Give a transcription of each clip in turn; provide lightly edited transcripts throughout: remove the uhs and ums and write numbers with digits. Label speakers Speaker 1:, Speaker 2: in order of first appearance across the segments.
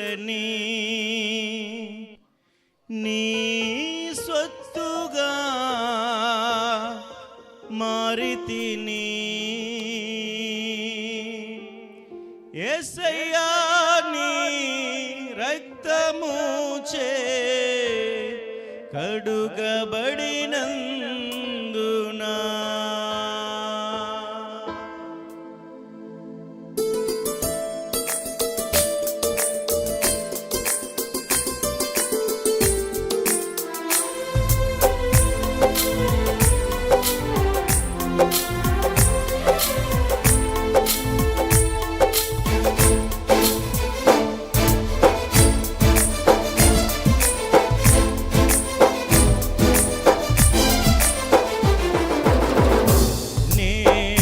Speaker 1: నిందుకని నీ సొత్తుగా మారితిని యేసయ్యా నీ రక్తముచే కడుగబడినందునా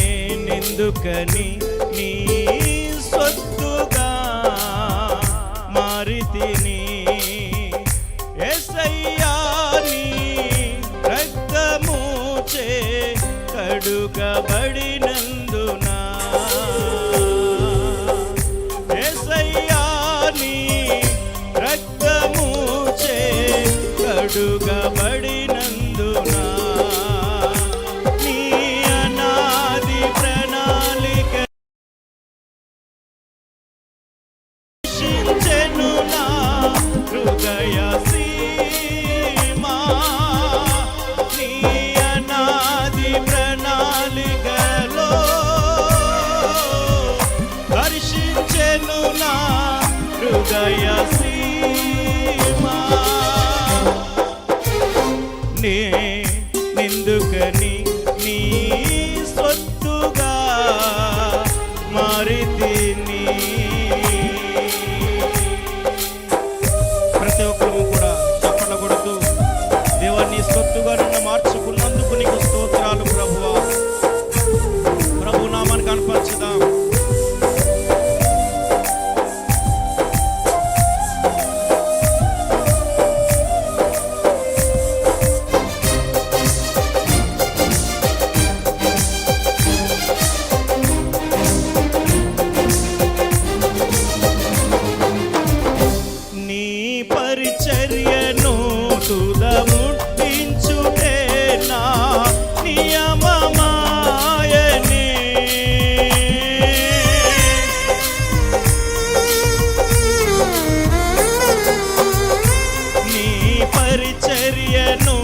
Speaker 1: నేనెందుకని నీ సొత్తుగా మారితిని యేసయ్యా నీ రక్తముచే కడుగబడినందునా యేసయ్యా నీ రక్తముచే కడుగబడినందునా నేనెందుకని నీ సొత్తుగా మారితిని. ప్రతి ఒక్కరు కూడా చప్పట్లు కొడుతూ దేవాన్ని సొత్తుగా నన్ను మార్చుకున్నందుకు నీకు స్తోత్రాలు ప్రభువా. ప్రభు నామాన్ని కనపరచుదాం. పరిచర్యను తుదముట్టించుటే నా నియమమాయనే నీ పరిచర్యను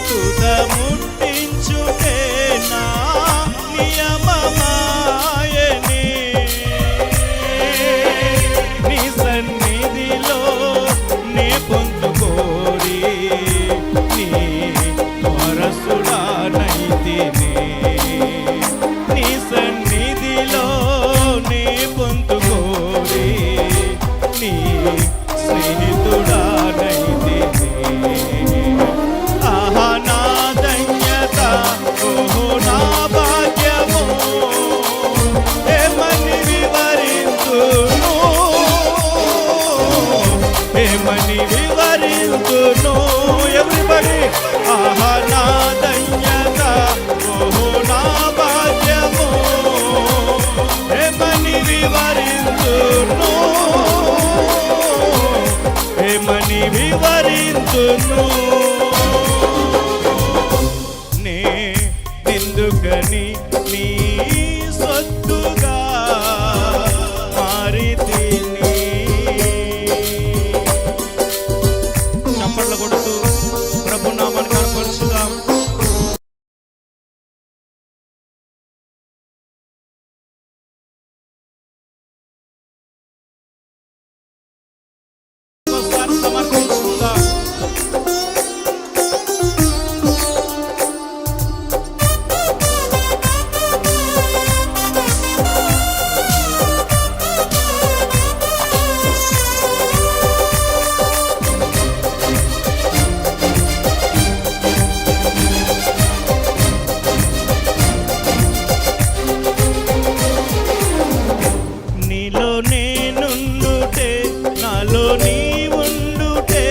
Speaker 1: తుదముట్టించుటే నా నియమమాయనే నీ సన్నిధిలో పొందుకోరి నీ వారసుడానైతినే నీ సన్నిధిలో నీ పొందుకోరి నీ స్నేహితుడానైతినే. ఆహా నా ధన్యత, ఓహో నా భాగ్యము, ఏమని వివరింతును, ఏమని వివరింతును. ఎవ్రీబడి ఆహా నా ధన్యత, ఓహో నా భాగ్యము, ఏమని వివరింతును, ఏమని వివరింతును. నేనెందుకని నీ సొత్తుగా మారితిని. చప్పట్లు కొడుతూ ప్రభు నామాన్ని కనపరుచుదాం. సమర్పించుకుందాం. నీలో నేనుండుటే, నాలో నీ ఉండుటే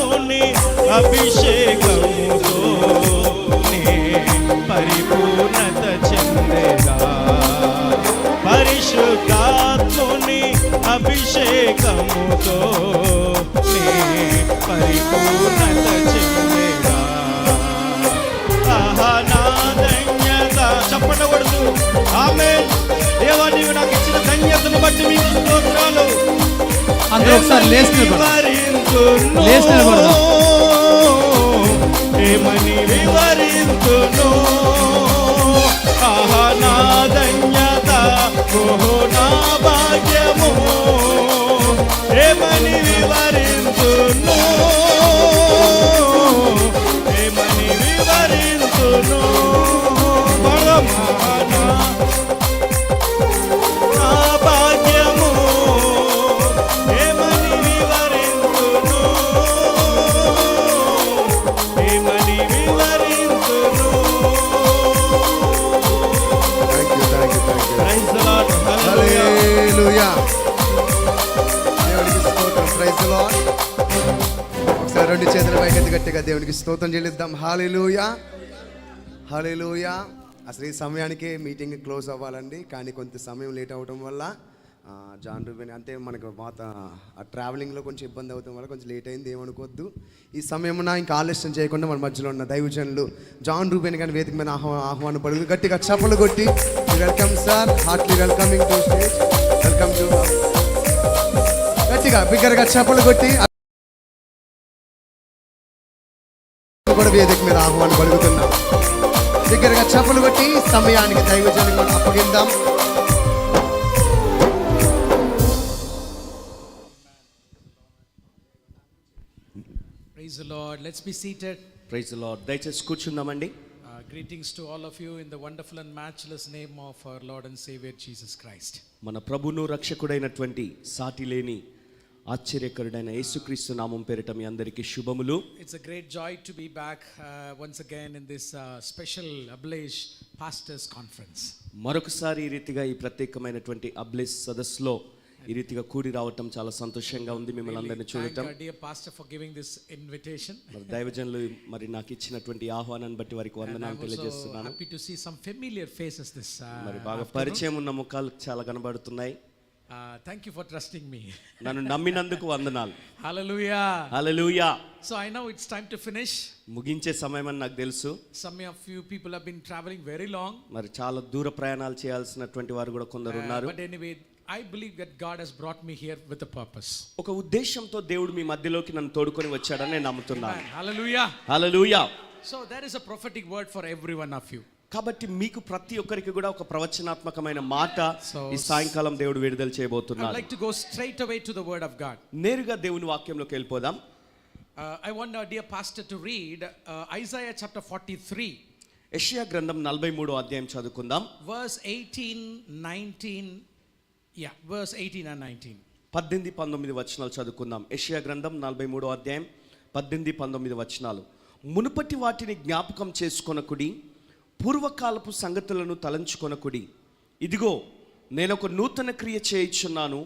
Speaker 1: పరిశుద్ధాత్ముని అభిషేకముతో నే పరిపూర్ణత చెందేగా. పరిశుద్ధాత్ముని అభిషేకముతో నే పరిపూర్ణత చెందేగా. ఆహా నా ధన్యత. చప్పట కొడుతూ ఆమేన్. దేవా నీవు నాకు ఇచ్చిన ధన్యతను బట్టి మీకు స్తోత్రాలు.
Speaker 2: అందరూ ఒకసారి లేచి
Speaker 1: వివరింతును, ఏమని వివరింతును. ఆహా నా ధన్యత, ఓహో నా భాగ్యము, ఏమని వివరింతును, ఏమని వివరింతును. బలమానా నా భాగ్యము, ఏమని వివరింతును, ఏమని వివరింతును. Praise the Lord. Hallelujah.
Speaker 3: హల్లెలూయా. దేవునికి స్తోత్రం. Praise the lord. ఒకసారి రెండు చేతుల పైకెత్తి గట్టిగా దేవునికి స్తోత్రం చెల్లిద్దాం. హల్లెలూయా, హల్లెలూయా. అసలు ఈ సమయానికే మీటింగ్ క్లోజ్ అవ్వాలండి, కానీ కొంత సమయం లేట్ అవ్వడం వల్ల జాన్ రూబెన్ అంటే మనకు ట్రావెలింగ్లో కొంచెం ఇబ్బంది అవుతాం వల్ల కొంచెం లేట్ అయింది, ఏమనుకోవద్దు. ఈ సమయమున ఇంకా ఆలస్యం చేయకుండా మన మధ్యలో ఉన్న దైవజనులు జాన్ రూబెన్ గారి వేదిక మీద ఆహ్వానం పడుగు గట్టిగా చప్పలు కొట్టి welcome sir, heartily welcoming to stage, welcome to. గట్టిగా బిగ్గరగా చప్పలు కొట్టి కూడా వేదిక మీద ఆహ్వానం పలుకుతున్నాం. బిగ్గరగా చప్పలు కొట్టి సమయానికి దైవజనులు అప్పగిద్దాం.
Speaker 2: Praise the Lord. Let's be seated.
Speaker 1: Praise the lord. దయచేసి కూర్చుందామండి.
Speaker 2: Greetings to all of you in the wonderful and matchless name of our Lord and Savior Jesus Christ.
Speaker 1: మన ప్రభును రక్షకుడైనటువంటి సాటి లేని ఆశ్చర్యకరుడైన యేసుక్రీస్తు నామం పేరిట మీ అందరికీ శుభములు.
Speaker 2: It's a great joy to be back once again in this special Ablaze Pastors Conference.
Speaker 1: మరొకసారి ఈ రీతిగా ఈ ప్రత్యేకమైనటువంటి అబ్లేస్ సదస్సులో ఈ రీతిగా కూడి రావటం చాలా సంతోషంగా ఉంది మిమ్మల్ని అందరినీ చూడటం.
Speaker 2: Thank our dear pastor for giving this invitation.
Speaker 1: మరి దైవజనులు మరి నాకు ఇచ్చినటువంటి ఆహ్వానాన్ని బట్టి వారికి వందనాలు తెలియజేస్తున్నాను.
Speaker 2: Happy to see some familiar faces this
Speaker 1: మరి బాగా పరిచయం ఉన్న ముఖాలు చాలా కనబడుతున్నాయి.
Speaker 2: Thank you for trusting me.
Speaker 1: నన్ను నమ్మినందుకు వందనాలు.
Speaker 2: Hallelujah.
Speaker 1: Hallelujah.
Speaker 2: So I know it's time to finish.
Speaker 1: ముగించే సమయం అని నాకు తెలుసు.
Speaker 2: Some of you people have been traveling very long.
Speaker 1: మరి చాలా దూర ప్రయాణాలు చేయాల్సినటువంటి వారు కూడా కొందరు ఉన్నారు.
Speaker 2: But anyway, I believe that God has brought me here with a purpose.
Speaker 1: ఒక ఉద్దేశంతో దేవుడు మీ మధ్యలోకి నన్ను తోడుకొని వచ్చాడని నేను నమ్ముతున్నాను.
Speaker 2: Hallelujah.
Speaker 1: Hallelujah.
Speaker 2: So there is a prophetic word for every one of you.
Speaker 1: కాబట్టి మీకు ప్రతి ఒక్కరికి కూడా ఒక ప్రవచనాత్మకమైన మాట
Speaker 2: So,
Speaker 1: ఈ సాయంకాలం దేవుడు విడుదల
Speaker 2: I'd
Speaker 1: చేయబోతున్నాడు.
Speaker 2: like to go straight away to the word of God.
Speaker 1: నేరుగా దేవుని వాక్యంలోకి వెళ్ళిపోదాం.
Speaker 2: I want our dear pastor to read Isaiah chapter 43.
Speaker 1: యెషయా గ్రంథం 43వ అధ్యాయం చదువుకుందాం.
Speaker 2: Verse 18, 19. Yeah, verse 18 and 19.
Speaker 1: 18-19 వచనాలు చదువుకుందాం. యెషయా గ్రంథం 43వ అధ్యాయం 18-19 వచనాలు. మునుపటి వాటిని జ్ఞాపకం చేసుకొనకుడి, పూర్వకాలపు సంగతులను తలంచుకొనకుడి. ఇదిగో నేను ఒక నూతన క్రియ చేయుచున్నాను,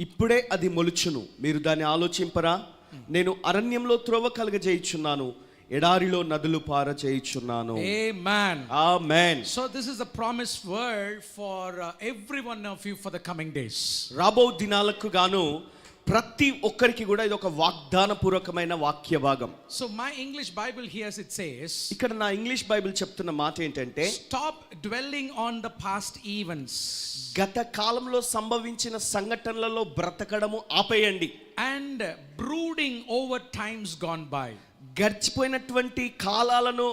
Speaker 1: ఇప్పుడే అది మొలుచును, మీరు దాన్ని ఆలోచింపరా? నేను అరణ్యంలో త్రోవ కలుగజేయుచున్నాను, ఎడారిలో నదులు పార చేయుచున్నాను.
Speaker 2: Amen.
Speaker 1: Amen.
Speaker 2: So this is a promised word for every one of you for the coming days.
Speaker 1: రాబో దినాలకు గాను ప్రతి ఒక్కరికి కూడా ఇది ఒక వాగ్దాన పూర్వకమైన వాక్య భాగం.
Speaker 2: So my English Bible here it says,
Speaker 1: ఇక్కడ నా ఇంగ్లీష్ బైబిల్ చెప్తున్న మాట ఏంటంటే,
Speaker 2: stop dwelling on the past events
Speaker 1: గత కాలంలో సంభవించిన సంఘటనలలో బ్రతకడము ఆపేయండి.
Speaker 2: and brooding over times gone by.
Speaker 1: గడిచిపోయినటువంటి కాలాలను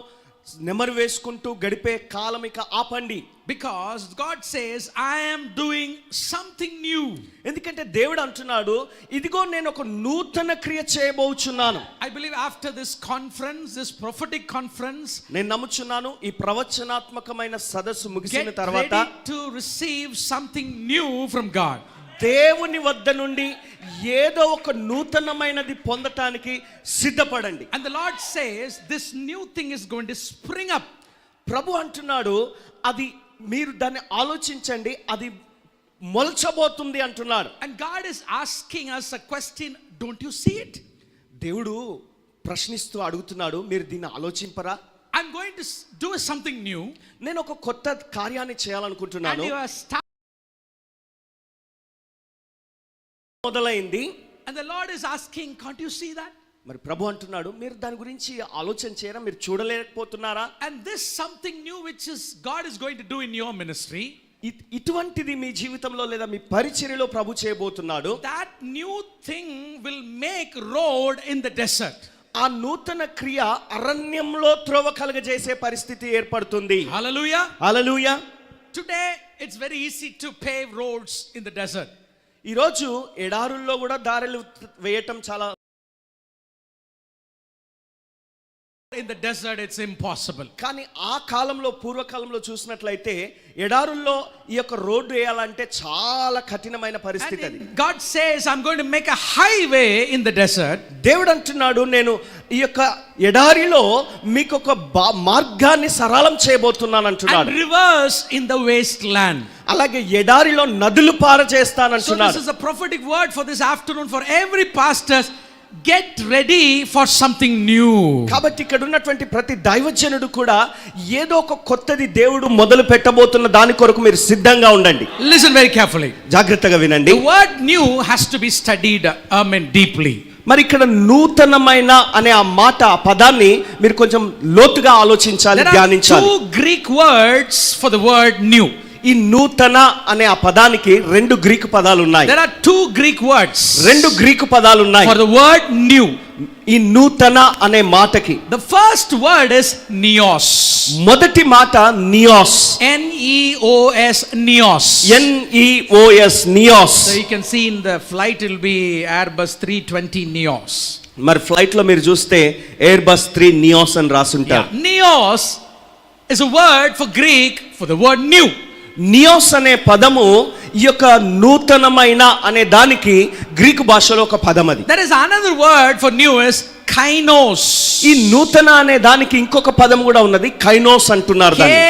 Speaker 1: నెమరు వేసుకుంటూ గడిపే కాలం ఇక ఆపండి.
Speaker 2: Because God says, I am doing something new.
Speaker 1: ఎందుకంటే దేవుడు అంటున్నాడు, ఇదిగో నేను ఒక నూతన క్రియ చేయబోచున్నాను.
Speaker 2: I believe after this conference, this prophetic conference,
Speaker 1: నేను నమ్ముచున్నాను ఈ ప్రవచనాత్మకమైన సదస్సు ముగిసిన
Speaker 2: get
Speaker 1: తర్వాత
Speaker 2: ready to receive something new from God.
Speaker 1: దేవుని వద్ద నుండి ఏదో ఒక నూతనమైనది పొందటానికి సిద్ధపడండి.
Speaker 2: And the Lord says, this new thing is going to spring up.
Speaker 1: ప్రభు అంటున్నాడు, అది మీరు దాన్ని ఆలోచించండి, అది మొలచబోతుంది అంటున్నాడు.
Speaker 2: And God is asking us a question, don't you see it?
Speaker 1: దేవుడు ప్రశ్నిస్తూ అడుగుతున్నాడు, మీరు దీన్ని ఆలోచింపరా?
Speaker 2: I'm going to do something new.
Speaker 1: నేను ఒక కొత్త కార్యాన్ని
Speaker 2: And
Speaker 1: చేయాలనుకుంటున్నాను.
Speaker 2: you are
Speaker 1: మొదలైంది.
Speaker 2: and the Lord is asking, can't you see that?
Speaker 1: మరి ప్రభు అంటున్నాడు, మీరు దాని గురించి ఆలోచన చేయరా? మీరు చూడలేకపోతున్నారా?
Speaker 2: And this something new which is God is going to do in your ministry,
Speaker 1: ఇటువంటిది మీ జీవితంలో లేదా మీ పరిచర్యలో ప్రభు చేయబోతున్నాడు.
Speaker 2: that new thing will make road in the desert.
Speaker 1: ఆ నూతన క్రియ అరణ్యంలో త్రోవ కలుగజేసే పరిస్థితి ఏర్పడుతుంది.
Speaker 2: Hallelujah.
Speaker 1: Hallelujah.
Speaker 2: Today it's very easy to pave roads in the desert.
Speaker 1: ఈరోజు ఎడారుల్లో కూడా దారులు వేయటం చాలా,
Speaker 2: in the desert it's impossible.
Speaker 1: కానీ ఆ కాలంలో పూర్వకాలంలో చూసినట్లయితే ఎడారుల్లో ఈ యొక్క రోడ్డు వేయాలంటే చాలా కఠినమైన పరిస్థితి అది.
Speaker 2: God says, I'm going to make a highway in the desert.
Speaker 1: దేవుడు అంటున్నాడు, నేను ఈ యొక్క ఎడారిలో మీకు ఒక మార్గాన్ని సరళం చేయబోతున్నాను అంటున్నాడు.
Speaker 2: And rivers in the wasteland.
Speaker 1: అలాగే ఎడారిలో నదులు పారజేస్తానంటున్నాడు.
Speaker 2: So this is a prophetic word for this afternoon for every pastor. Get ready for something new.
Speaker 1: కాబట్టి ఇక్కడ ఉన్నటువంటి ప్రతి దైవజనుడు కూడా ఏదో ఒక కొత్తది దేవుడు మొదలు పెట్టబోతున్న దాని కొరకు మీరు సిద్ధంగా ఉండండి.
Speaker 2: Listen very carefully.
Speaker 1: జాగ్రత్తగా వినండి.
Speaker 2: The word new has to be studied deeply.
Speaker 1: మరి ఇక్కడ నూతనమైన అనే ఆ మాట, ఆ పదాన్ని మీరు కొంచెం లోతుగా ఆలోచించాలి, ధ్యానించాలి.
Speaker 2: There are two Greek words for the word new.
Speaker 1: ఈ నూతన అనే ఆ పదానికి రెండు గ్రీకు పదాలు ఉన్నాయి.
Speaker 2: There are two Greek words.
Speaker 1: రెండు గ్రీకు పదాలు ఉన్నాయి
Speaker 2: for the word new.
Speaker 1: ఈ నూతన అనే మాటకి.
Speaker 2: The first word is neos.
Speaker 1: మొదటి మాట Nios.
Speaker 2: N-E-O-S, neos.
Speaker 1: N-E-O-S, Nios.
Speaker 2: So you can see in the flight it will be Airbus 320 neos.
Speaker 1: మరి ఫ్లైట్ లో మీరు చూస్తే ఎయిర్ బస్ 3 నియోస్ అని రాసుంటారు.
Speaker 2: Neos is a word for Greek for the word new.
Speaker 1: Nios అనే పదము ఈ యొక్క నూతనమైన అనే దానికి గ్రీకు భాషలో ఒక పదం అది.
Speaker 2: There is another word for new is kainos.
Speaker 1: ఈ నూతన అనే దానికి ఇంకొక పదం కూడా ఉన్నది, కైనోస్ అంటున్నారు దాన్ని.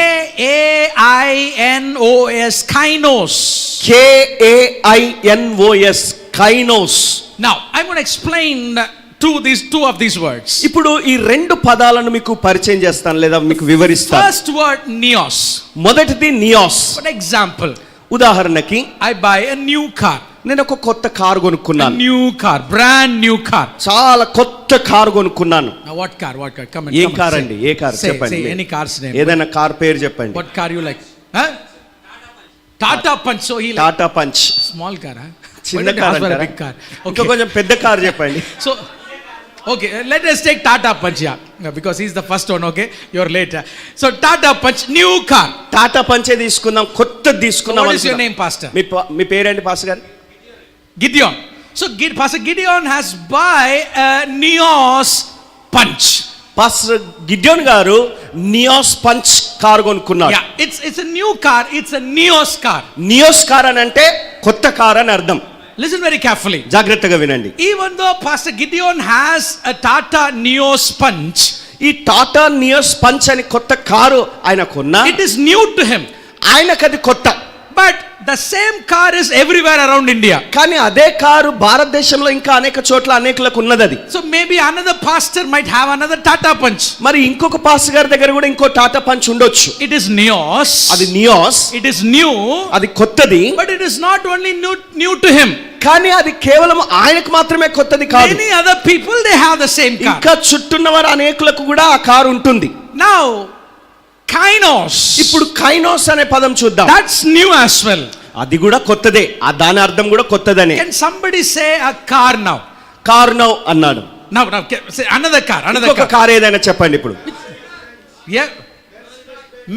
Speaker 2: K-A-I-N-O-S, kainos.
Speaker 1: K-A-I-N-O-S, kainos.
Speaker 2: Now I'm going to explain two of these words.
Speaker 1: ఇప్పుడు ఈ రెండు పదాలను మీకు పరిచయం చేస్తాను లేదా మీకు వివరిస్తాను.
Speaker 2: First word neos.
Speaker 1: మొదటిది నియోస్.
Speaker 2: For example,
Speaker 1: ఉదాహరణకి
Speaker 2: I buy a new car.
Speaker 1: నేను ఒక కొత్త కారు
Speaker 2: A
Speaker 1: కొనుక్కున్నాను.
Speaker 2: new car, brand new car.
Speaker 1: చాలా కొత్త కారు కొనుక్కున్నాను.
Speaker 2: Now what car? Come on.
Speaker 1: A
Speaker 2: come on,
Speaker 1: car
Speaker 2: say.
Speaker 1: అండి? ఏ కారు
Speaker 2: Say
Speaker 1: చెప్పండి.
Speaker 2: any car's name.
Speaker 1: ఏదైనా కార్ పేరు చెప్పండి.
Speaker 2: What car you like? Huh? Tata Punch. So he like
Speaker 1: Tata punch.
Speaker 2: small car, huh? Why
Speaker 1: చిన్న
Speaker 2: don't you
Speaker 1: car
Speaker 2: ask for a
Speaker 1: అంటారా?
Speaker 2: big car?
Speaker 1: ఇంకా
Speaker 2: Okay.
Speaker 1: కొంచెం పెద్ద కారు చెప్పండి.
Speaker 2: So, okay, let us take Tata Punch, yeah, because he's the first one, okay? You're late. So, Tata Punch, new car.
Speaker 1: Tata పంచే తీసుకుందాం, కొత్తది తీసుకుందాం.
Speaker 2: What is your name, Pastor?
Speaker 1: మీ పేరేంటి పాస్టర్ గారు?
Speaker 2: Gideon. So, Pastor Gideon has buy a Neos Punch.
Speaker 1: Pastor Gideon garu Neos punch car కొనుక్కున్నాడు.
Speaker 2: Yeah, it's a new car. It's a Neos car.
Speaker 1: Nios car అని అంటే కొత్త car అని అర్థం.
Speaker 2: Listen very carefully.
Speaker 1: జాగ్రత్తగా వినండి.
Speaker 2: Even though Pastor Gideon has a Tata Neos Punch,
Speaker 1: ఈ Tata Nios punch అని కొత్త కారు ఆయన కొన్నా,
Speaker 2: it is new to him.
Speaker 1: ఆయనకు అది కొత్త.
Speaker 2: But the same car is everywhere around India.
Speaker 1: కానీ అదే కారు భారతదేశంలో ఇంకా అనేక చోట్ల అనేకులకు ఉన్నది అది.
Speaker 2: So maybe another pastor might have another Tata Punch.
Speaker 1: మరి ఇంకొక పాస్టర్ గారి దగ్గర కూడా ఇంకో టాటా పంచ్ ఉండొచ్చు.
Speaker 2: It is Neos.
Speaker 1: అది నియోస్.
Speaker 2: It is new.
Speaker 1: అది కొత్తది.
Speaker 2: But it is not only new to him.
Speaker 1: కానీ అది కేవలం ఆయనకు మాత్రమే కొత్తది కాదు.
Speaker 2: Many other people they have the same car.
Speaker 1: ఇంకా చుట్టూన్న వారు అనేకులకు కూడా ఆ కారు ఉంటుంది.
Speaker 2: Now kainos.
Speaker 1: ఇప్పుడు కైనోస్ అనే పదం చూద్దాం.
Speaker 2: That's new as well.
Speaker 1: అది కూడా కొత్తదే. ఆ దాని అర్థం కూడా కొత్తదనే.
Speaker 2: Can somebody say a car now?
Speaker 1: Car now అన్నాడు.
Speaker 2: Now say another car.
Speaker 1: ఇంకొక కారు ఏదైనా చెప్పండి ఇప్పుడు.
Speaker 2: Yeah.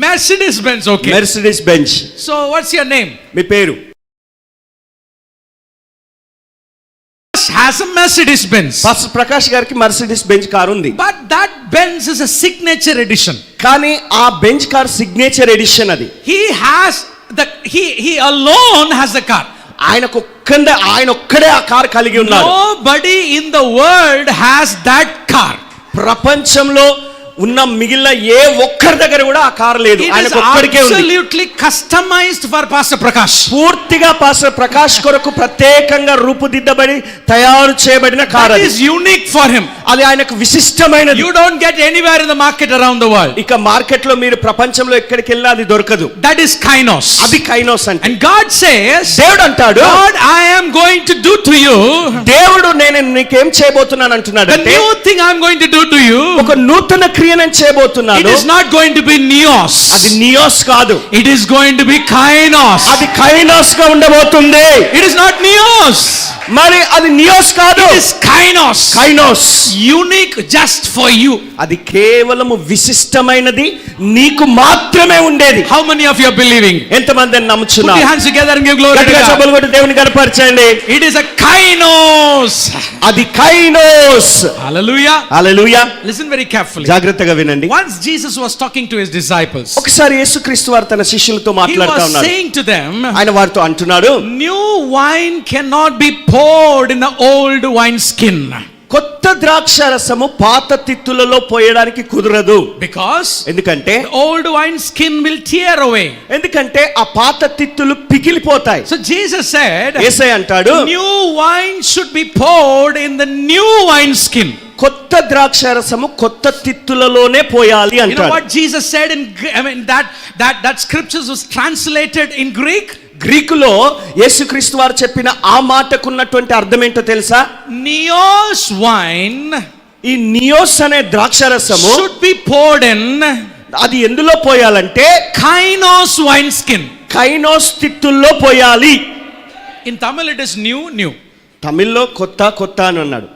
Speaker 2: Mercedes Benz, okay.
Speaker 1: Mercedes Benz.
Speaker 2: So what's your name?
Speaker 1: మీ పేరు?
Speaker 2: Has a Mercedes Benz.
Speaker 1: Pastor Prakash గారికి మెర్సిడీస్ బెంజ్ కారు ఉంది.
Speaker 2: But that Benz is a signature edition.
Speaker 1: కానీ ఆ బెంజ్ కార్ సిగ్నేచర్ ఎడిషన్ అది.
Speaker 2: He alone has the car.
Speaker 1: ఆయన ఒక్కడే ఆ car కలిగి ఉన్నాడు.
Speaker 2: Nobody in the world has that car.
Speaker 1: ప్రపంచంలో ఉన్న మిగిలిన ఏ ఒక్కరి దగ్గర కూడా ఆ కారు లేదు,
Speaker 2: It is
Speaker 1: ఆయనకు ఒక్కడికే ఉంది.
Speaker 2: absolutely customized for Pastor Prakash.
Speaker 1: పూర్తిగా పాస్టర్ ప్రకాష్ కొరకు ప్రత్యేకంగా రూపుదిద్దబడి తయారు చేయబడిన కారు
Speaker 2: That
Speaker 1: అది.
Speaker 2: is unique for him.
Speaker 1: అది ఆయనకు విశిష్టమైనది.
Speaker 2: You don't get anywhere in the market around the world.
Speaker 1: ఇక మార్కెట్ లో మీరు ప్రపంచంలో ఎక్కడికి వెళ్ళినా అది దొరకదు.
Speaker 2: That is kainos.
Speaker 1: అది కైనోస్ అంటే.
Speaker 2: And God says,
Speaker 1: దేవుడు అంటాడు,
Speaker 2: God, I am going to do to you
Speaker 1: దేవుడు నేను నీకేం చేయబోతున్నాను అంటున్నాడు
Speaker 2: the
Speaker 1: అంటే,
Speaker 2: new thing I am going to do to you.
Speaker 1: ఒక నూతన క్రియ నేను చేయబోతున్నాను.
Speaker 2: It is not going to be neos.
Speaker 1: అది నియోస్ కాదు,
Speaker 2: It is going to be kainos.
Speaker 1: అది కైనోస్ గా ఉండబోతుంది.
Speaker 2: It is not neos.
Speaker 1: మరి అది నియోస్ కాదు,
Speaker 2: It is kainos.
Speaker 1: కైనోస్.
Speaker 2: Unique just for you.
Speaker 1: అది కేవలము విశిష్టమైనది, నీకు మాత్రమే ఉండేది.
Speaker 2: How many of you are believing?
Speaker 1: ఎంతమంది
Speaker 2: Put
Speaker 1: నమ్ముచున్నారు?
Speaker 2: your hands together and give glory to
Speaker 1: గట్టిగా
Speaker 2: God.
Speaker 1: చప్పట్లు కొట్టి దేవుని కనపరచండి.
Speaker 2: It is a kainos.
Speaker 1: అది కైనోస్.
Speaker 2: Hallelujah.
Speaker 1: హల్లెలూయా.
Speaker 2: Listen very carefully.
Speaker 1: జాగ్రత్తగా వినండి.
Speaker 2: Once Jesus was talking to his disciples,
Speaker 1: ఒకసారి యేసుక్రీస్తు వారు తన శిష్యులతో
Speaker 2: he
Speaker 1: మాట్లాడుతూ
Speaker 2: was
Speaker 1: ఉన్నారు.
Speaker 2: saying to them,
Speaker 1: ఆయన వారితో అంటున్నాడు,
Speaker 2: new wine cannot be poured in the old wine skin,
Speaker 1: కొత్త ద్రాక్ష రసము పాత తిత్తులలో పోయడానికి కుదరదు.
Speaker 2: because
Speaker 1: ఎందుకంటే
Speaker 2: the old wine skin will tear away.
Speaker 1: ఎందుకంటే ఆ పాత తిత్తులు పిగిలిపోతాయి.
Speaker 2: So Jesus said,
Speaker 1: యేసయ్య అంటాడు,
Speaker 2: new wine should be poured in the new wine skin.
Speaker 1: కొత్త ద్రాక్ష రసము కొత్త తిత్తులలోనే పోయాలి
Speaker 2: You know
Speaker 1: అంటాడు.
Speaker 2: what Jesus said in that scriptures was translated in Greek?
Speaker 1: గ్రీకులో యేసుక్రీస్తు వారు చెప్పిన ఆ మాటకున్నటువంటి అర్థం ఏంటో తెలుసా?
Speaker 2: Neos wine
Speaker 1: ఈ నియోస్ అనే ద్రాక్ష రసము
Speaker 2: should be poured in
Speaker 1: అది ఎందులో పోయాలంటే
Speaker 2: kainos wine skin.
Speaker 1: కైనోస్ తిత్తుల్లో పోయాలి.
Speaker 2: In Tamil it is new.
Speaker 1: తమిళ్లో కొత్త కొత్త అని అన్నాడు.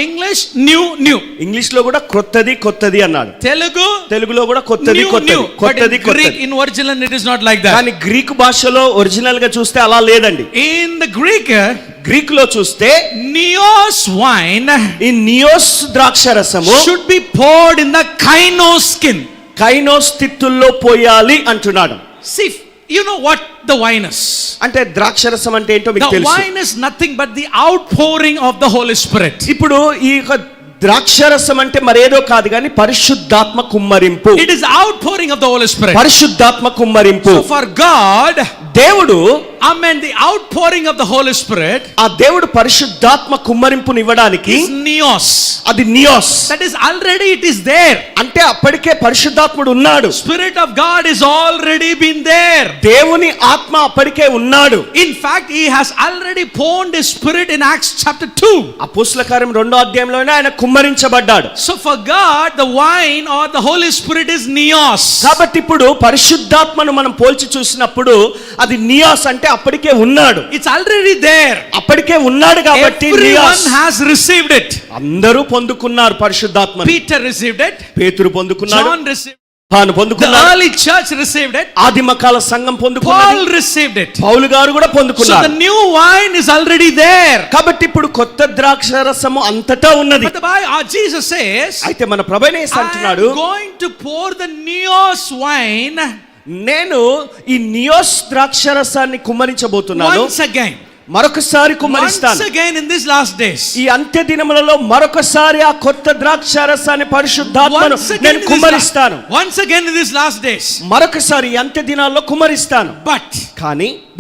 Speaker 2: English new.
Speaker 1: ఇంగ్లీష్ లో కూడా కొత్తది అన్నాడు.
Speaker 2: Telugu
Speaker 1: తెలుగులో కూడా కొత్తది
Speaker 2: new. But in Greek, in original, it is not like that.
Speaker 1: కానీ గ్రీకు భాషలో ఒరిజినల్ గా చూస్తే అలా లేదండి.
Speaker 2: In the Greek,
Speaker 1: గ్రీక్ లో చూస్తే
Speaker 2: neos wine
Speaker 1: ఈ నియోస్ ద్రాక్ష రసము
Speaker 2: should be poured in the kainos skin.
Speaker 1: కైనోస్ తిత్తుల్లో పోయాలి అంటున్నాడు.
Speaker 2: See, you know what the wine is.
Speaker 1: అంటే ద్రాక్ష రసం అంటే ఏంటో మీకు
Speaker 2: The
Speaker 1: తెలుసు.
Speaker 2: wine is nothing but the outpouring of the Holy Spirit.
Speaker 1: ఇప్పుడు ఈ ద్రాక్ష రసం అంటే మరేదో కాదు కానీ పరిశుద్ధాత్మ కుమ్మరింపు.
Speaker 2: It is outpouring of the Holy Spirit.
Speaker 1: పరిశుద్ధాత్మ కుమ్మరింపు.
Speaker 2: So for God,
Speaker 1: దేవుడు
Speaker 2: amen, the outpouring of the Holy Spirit
Speaker 1: ఆ దేవుడు పరిశుద్ధాత్మ కుమ్మరింపుని ఇవ్వడానికి
Speaker 2: is neos.
Speaker 1: అది Nios.
Speaker 2: That is already it is there.
Speaker 1: అంటే అప్పటికే పరిశుద్ధాత్ముడు ఉన్నాడు.
Speaker 2: Spirit of God is already been there.
Speaker 1: దేవుని ఆత్మ అప్పటికే ఉన్నాడు.
Speaker 2: In fact, he has already poured his spirit in Acts chapter 2.
Speaker 1: అపోస్తల కార్యం 2వ అధ్యాయంలోనే ఆయన కుమ్మరించబడ్డాడు.
Speaker 2: So for God, the wine or the Holy Spirit is neos.
Speaker 1: కాబట్టి ఇప్పుడు పరిశుద్ధాత్మను మనం పోల్చి చూసినప్పుడు అది నియోస్ అంటే అప్పటికే ఉన్నాడు.
Speaker 2: It's already there.
Speaker 1: అప్పటికే ఉన్నాడు కాబట్టి
Speaker 2: Everyone
Speaker 1: Nios.
Speaker 2: has received it.
Speaker 1: అందరూ పొందుకున్నారు పరిశుద్ధాత్మను.
Speaker 2: Peter received it.
Speaker 1: పేతురు పొందుకున్నాడు,
Speaker 2: John received it.
Speaker 1: తాను
Speaker 2: The
Speaker 1: పొందుకున్నాడు,
Speaker 2: early church received it.
Speaker 1: ఆదిమకాల సంఘం
Speaker 2: Paul
Speaker 1: పొందుకున్నాడు,
Speaker 2: received it.
Speaker 1: పౌలు గారు కూడా
Speaker 2: So
Speaker 1: పొందుకున్నారు.
Speaker 2: the new wine is already there.
Speaker 1: కాబట్టి ఇప్పుడు కొత్త ద్రాక్ష రసము అంతటా ఉన్నది.
Speaker 2: But the Bible, Jesus says,
Speaker 1: అయితే మన ప్రభువైన యేసు
Speaker 2: I
Speaker 1: అంటున్నాడు,
Speaker 2: am going to pour the neos wine
Speaker 1: నేను ఈ నియోస్ ద్రాక్ష రసాన్ని కుమ్మరించబోతున్నాను,
Speaker 2: once again.
Speaker 1: మరొకసారి
Speaker 2: Once
Speaker 1: కుమ్మరిస్తాను.
Speaker 2: again in these last days.
Speaker 1: ఈ అంత్య దినములలో మరొకసారి ఆ కొత్త ద్రాక్ష రసాన్ని పరిశుద్ధాత్మను నేను కుమ్మరిస్తాను.
Speaker 2: Once again in these last days.
Speaker 1: మరొకసారి ఈ అంత్య దినాల్లో కుమ్మరిస్తాను.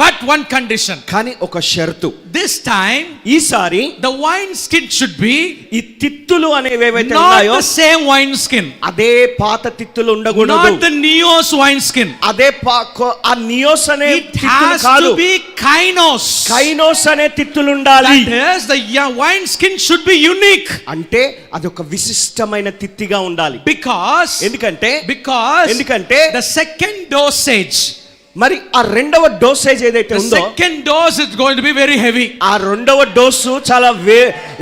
Speaker 2: But one condition.
Speaker 1: కానీ ఒక షరతు.
Speaker 2: This time
Speaker 1: ఈసారి
Speaker 2: the wine skin should be
Speaker 1: ఈ తిత్తులు అనేవి ఏవైతే
Speaker 2: not
Speaker 1: ఉన్నాయో
Speaker 2: the same wine skin.
Speaker 1: అదే పాత తిత్తులు ఉండకూడదు.
Speaker 2: Not the neos wine skin.
Speaker 1: అదే ఆ నియోస్ అనే
Speaker 2: It
Speaker 1: తిత్తులు
Speaker 2: has
Speaker 1: కాదు,
Speaker 2: to be kainos.
Speaker 1: కైనోస్ అనే తిత్తులు ఉండాలి.
Speaker 2: That is, the wine skin should be unique.
Speaker 1: అంటే అది ఒక విశిష్టమైన తిత్తిగా ఉండాలి. ఎందుకంటే
Speaker 2: Because the second dosage,
Speaker 1: మరి ఆ రెండవ డోసేజ్ ఏదైతే
Speaker 2: the
Speaker 1: ఉందో
Speaker 2: second dose is going to be very heavy.
Speaker 1: ఆ రెండవ డోసు చాలా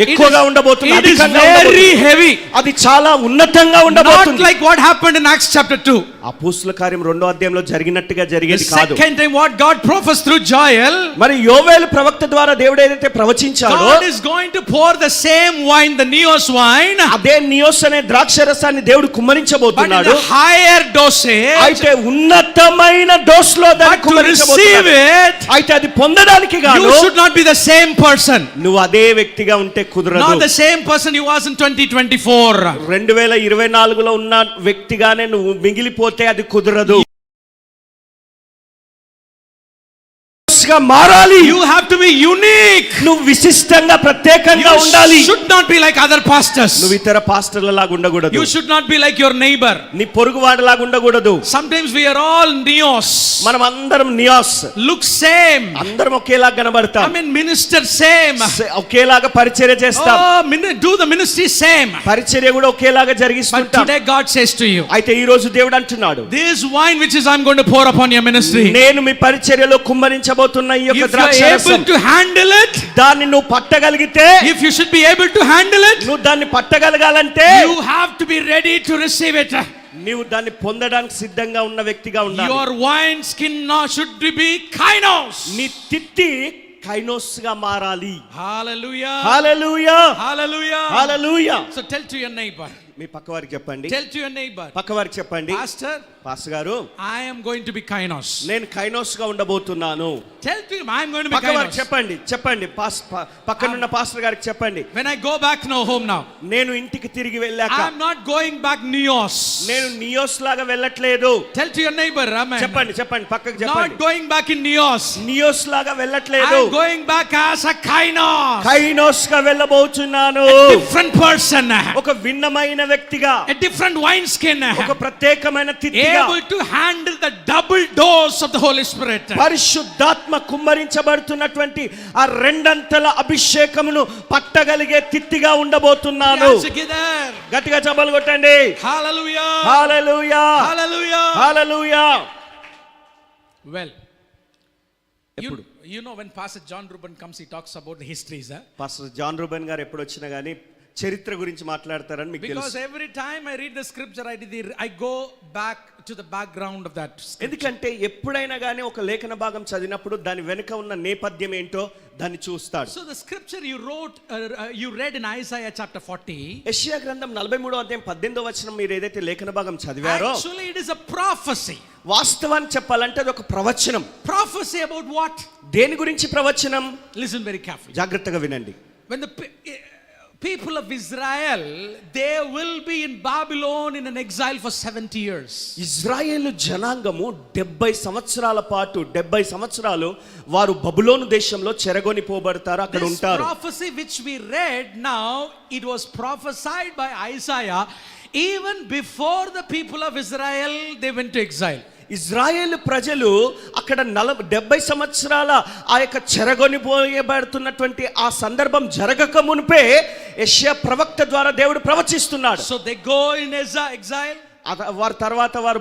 Speaker 1: ఎక్కువగా ఉండబోతుంది.
Speaker 2: It is very heavy.
Speaker 1: అది చాలా ఉన్నతంగా
Speaker 2: Not
Speaker 1: ఉండబోతుంది.
Speaker 2: like what happened in Acts chapter 2.
Speaker 1: అపోస్తుల కార్యం 2వ అధ్యాయంలో జరిగినట్టుగా
Speaker 2: The
Speaker 1: జరిగేది కాదు.
Speaker 2: second time what God prophesied through Joel,
Speaker 1: మరి యోవేలు ప్రవక్త ద్వారా దేవుడు ఏదైతే ప్రవచించాడో
Speaker 2: God is going to pour the same wine, the Neos wine,
Speaker 1: అదే నియోస్ అనే ద్రాక్షరసాన్ని దేవుడు
Speaker 2: but in
Speaker 1: కుమ్మరించబోతున్నాడు.
Speaker 2: a higher dosage.
Speaker 1: అయితే ఉన్నతమైన డోస్ లో దాన్ని
Speaker 2: But to receive
Speaker 1: కుమ్మరించబోతున్నాడు.
Speaker 2: it,
Speaker 1: అయితే అది పొందడానికి గాను
Speaker 2: you should not be the same person.
Speaker 1: నువ్వు అదే వ్యక్తిగా ఉంటే కుదరదు.
Speaker 2: Not the same person you was in 2024.
Speaker 1: 2024లో ఉన్న వ్యక్తిగానే నువ్వు మిగిలిపోతే అది కుదరదు. గా మారాలి.
Speaker 2: You have to be unique.
Speaker 1: నువ్వు విశిష్టంగా ప్రత్యేకంగా ఉండాలి.
Speaker 2: You should not be like other pastors.
Speaker 1: నువ్వు ఇతర పాస్టర్ల లాగా ఉండకూడదు.
Speaker 2: You should not be like your neighbor.
Speaker 1: నీ పొరుగు వాడిలాగా ఉండకూడదు.
Speaker 2: Sometimes we are all Neos.
Speaker 1: మనం అందరం నియాస్.
Speaker 2: Look same.
Speaker 1: అందరం ఒకేలాగా కనబడతాం.
Speaker 2: I mean minister same.
Speaker 1: ఒకేలాగా పరిచర్య చేస్తాం.
Speaker 2: Do the ministry same.
Speaker 1: పరిచర్య కూడా ఒకేలాగా
Speaker 2: But
Speaker 1: జరిగిస్తుంటాం.
Speaker 2: today God says to you,
Speaker 1: అయితే ఈ రోజు దేవుడు అంటున్నాడు,
Speaker 2: this wine which is I'm going to pour upon your ministry,
Speaker 1: నేను మీ పరిచర్యలో కుమ్మరించబోతున్న ఈ యొక్క
Speaker 2: if you are
Speaker 1: ద్రాక్షారసం
Speaker 2: able to handle it,
Speaker 1: దాన్ని నువ్వు పట్టగలిగితే,
Speaker 2: if you should be able to handle it,
Speaker 1: నువ్వు దాన్ని పట్టగలగాలంటే
Speaker 2: you have to be ready to receive it.
Speaker 1: నీవు దాన్ని పొందడానికి సిద్ధంగా ఉన్న వ్యక్తిగా ఉండాలి.
Speaker 2: Your wine skin now should be kainos.
Speaker 1: నీ తిత్తి కైనోస్ గా మారాలి.
Speaker 2: Hallelujah.
Speaker 1: Hallelujah,
Speaker 2: Hallelujah.
Speaker 1: Hallelujah.
Speaker 2: So tell to your neighbor.
Speaker 1: మీ పక్కవారికి చెప్పండి.
Speaker 2: Tell to your neighbor.
Speaker 1: పక్కవారికి చెప్పండి,
Speaker 2: Pastor,
Speaker 1: పాస్టర్ గారు,
Speaker 2: I am going to be kainos.
Speaker 1: నేను కైనోస్ గా ఉండబోతున్నాను.
Speaker 2: Tell to him I am going to be
Speaker 1: పక్కవారికి
Speaker 2: kainos.
Speaker 1: చెప్పండి, చెప్పండి. పక్కనున్న పాస్టర్ గారికి చెప్పండి,
Speaker 2: When I go back now home now,
Speaker 1: నేను ఇంటికి తిరిగి వెళ్ళాక
Speaker 2: I am not going back Neos.
Speaker 1: నేను నియోస్ లాగా వెళ్ళట్లేదు.
Speaker 2: Tell to your neighbor, amen.
Speaker 1: చెప్పండి, చెప్పండి, పక్కకి
Speaker 2: Not
Speaker 1: చెప్పండి.
Speaker 2: going back in Neos.
Speaker 1: Nios లాగా
Speaker 2: I
Speaker 1: వెళ్ళట్లేదు.
Speaker 2: am going back as a kainos.
Speaker 1: కైనోస్ గా వెళ్ళబోతున్నాను.
Speaker 2: Different person.
Speaker 1: ఒక భిన్నమైన వ్యక్తిగా,
Speaker 2: A different wine skin.
Speaker 1: ఒక ప్రత్యేకమైన తిత్తిగా,
Speaker 2: Able to handle the double dose of the Holy Spirit.
Speaker 1: పరిశుద్ధాత్మ కుమ్మరించబడుతున్నటువంటి ఆ రెండంతల అభిషేకమును పట్టగలిగే తిత్తిగా ఉండబోతున్నాను.
Speaker 2: Hands together.
Speaker 1: గట్టిగా చప్పట్లు కొట్టండి.
Speaker 2: Hallelujah.
Speaker 1: Hallelujah,
Speaker 2: Hallelujah.
Speaker 1: Hallelujah.
Speaker 2: Well, you know when Pastor John Ruben comes, he talks about the histories.
Speaker 1: Pastor John Reuben గారు ఎప్పుడు వచ్చినా గానీ చరిత్ర గురించి మాట్లాడతారని మీకు
Speaker 2: Because
Speaker 1: తెలుసు.
Speaker 2: every time I read the scripture, I go back to the background of that scripture.
Speaker 1: ఎందుకంటే ఎప్పుడైనా గానీ ఒక లేఖన భాగం చదివినప్పుడు దాని వెనుక ఉన్న నేపథ్యం ఏంటో దాన్ని చూస్తాడు.
Speaker 2: So the scripture you read in Isaiah chapter 40.
Speaker 1: యెషయా గ్రంథం 43వ అధ్యాయం 18వ వచనం మీరు ఏదైతే లేఖన భాగం చదివారో,
Speaker 2: Actually it is a prophecy.
Speaker 1: వాస్తవానికి చెప్పాలంటే అది ఒక ప్రవచనం.
Speaker 2: Prophecy about what?
Speaker 1: దేని గురించి ప్రవచనం?
Speaker 2: Listen very carefully.
Speaker 1: జాగ్రత్తగా వినండి.
Speaker 2: When the people of Israel, they will be in Babylon in an exile for 70 years.
Speaker 1: Israel జనాంగము 70 సంవత్సరాల పాటు 70 సంవత్సరాలు వారు బబులోను దేశంలో చెరగొనిపోబడతారు, అక్కడ
Speaker 2: This
Speaker 1: ఉంటారు.
Speaker 2: prophecy which we read now, it was prophesied by Isaiah even before the people of Israel they went to exile.
Speaker 1: Israel ప్రజలు అక్కడ 70 సంవత్సరాల ఆ యొక్క చెరగొనిపోయబడుతున్నటువంటి ఆ సందర్భం జరగక మునిపే యెషయా ప్రవక్త ద్వారా దేవుడు ప్రవచిస్తున్నాడు.
Speaker 2: So they go in exile.
Speaker 1: వారి తర్వాత వారు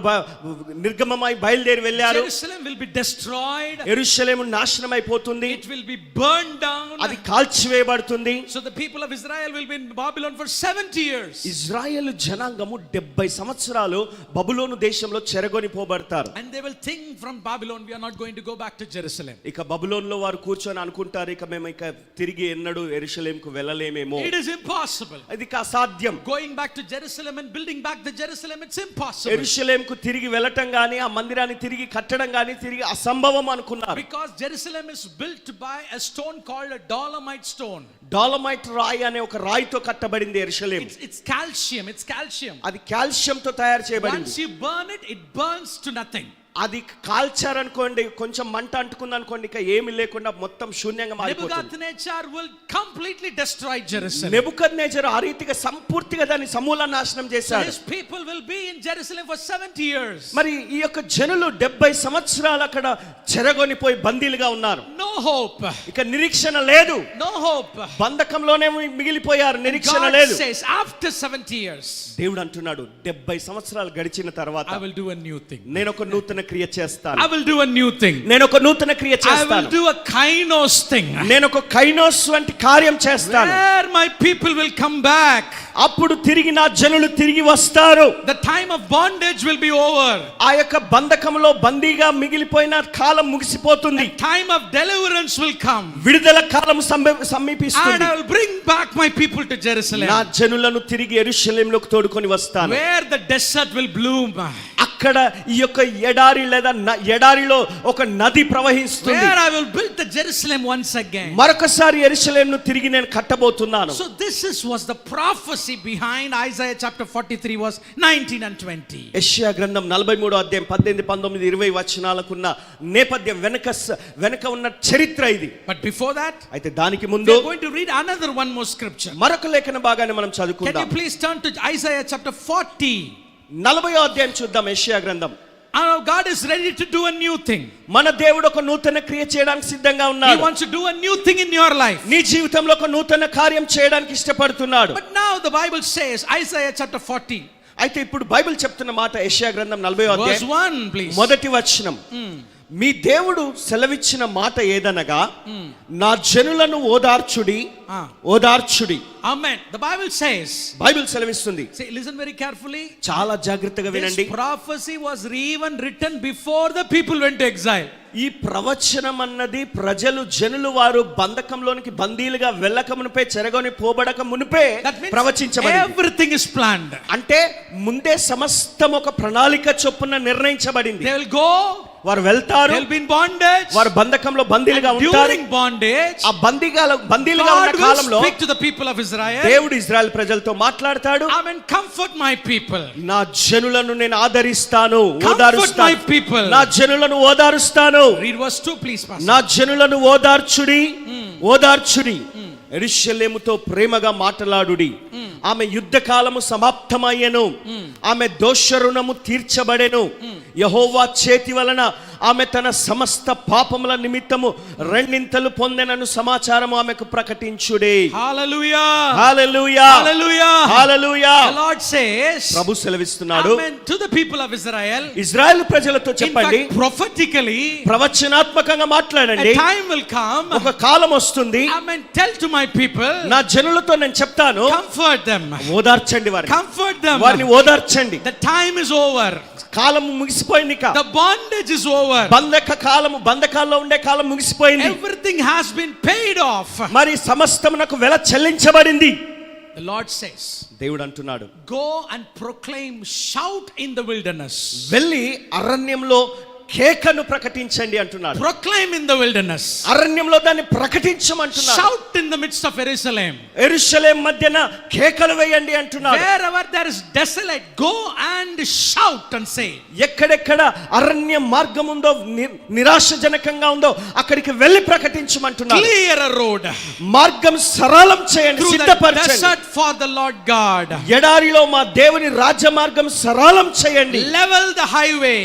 Speaker 1: నిర్గమమై బయలుదేరి వెళ్ళారు.
Speaker 2: Jerusalem will be destroyed.
Speaker 1: యెరూషలేము నాశనం అయిపోతుంది.
Speaker 2: It will be burned down.
Speaker 1: అది కాల్చివేయబడుతుంది.
Speaker 2: So the people of Israel will be in Babylon for 70 years.
Speaker 1: Israel జనాంగము 70 సంవత్సరాలు బబులోను దేశంలో చెరగొనిపోబడతారు.
Speaker 2: And they will think from Babylon, we are not going to go back to Jerusalem.
Speaker 1: ఇక బబులోనులో వారు కూర్చొని అనుకుంటారు, ఇక మేము ఇక తిరిగి ఎన్నడూ యెరూషలేముకు వెళ్ళలేమేమో.
Speaker 2: It is impossible.
Speaker 1: ఇది అసాధ్యం.
Speaker 2: Going back to Jerusalem and building back the Jerusalem, it's impossible.
Speaker 1: యెరూషలేముకు తిరిగి వెళ్ళటం గాని ఆ మందిరాన్ని తిరిగి కట్టడం గాని తిరిగి అసంభవం అనుకున్నారు.
Speaker 2: Because Jerusalem is built by a stone called a dolomite stone.
Speaker 1: డాలమైట్ రాయి అనే ఒక రాయితో కట్టబడింది యెరూషలేము.
Speaker 2: It's calcium.
Speaker 1: అది కాల్షియంతో తయారు చేయబడింది.
Speaker 2: Once you burn it, it burns to nothing.
Speaker 1: అది కాల్చారనుకోండి, కొంచెం మంట అంటుకుంది అనుకోండి, ఇక ఏమీ లేకుండా మొత్తం శూన్యంగా మారిపోతుంది.
Speaker 2: Nebuchadnezzar will completely destroy Jerusalem.
Speaker 1: నెబుకద్నెజరు ఆ రీతిగా సంపూర్తిగా దాన్ని సమూల నాశనం చేశాడు.
Speaker 2: His people will be in Jerusalem for 70 years.
Speaker 1: మరి ఈ యొక్క జనులు 70 సంవత్సరాలు అక్కడ చెరగొనిపోయి బందీలుగా ఉన్నారు.
Speaker 2: No hope.
Speaker 1: ఇక నిరీక్షణ లేదు.
Speaker 2: No hope.
Speaker 1: బంధకంలోనే మిగిలిపోయారు, నిరీక్షణ
Speaker 2: God
Speaker 1: లేదు.
Speaker 2: says after 70 years,
Speaker 1: దేవుడు అంటున్నాడు 70 సంవత్సరాలు గడిచిన తర్వాత
Speaker 2: I will do a new thing.
Speaker 1: నేను ఒక నూతన క్రియ చేస్తాను.
Speaker 2: I will do a new thing.
Speaker 1: నేను ఒక నూతన క్రియ
Speaker 2: I will
Speaker 1: చేస్తాను.
Speaker 2: do a kainos thing.
Speaker 1: నేను ఒక కైనోస్ వంటి కార్యం చేస్తాను.
Speaker 2: Where my people will come back.
Speaker 1: అప్పుడు తిరిగి నా జనులు తిరిగి వస్తారు.
Speaker 2: The time of bondage will be over.
Speaker 1: ఆ యొక్క బంధకంలో బందీగా మిగిలిపోయిన కాలం ముగిసిపోతుంది.
Speaker 2: The time of deliverance will come.
Speaker 1: విడుదల కాలం
Speaker 2: And
Speaker 1: సమీపిస్తుంది.
Speaker 2: I will bring back my people to Jerusalem.
Speaker 1: నా జనులను తిరిగి యెరూషలేములోకి తోడుకొని వస్తాను.
Speaker 2: Where the desert will bloom.
Speaker 1: అక్కడ ఈ యొక్క ఎడారి లేదా ఎడారిలో ఒక నది ప్రవహిస్తుంది.
Speaker 2: Where I will build the Jerusalem once again.
Speaker 1: మరొకసారి యెరూషలేమును తిరిగి నేను కట్టబోతున్నాను.
Speaker 2: So this was the prophecy behind Isaiah chapter 43 verse 19 and 20.
Speaker 1: యెషయా గ్రంథం 43వ అధ్యాయం 18, 19, 20 వచనాలకున్న నేపథ్యం వెనక ఉన్న చరిత్ర ఇది.
Speaker 2: But before that,
Speaker 1: అయితే దానికి
Speaker 2: we
Speaker 1: ముందు
Speaker 2: are going to read another one more scripture.
Speaker 1: మరొక లేఖన భాగాన్ని మనం
Speaker 2: Can
Speaker 1: చదువుకుందాం.
Speaker 2: you please turn to Isaiah chapter 40?
Speaker 1: 40వ అధ్యాయం చూద్దాం. యెషయా గ్రంథం.
Speaker 2: Our God is ready to do a new thing.
Speaker 1: మన దేవుడు ఒక నూతన క్రియ చేయడానికి సిద్ధంగా
Speaker 2: He
Speaker 1: ఉన్నాడు.
Speaker 2: wants to do a new thing in your life.
Speaker 1: నీ జీవితంలో ఒక నూతన కార్యం చేయడానికి ఇష్టపడుతున్నాడు.
Speaker 2: But now the Bible says, Isaiah chapter 40,
Speaker 1: అయితే ఇప్పుడు బైబిల్ చెప్తున్న మాట యెషయా గ్రంథం 40వ
Speaker 2: verse
Speaker 1: అధ్యాయం
Speaker 2: 1, please.
Speaker 1: మొదటి వచనం. మీ దేవుడు సెలవిచ్చిన మాట ఏదనగా, నా జనులను ఓదార్చుడి ఓదార్చుడి.
Speaker 2: Amen. The Bible says,
Speaker 1: Bible సెలవిస్తుంది.
Speaker 2: say, listen very carefully.
Speaker 1: చాలా జాగ్రత్తగా
Speaker 2: This
Speaker 1: వినండి.
Speaker 2: prophecy was even written before the people went to exile.
Speaker 1: ఈ ప్రవచనం అన్నది జనులు వారు బంధకంలోనికి బందీలుగా వెళ్ళక మునిపే, చెరగొని పోబడక మునిపే
Speaker 2: That means
Speaker 1: ప్రవచించబడింది.
Speaker 2: everything is planned.
Speaker 1: అంటే ముందే సమస్తం ఒక ప్రణాళిక చొప్పున నిర్ణయించబడింది.
Speaker 2: They will go,
Speaker 1: వారు వెళ్తారు,
Speaker 2: they'll be in bondage.
Speaker 1: వారు బంధకంలో బందీలుగా
Speaker 2: And
Speaker 1: ఉంటారు.
Speaker 2: during bondage,
Speaker 1: ఆ బందీలుగా ఉన్న
Speaker 2: God will
Speaker 1: కాలంలో
Speaker 2: speak to the people of Israel.
Speaker 1: దేవుడు ఇజ్రాయెల్ ప్రజలతో మాట్లాడతాడు.
Speaker 2: Amen. Comfort my people.
Speaker 1: నా జనులను నేను ఆదరిస్తాను,
Speaker 2: Comfort
Speaker 1: ఓదారుస్తాను.
Speaker 2: my people.
Speaker 1: నా జనులను ఓదారుస్తాను.
Speaker 2: Read verse 2, please, Pastor.
Speaker 1: నా జనులను ఓదార్చుడి ఓదార్చుడి. యెరూషలేముతో ప్రేమగా మాట్లాడుడి. ఆమె యుద్ధకాలము సమాప్తమయ్యెను, ఆమె దోషరుణము తీర్చబడెను. యెహోవా చేతి వలన ఆమె తన సమస్త పాపముల నిమిత్తము రెండింతలు పొందెనను సమాచారము ఆమెకు ప్రకటించుడే.
Speaker 2: Hallelujah.
Speaker 1: Hallelujah
Speaker 2: Hallelujah.
Speaker 1: Hallelujah.
Speaker 2: The Lord says,
Speaker 1: ప్రభు సెలవిస్తున్నాడు,
Speaker 2: Amen, to the people of Israel.
Speaker 1: Israel ప్రజలతో
Speaker 2: In
Speaker 1: చెప్పండి,
Speaker 2: fact, prophetically,
Speaker 1: ప్రవచనాత్మకంగా మాట్లాడండి.
Speaker 2: a time will come.
Speaker 1: ఒక కాలం వస్తుంది,
Speaker 2: Amen. Tell to my people,
Speaker 1: నా జనులతో నేను చెప్తాను,
Speaker 2: comfort them.
Speaker 1: ఓదార్చండి వారిని,
Speaker 2: Comfort them.
Speaker 1: వారిని ఓదార్చండి.
Speaker 2: The time is over.
Speaker 1: కాలము ముగిసిపోయింది.
Speaker 2: The bondage is over.
Speaker 1: బంధకాల్లో ఉండే కాలం ముగిసిపోయింది.
Speaker 2: Everything has been paid off.
Speaker 1: మరి సమస్తమునకు వెల చెల్లించబడింది.
Speaker 2: The Lord says,
Speaker 1: దేవుడు అంటున్నాడు,
Speaker 2: go and proclaim, shout in the wilderness.
Speaker 1: వెళ్ళి అరణ్యంలో కేకను ప్రకటించండి అంటున్నాడు.
Speaker 2: Proclaim in the wilderness.
Speaker 1: అరణ్యంలో దాన్ని ప్రకటించమంటున్నాడు.
Speaker 2: Shout in the midst of Jerusalem.
Speaker 1: యెరూషలేము మధ్యన కేకలు వేయండి అంటున్నాడు.
Speaker 2: Wherever there is desolate, go and shout and say.
Speaker 1: ఎక్కడెక్కడ అరణ్య మార్గం ఉందో, నిరాశజనకంగా ఉందో అక్కడికి వెళ్ళి ప్రకటించమంటున్నాడు.
Speaker 2: Clear a road.
Speaker 1: మార్గం సరళం చేయండి,
Speaker 2: Through the
Speaker 1: సిద్ధపరచండి.
Speaker 2: desert for the Lord God.
Speaker 1: ఎడారిలో మా దేవుని రాజ్య మార్గం సరళం చేయండి.
Speaker 2: Level the highway.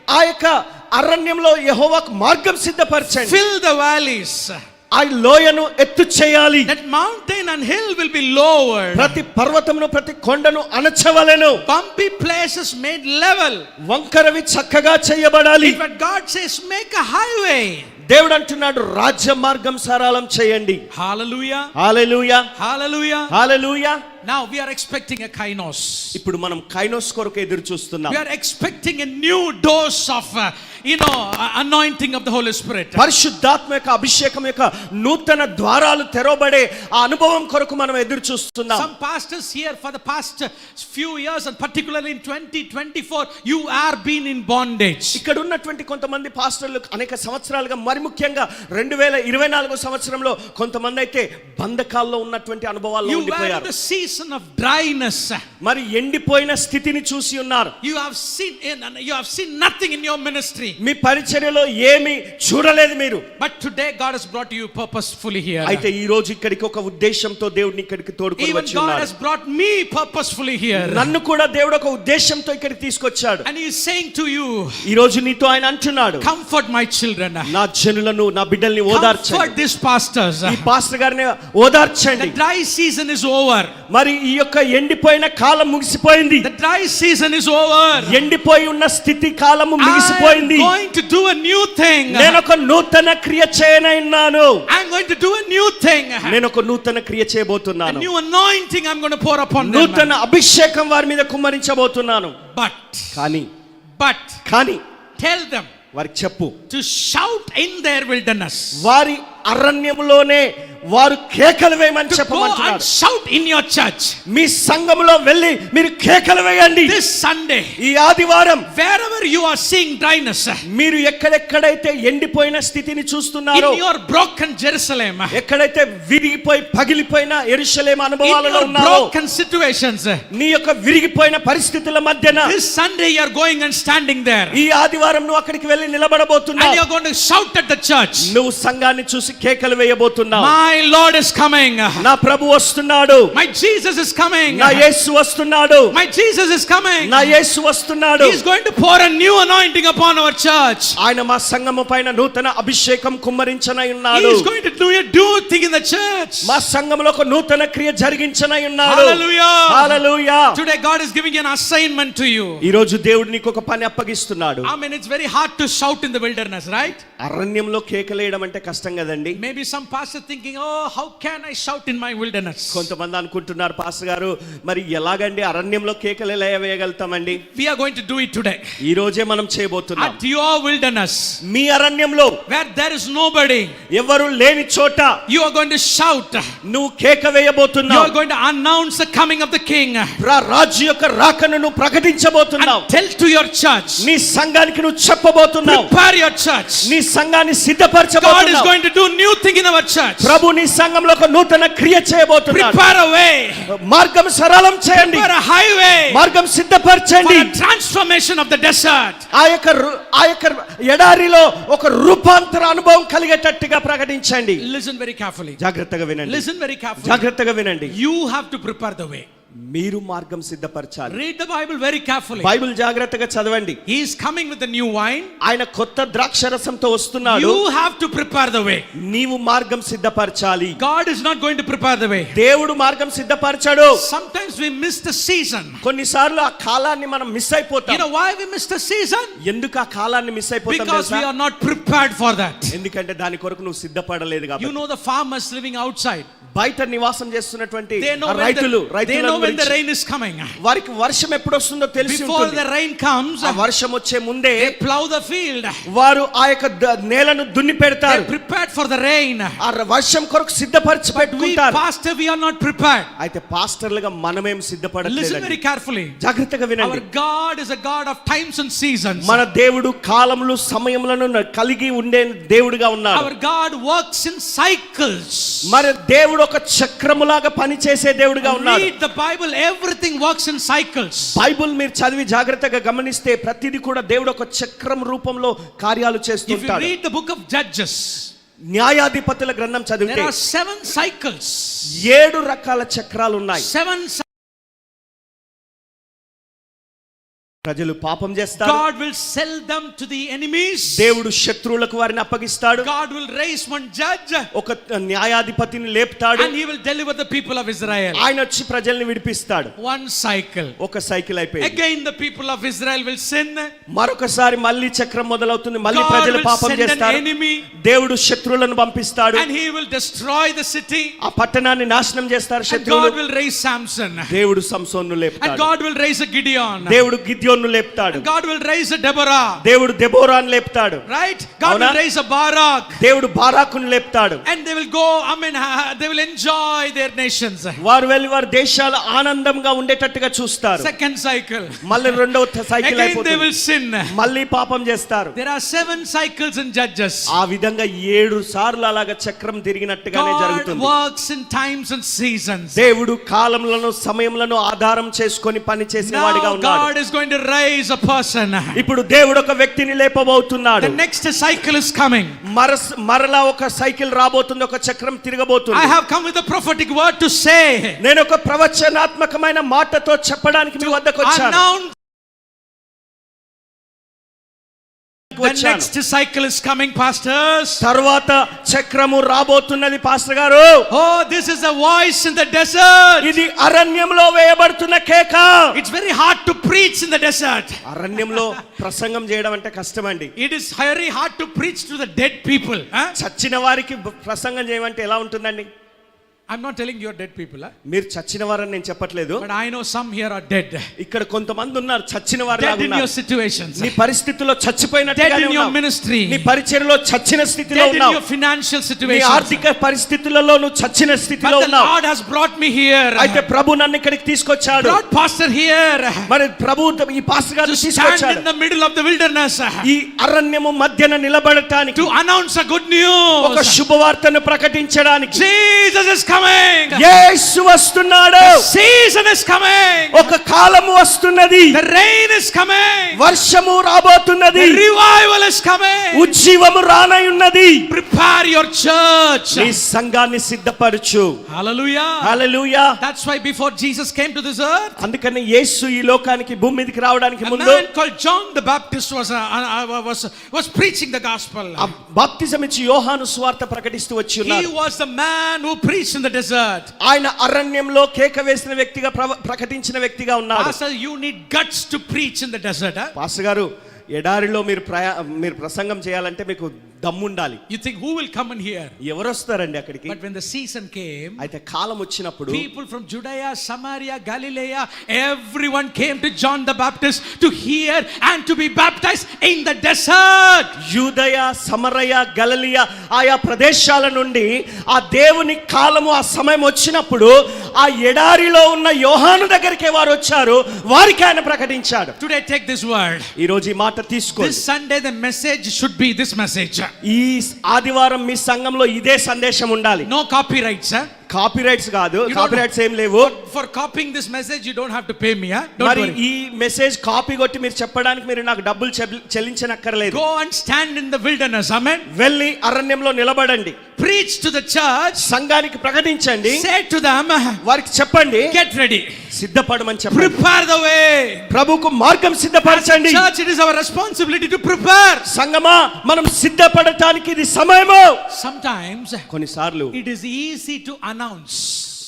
Speaker 1: ఆ యొక్క అరణ్యంలో యెహోవాకు మార్గం సిద్ధపరచండి.
Speaker 2: Fill the valleys.
Speaker 1: ఆ లోయను ఎత్తు చేయాలి.
Speaker 2: That mountain and hill will be lowered.
Speaker 1: ప్రతి పర్వతమును ప్రతి కొండను అణచవలెను.
Speaker 2: Bumpy places made level.
Speaker 1: వంకరవి చక్కగా చేయబడాలి.
Speaker 2: But God says, make a highway.
Speaker 1: దేవుడు అంటున్నాడు, రాజ్య మార్గం సరళం చేయండి.
Speaker 2: Hallelujah.
Speaker 1: Hallelujah
Speaker 2: Hallelujah.
Speaker 1: Hallelujah.
Speaker 2: Now we are expecting a kainos.
Speaker 1: ఇప్పుడు మనం కైనోస్ కొరకు ఎదురు చూస్తున్నాం.
Speaker 2: We are expecting a new dose of anointing of the Holy Spirit.
Speaker 1: పరిశుద్ధాత్మ యొక్క అభిషేకం యొక్క నూతన ద్వారాలు తెరవబడే ఆ అనుభవం కొరకు మనం ఎదురు చూస్తున్నాం.
Speaker 2: Some pastors here for the past few years and particularly in 2024 you are been in bondage.
Speaker 1: ఇక్కడ ఉన్నటువంటి కొంతమంది పాస్టర్లు అనేక సంవత్సరాలుగా, మరి ముఖ్యంగా 2024 సంవత్సరంలో కొంతమంది అయితే బంధకాల్లో ఉన్నటువంటి అనుభవాల్లో
Speaker 2: You were in
Speaker 1: ఉండిపోయారు.
Speaker 2: the season of dryness.
Speaker 1: మరి ఎండిపోయిన స్థితిని చూసి ఉన్నారు.
Speaker 2: You have seen nothing in your ministry.
Speaker 1: మీ పరిచర్యలో ఏమీ చూడలేదు మీరు.
Speaker 2: But today God has brought you purposefully here.
Speaker 1: అయితే ఈ రోజు ఇక్కడికి ఒక ఉద్దేశంతో దేవుడిని ఇక్కడికి తోడుకొని
Speaker 2: Even
Speaker 1: వచ్చి
Speaker 2: God
Speaker 1: ఉన్నాడు.
Speaker 2: has brought me purposefully here.
Speaker 1: నన్ను కూడా దేవుడు ఒక ఉద్దేశంతో ఇక్కడికి తీసుకొచ్చాడు.
Speaker 2: And he is saying to you,
Speaker 1: ఈ రోజు నీతో ఆయన అంటున్నాడు,
Speaker 2: comfort my children.
Speaker 1: నా జనులను, నా బిడ్డల్ని
Speaker 2: Comfort
Speaker 1: ఓదార్చండి.
Speaker 2: these pastors.
Speaker 1: ఈ పాస్టర్ గారిని ఓదార్చండి.
Speaker 2: The dry season is over.
Speaker 1: మరి ఈ యొక్క ఎండిపోయిన కాలం ముగిసిపోయింది.
Speaker 2: The dry season is over.
Speaker 1: ఎండిపోయి ఉన్న స్థితి కాలము ముగిసిపోయింది.
Speaker 2: I'm going to do a new thing.
Speaker 1: నేను ఒక నూతన క్రియ చేయనన్నాను.
Speaker 2: I'm going to do a new thing.
Speaker 1: నేను ఒక నూతన క్రియ
Speaker 2: A
Speaker 1: చేయబోతున్నాను.
Speaker 2: new anointing I'm going to pour upon them.
Speaker 1: నూతన అభిషేకం వారి మీద కుమ్మరించబోతున్నాను.
Speaker 2: But
Speaker 1: కానీ
Speaker 2: tell them
Speaker 1: వారికి చెప్పు,
Speaker 2: to shout in their wilderness.
Speaker 1: వారి అరణ్యములోనే వారు కేకలు వేయమని
Speaker 2: To go and
Speaker 1: చెప్పమంటున్నారు.
Speaker 2: shout in your church.
Speaker 1: మీ సంఘములో వెళ్ళి మీరు కేకలు వేయండి.
Speaker 2: This Sunday,
Speaker 1: ఈ ఆదివారం
Speaker 2: wherever you are seeing dryness,
Speaker 1: మీరు ఎక్కడెక్కడైతే ఎండిపోయిన స్థితిని చూస్తున్నారో,
Speaker 2: in your broken Jerusalem,
Speaker 1: ఎక్కడైతే విరిగిపోయి పగిలిపోయిన యెరూషలేము
Speaker 2: in
Speaker 1: అనుభవాలలో
Speaker 2: your
Speaker 1: ఉన్నారో,
Speaker 2: broken situations,
Speaker 1: నీ యొక్క విరిగిపోయిన పరిస్థితుల మధ్యన
Speaker 2: this Sunday you are going and standing there,
Speaker 1: ఈ ఆదివారం నువ్వు అక్కడికి వెళ్ళి
Speaker 2: and
Speaker 1: నిలబడబోతున్నావు.
Speaker 2: you are going to shout at the church.
Speaker 1: నువ్వు సంఘాన్ని చూసి కేకలు వేయబోతున్నావు.
Speaker 2: My Lord is coming.
Speaker 1: నా ప్రభు వస్తున్నాడు.
Speaker 2: My Jesus is coming.
Speaker 1: నా యేసు వస్తున్నాడు.
Speaker 2: My Jesus is coming.
Speaker 1: నా యేసు వస్తున్నాడు.
Speaker 2: He is going to pour a new anointing upon our church.
Speaker 1: ఆయన మా సంఘము పైన నూతన అభిషేకం కుమ్మరించనై
Speaker 2: He
Speaker 1: ఉన్నాడు.
Speaker 2: is going to do a new thing in the church.
Speaker 1: మా సంఘములో ఒక నూతన క్రియ జరిగించనై ఉన్నాడు.
Speaker 2: Hallelujah.
Speaker 1: Hallelujah.
Speaker 2: Today God is giving you an assignment to you.
Speaker 1: ఈ రోజు దేవుడు నీకు ఒక పని అప్పగిస్తున్నాడు.
Speaker 2: I mean, it's very hard to shout in the wilderness, right?
Speaker 1: అరణ్యంలో కేకలేయడం అంటే కష్టం కదండి.
Speaker 2: Maybe some pastor thinking, oh, how can I shout in my wilderness?
Speaker 1: కొంతమంది అనుకుంటున్నారు, పాస్టర్ గారు మరి ఎలాగండి అరణ్యంలో కేకలు ఎలా వేయగలుగుతామండి?
Speaker 2: We are going to do it today.
Speaker 1: ఈ రోజే మనం చేయబోతున్నాం.
Speaker 2: At your wilderness,
Speaker 1: మీ అరణ్యంలో
Speaker 2: where there is nobody,
Speaker 1: ఎవరు లేని చోట
Speaker 2: you are going to shout.
Speaker 1: నువ్వు కేక
Speaker 2: You
Speaker 1: వేయబోతున్నావు.
Speaker 2: are going to announce the coming of the king.
Speaker 1: రాజు యొక్క రాకను నువ్వు ప్రకటించబోతున్నావు.
Speaker 2: And tell to your church.
Speaker 1: నీ సంఘానికి నువ్వు చెప్పబోతున్నావు.
Speaker 2: Prepare your church.
Speaker 1: నీ సంఘాన్ని
Speaker 2: God is
Speaker 1: సిద్ధపరచబోతున్నావు.
Speaker 2: going to do new thing in our church.
Speaker 1: ప్రభు నీ సంఘంలో ఒక నూతన క్రియ చేయబోతున్నాడు.
Speaker 2: Prepare a way.
Speaker 1: మార్గం సరళం చేయండి.
Speaker 2: Prepare a highway.
Speaker 1: మార్గం
Speaker 2: For
Speaker 1: సిద్ధపరచండి.
Speaker 2: a transformation of the desert.
Speaker 1: ఆ యొక్క ఎడారిలో ఒక రూపాంతర అనుభవం కలిగేటట్టుగా ప్రకటించండి.
Speaker 2: Listen very carefully.
Speaker 1: జాగ్రత్తగా వినండి.
Speaker 2: Listen very carefully.
Speaker 1: జాగ్రత్తగా వినండి.
Speaker 2: You have to prepare the way.
Speaker 1: మీరు మార్గం సిద్ధపరచాలి.
Speaker 2: Read the Bible very carefully.
Speaker 1: Bible జాగ్రత్తగా చదవండి.
Speaker 2: He is coming with the new wine.
Speaker 1: ఆయన కొత్త ద్రాక్షరసంతో వస్తున్నాడు.
Speaker 2: You have to prepare the way.
Speaker 1: నీవు మార్గం సిద్ధపరచాలి.
Speaker 2: God is not going to prepare the way.
Speaker 1: దేవుడు మార్గం సిద్ధపరచాడు.
Speaker 2: Sometimes we miss the season.
Speaker 1: కొన్నిసార్లు ఆ కాలాన్ని మనం మిస్
Speaker 2: You
Speaker 1: అయిపోతాం.
Speaker 2: know why we miss the season?
Speaker 1: ఎందుకు ఆ కాలాన్ని మిస్ అయిపోతాం
Speaker 2: Because we
Speaker 1: తెలుసా?
Speaker 2: are not prepared for that.
Speaker 1: ఎందుకంటే దాని కొరకు నువ్వు సిద్ధపడలేదు
Speaker 2: You
Speaker 1: కాబట్టి.
Speaker 2: know the farmers living outside.
Speaker 1: బయట నివాసం చేస్తున్నటువంటి
Speaker 2: They know
Speaker 1: ఆ రైతులు
Speaker 2: when the rain is coming.
Speaker 1: వారికి వర్షం ఎప్పుడు వస్తుందో తెలిసి
Speaker 2: Before
Speaker 1: ఉంటుంది.
Speaker 2: the rain comes,
Speaker 1: ఆ వర్షం వచ్చే ముందే
Speaker 2: they plow the field.
Speaker 1: వారు ఆ యొక్క నేలను దున్ని
Speaker 2: They
Speaker 1: పెడతారు.
Speaker 2: prepared for the rain.
Speaker 1: ఆ వర్షం కొరకు సిద్ధపరిచి
Speaker 2: We
Speaker 1: పెట్టుకుంటారు.
Speaker 2: pastor, we are not prepared.
Speaker 1: అయితే పాస్టర్లుగా మనమేం
Speaker 2: Listen
Speaker 1: సిద్ధపడలేదు.
Speaker 2: very carefully.
Speaker 1: జాగ్రత్తగా
Speaker 2: Our
Speaker 1: వినండి.
Speaker 2: God is a God of times and seasons.
Speaker 1: మన దేవుడు కాలములు సమయములను కలిగి ఉండే దేవుడిగా ఉన్నాడు.
Speaker 2: Our God works in cycles.
Speaker 1: మరి దేవుడు ఒక చక్రములాగా పనిచేసే దేవుడిగా ఉన్నాడు.
Speaker 2: Read the Bible, everything works in cycles.
Speaker 1: Bible మీరు చదివి జాగ్రత్తగా గమనిస్తే ప్రతిదీ కూడా దేవుడు ఒక చక్రం రూపంలో కార్యాలు
Speaker 2: If you
Speaker 1: చేస్తుంటాడు.
Speaker 2: read the book of Judges,
Speaker 1: న్యాయాధిపతుల గ్రంథం
Speaker 2: there
Speaker 1: చదివితే
Speaker 2: are 7 cycles.
Speaker 1: 7 రకాల చక్రాలు ఉన్నాయి.
Speaker 2: 7
Speaker 1: ప్రజలు పాపం చేస్తారు.
Speaker 2: God will sell them to the enemies.
Speaker 1: దేవుడు శత్రువులకు వారిని అప్పగిస్తాడు.
Speaker 2: God will raise one judge.
Speaker 1: ఒక న్యాయాధిపతిని లేపుతాడు.
Speaker 2: And he will deliver the people of Israel.
Speaker 1: ఆయన వచ్చి ప్రజల్ని విడిపిస్తాడు.
Speaker 2: One cycle.
Speaker 1: ఒక సైకిల్ అయిపోయింది.
Speaker 2: Again the people of Israel will sin.
Speaker 1: మరొకసారి మళ్ళీ చక్రం మొదలవుతుంది. మళ్ళీ
Speaker 2: God
Speaker 1: ప్రజలు
Speaker 2: will
Speaker 1: పాపం
Speaker 2: send an
Speaker 1: చేస్తారు.
Speaker 2: enemy.
Speaker 1: దేవుడు శత్రువులను పంపిస్తాడు.
Speaker 2: And he will destroy the city.
Speaker 1: ఆ పట్టణాన్ని నాశనం చేస్తారు
Speaker 2: And
Speaker 1: శత్రువులు.
Speaker 2: God will raise Samson.
Speaker 1: దేవుడు సంసోన్ను
Speaker 2: And
Speaker 1: లేపుతాడు.
Speaker 2: God will raise a Gideon.
Speaker 1: దేవుడు గిద్యోన్ను లేపుతాడు.
Speaker 2: And God will raise a Deborah.
Speaker 1: దేవుడు దెబోరాను లేపుతాడు.
Speaker 2: Right? God
Speaker 1: అవునా?
Speaker 2: will raise a Barak.
Speaker 1: దేవుడు బారాకును లేపుతాడు.
Speaker 2: And they will go, they will enjoy their nations.
Speaker 1: వారు వెళ్ళి వారి దేశాలు ఆనందంగా ఉండేటట్టుగా చూస్తారు.
Speaker 2: Second cycle.
Speaker 1: మళ్ళీ రెండవ సైకిల్
Speaker 2: Again they
Speaker 1: అయిపోతుంది.
Speaker 2: will sin.
Speaker 1: మళ్ళీ పాపం చేస్తారు.
Speaker 2: There are 7 cycles in Judges.
Speaker 1: ఆ విధంగా 7 సార్లు అలాగా చక్రం తిరిగినట్టుగానే
Speaker 2: God
Speaker 1: జరుగుతుంది.
Speaker 2: works in times and seasons.
Speaker 1: దేవుడు కాలములను సమయములను ఆధారం చేసుకొని పని చేసేవాడిగా
Speaker 2: Now
Speaker 1: ఉన్నాడు.
Speaker 2: God is going to raise a person.
Speaker 1: ఇప్పుడు దేవుడు ఒక వ్యక్తిని లేపబోతున్నాడు.
Speaker 2: The next cycle is coming.
Speaker 1: మరలా ఒక సైకిల్ రాబోతుంది. ఒక చక్రం తిరగబోతుంది.
Speaker 2: I have come with a prophetic word to say.
Speaker 1: నేను ఒక ప్రవచనాత్మకమైన మాటతో చెప్పడానికి మీ వద్దకు వచ్చాను.
Speaker 2: Announce The next cycle is coming, pastors.
Speaker 1: తర్వాత చక్రము రాబోతున్నది పాస్టర్ గారు.
Speaker 2: Oh, this is a voice in the desert.
Speaker 1: ఇది అరణ్యంలో వేయబడుతున్న కేక.
Speaker 2: It's very hard to preach in the desert.
Speaker 1: అరణ్యంలో ప్రసంగం చేయడం అంటే కష్టమండి.
Speaker 2: It is very hard to preach to the dead people.
Speaker 1: చచ్చిన వారికి ప్రసంగం చేయమంటే ఎలా ఉంటుందండి?
Speaker 2: I'm not telling you are dead people.
Speaker 1: మీరు చచ్చిన వారని నేను చెప్పట్లేదు.
Speaker 2: But I know some here are dead.
Speaker 1: ఇక్కడ కొంతమంది ఉన్నారు చచ్చిన వారు.
Speaker 2: Dead in your situations.
Speaker 1: నీ పరిస్థితుల్లో చచ్చిపోయినట్టుగా
Speaker 2: Dead in
Speaker 1: ఉన్నావు.
Speaker 2: your ministry.
Speaker 1: నీ పరిచర్యలో చచ్చిన స్థితిలో
Speaker 2: Dead in
Speaker 1: ఉన్నావు.
Speaker 2: your financial
Speaker 1: నీ
Speaker 2: situations.
Speaker 1: ఆర్థిక పరిస్థితులలో నువ్వు చచ్చిన స్థితిలో
Speaker 2: But the
Speaker 1: ఉన్నావు.
Speaker 2: Lord has brought me here.
Speaker 1: అయితే ప్రభు నన్ను ఇక్కడికి తీసుకొచ్చాడు.
Speaker 2: Brought pastor here.
Speaker 1: మరి ప్రభు ఈ పాస్టర్ గారిని
Speaker 2: To stand
Speaker 1: తీసుకొచ్చాడు.
Speaker 2: in the middle of the wilderness.
Speaker 1: ఈ అరణ్యము మధ్యన నిలబడటానికి,
Speaker 2: To announce a good news.
Speaker 1: ఒక శుభవార్తను ప్రకటించడానికి.
Speaker 2: Jesus is coming.
Speaker 1: యేసు వస్తున్నాడు.
Speaker 2: The season is coming.
Speaker 1: ఒక కాలము వస్తున్నది.
Speaker 2: The rain is coming.
Speaker 1: వర్షము రాబోతున్నది.
Speaker 2: The revival is coming.
Speaker 1: ఉజ్జీవము రానయున్నది.
Speaker 2: Prepare your church.
Speaker 1: నీ సంఘాన్ని సిద్ధపరచు.
Speaker 2: Hallelujah.
Speaker 1: Hallelujah.
Speaker 2: That's why before Jesus came to this earth,
Speaker 1: అందుకని యేసు ఈ లోకానికి భూమి మీదకి రావడానికి
Speaker 2: a
Speaker 1: ముందు
Speaker 2: man called John the Baptist was preaching the gospel.
Speaker 1: ఆ బాప్తిజం ఇచ్చి యోహాను సువార్త ప్రకటిస్తూ వచ్చి
Speaker 2: He
Speaker 1: ఉన్నాడు.
Speaker 2: was the man who preached in the desert.
Speaker 1: ఆయన అరణ్యంలో కేక వేసిన వ్యక్తిగా ప్రకటించిన వ్యక్తిగా ఉన్నాడు.
Speaker 2: Pastor, you need guts to preach in the desert.
Speaker 1: Pastor గారు, ఎడారిలో మీరు ప్రసంగం చేయాలంటే మీకు దమ్ముండాలి.
Speaker 2: You think who will come in here?
Speaker 1: ఎవరు వస్తారండి అక్కడికి?
Speaker 2: But when the season came,
Speaker 1: అయితే కాలం వచ్చినప్పుడు
Speaker 2: people from Judea, Samaria, Galilee, everyone came to John the Baptist to hear and to be baptized in the desert.
Speaker 1: యూదయ, సమరయ, గలిలయ ఆయా ప్రదేశాల నుండి ఆ దేవుని కాలము ఆ సమయం వచ్చినప్పుడు ఆ ఎడారిలో ఉన్న యోహాను దగ్గరికి వారు వచ్చారు. వారికి ఆయన ప్రకటించాడు.
Speaker 2: Today take this word.
Speaker 1: ఈ రోజు ఈ మాట తీసుకోండి.
Speaker 2: This Sunday the message should be this message.
Speaker 1: ఈ ఆదివారం మీ సంఘంలో ఇదే సందేశం ఉండాలి.
Speaker 2: No copyrights.
Speaker 1: కాపీరైట్స్ కాదు, కాపీరైట్స్ ఏం లేవు.
Speaker 2: For copying this message you don't have to pay me. Don't
Speaker 1: మరి
Speaker 2: worry.
Speaker 1: ఈ మెసేజ్ కాపీ కొట్టి మీరు చెప్పడానికి మీరు నాకు డబ్బులు చెల్లించనక్కర్లేదు.
Speaker 2: Go and stand in the wilderness. Amen.
Speaker 1: వెళ్ళి అరణ్యంలో నిలబడండి.
Speaker 2: Preach to the church.
Speaker 1: సంఘానికి ప్రకటించండి.
Speaker 2: Say to them,
Speaker 1: వారికి చెప్పండి,
Speaker 2: get ready.
Speaker 1: సిద్ధపడమని చెప్పండి.
Speaker 2: Prepare the way.
Speaker 1: ప్రభువుకు మార్గం సిద్ధపరచండి.
Speaker 2: Church, it is our responsibility to prepare.
Speaker 1: సంఘమా, మనం సిద్ధపడటానికి ఇది సమయము.
Speaker 2: Sometimes
Speaker 1: కొన్నిసార్లు
Speaker 2: it is easy to announce,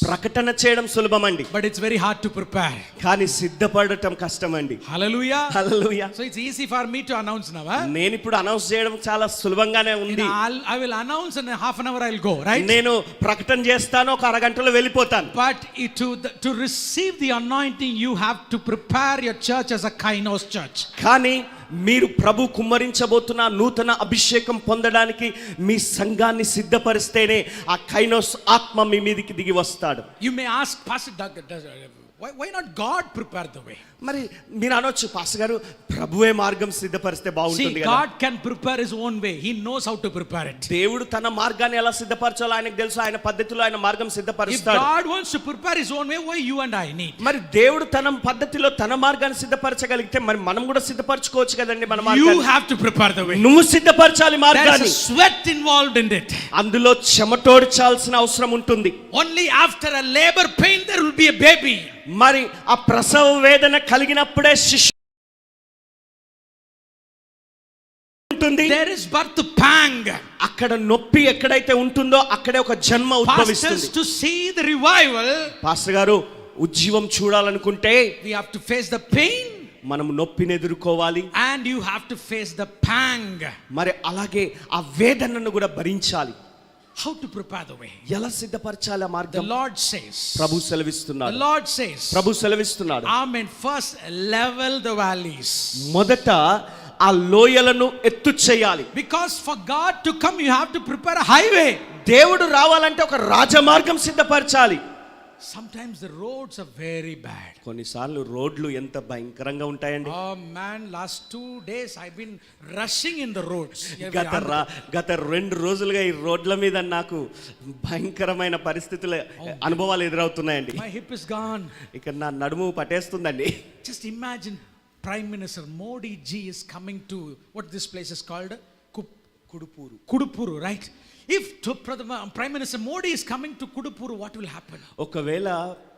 Speaker 1: ప్రకటన చేయడం సులభమండి,
Speaker 2: but it's very hard to prepare.
Speaker 1: కానీ సిద్ధపడటం కష్టమండి.
Speaker 2: Hallelujah.
Speaker 1: Hallelujah.
Speaker 2: So it's easy for me to announce now.
Speaker 1: నేను ఇప్పుడు అనౌన్స్ చేయడం చాలా సులభంగానే ఉంది.
Speaker 2: I will announce in a half an hour I'll go, right?
Speaker 1: నేను ప్రకటన చేస్తాను, ఒక అరగంటలో వెళ్ళిపోతాను.
Speaker 2: But to receive the anointing you have to prepare your church as a Kainos church.
Speaker 1: కానీ మీరు ప్రభు కుమ్మరించబోతున్న నూతన అభిషేకం పొందడానికి మీ సంఘాన్ని సిద్ధపరిస్తేనే ఆ కైనోస్ ఆత్మ మీ మీదకి దిగి వస్తాడు.
Speaker 2: You may ask, Pastor Doug, why not God prepare the way?
Speaker 1: మరి మీరు అనొచ్చు, పాస్టర్ గారు, ప్రభువే మార్గం సిద్ధపరిస్తే బాగుంటుంది
Speaker 2: See,
Speaker 1: కదా.
Speaker 2: God can prepare his own way. He knows how to prepare it.
Speaker 1: దేవుడు తన మార్గాన్ని ఎలా సిద్ధపరచాలో ఆయనకు తెలుసు. ఆయన పద్ధతిలో ఆయన మార్గం
Speaker 2: If
Speaker 1: సిద్ధపరుస్తాడు.
Speaker 2: God wants to prepare his own way, why you and I need?
Speaker 1: మరి దేవుడు తన పద్ధతిలో తన మార్గాన్ని సిద్ధపరచగలిగితే మరి మనం కూడా సిద్ధపరచుకోవచ్చు కదండి మన
Speaker 2: You
Speaker 1: మార్గాన్ని.
Speaker 2: have to prepare the way.
Speaker 1: నువ్వు సిద్ధపరచాలి
Speaker 2: There
Speaker 1: మార్గాన్ని.
Speaker 2: is a sweat involved in it.
Speaker 1: అందులో చెమటోడ్చాల్సిన అవసరం ఉంటుంది.
Speaker 2: Only after a labor pain there will be a baby.
Speaker 1: మరి ఆ ప్రసవ వేదన కలిగినప్పుడే శిశువు ఉంటుంది.
Speaker 2: There is birth pang.
Speaker 1: అక్కడ నొప్పి ఎక్కడైతే ఉంటుందో అక్కడే ఒక జన్మ ఉద్భవిస్తుంది.
Speaker 2: Pastors, to see the revival,
Speaker 1: pastor గారు, ఉజ్జీవం చూడాలనుకుంటే
Speaker 2: we have to face the pain
Speaker 1: మనం నొప్పిని ఎదుర్కోవాలి.
Speaker 2: and you have to face the pang.
Speaker 1: మరి అలాగే ఆ వేదనను కూడా భరించాలి.
Speaker 2: How to prepare the way?
Speaker 1: ఎలా సిద్ధపరచాలి ఆ
Speaker 2: The
Speaker 1: మార్గం?
Speaker 2: Lord says.
Speaker 1: ప్రభు
Speaker 2: The
Speaker 1: సెలవిస్తున్నాడు.
Speaker 2: Lord says.
Speaker 1: ప్రభు సెలవిస్తున్నాడు.
Speaker 2: Amen. First level the valleys.
Speaker 1: మొదట ఆ లోయలను ఎత్తు చేయాలి.
Speaker 2: Because for God to come you have to prepare a highway.
Speaker 1: దేవుడు రావాలంటే ఒక రాజమార్గం సిద్ధపరచాలి.
Speaker 2: Sometimes the roads are very bad.
Speaker 1: కొన్నిసార్లు రోడ్లు ఎంత భయంకరంగా ఉంటాయండి.
Speaker 2: Oh man, last 2 days I've been rushing in the roads.
Speaker 1: గత 2 రోజులుగా ఈ రోడ్ల మీద నాకు భయంకరమైన పరిస్థితుల అనుభవాలు ఎదురవుతున్నాయండి.
Speaker 2: My hip is gone.
Speaker 1: ఇక నా నడుము పట్టేస్తుందండి.
Speaker 2: Just imagine Prime Minister Modi ji is coming to what this place is called?
Speaker 1: కుడుపూరు.
Speaker 2: Kudupuru, right? If Prime Minister Modi is coming to Kudupuru, what will happen?
Speaker 1: ఒకవేళ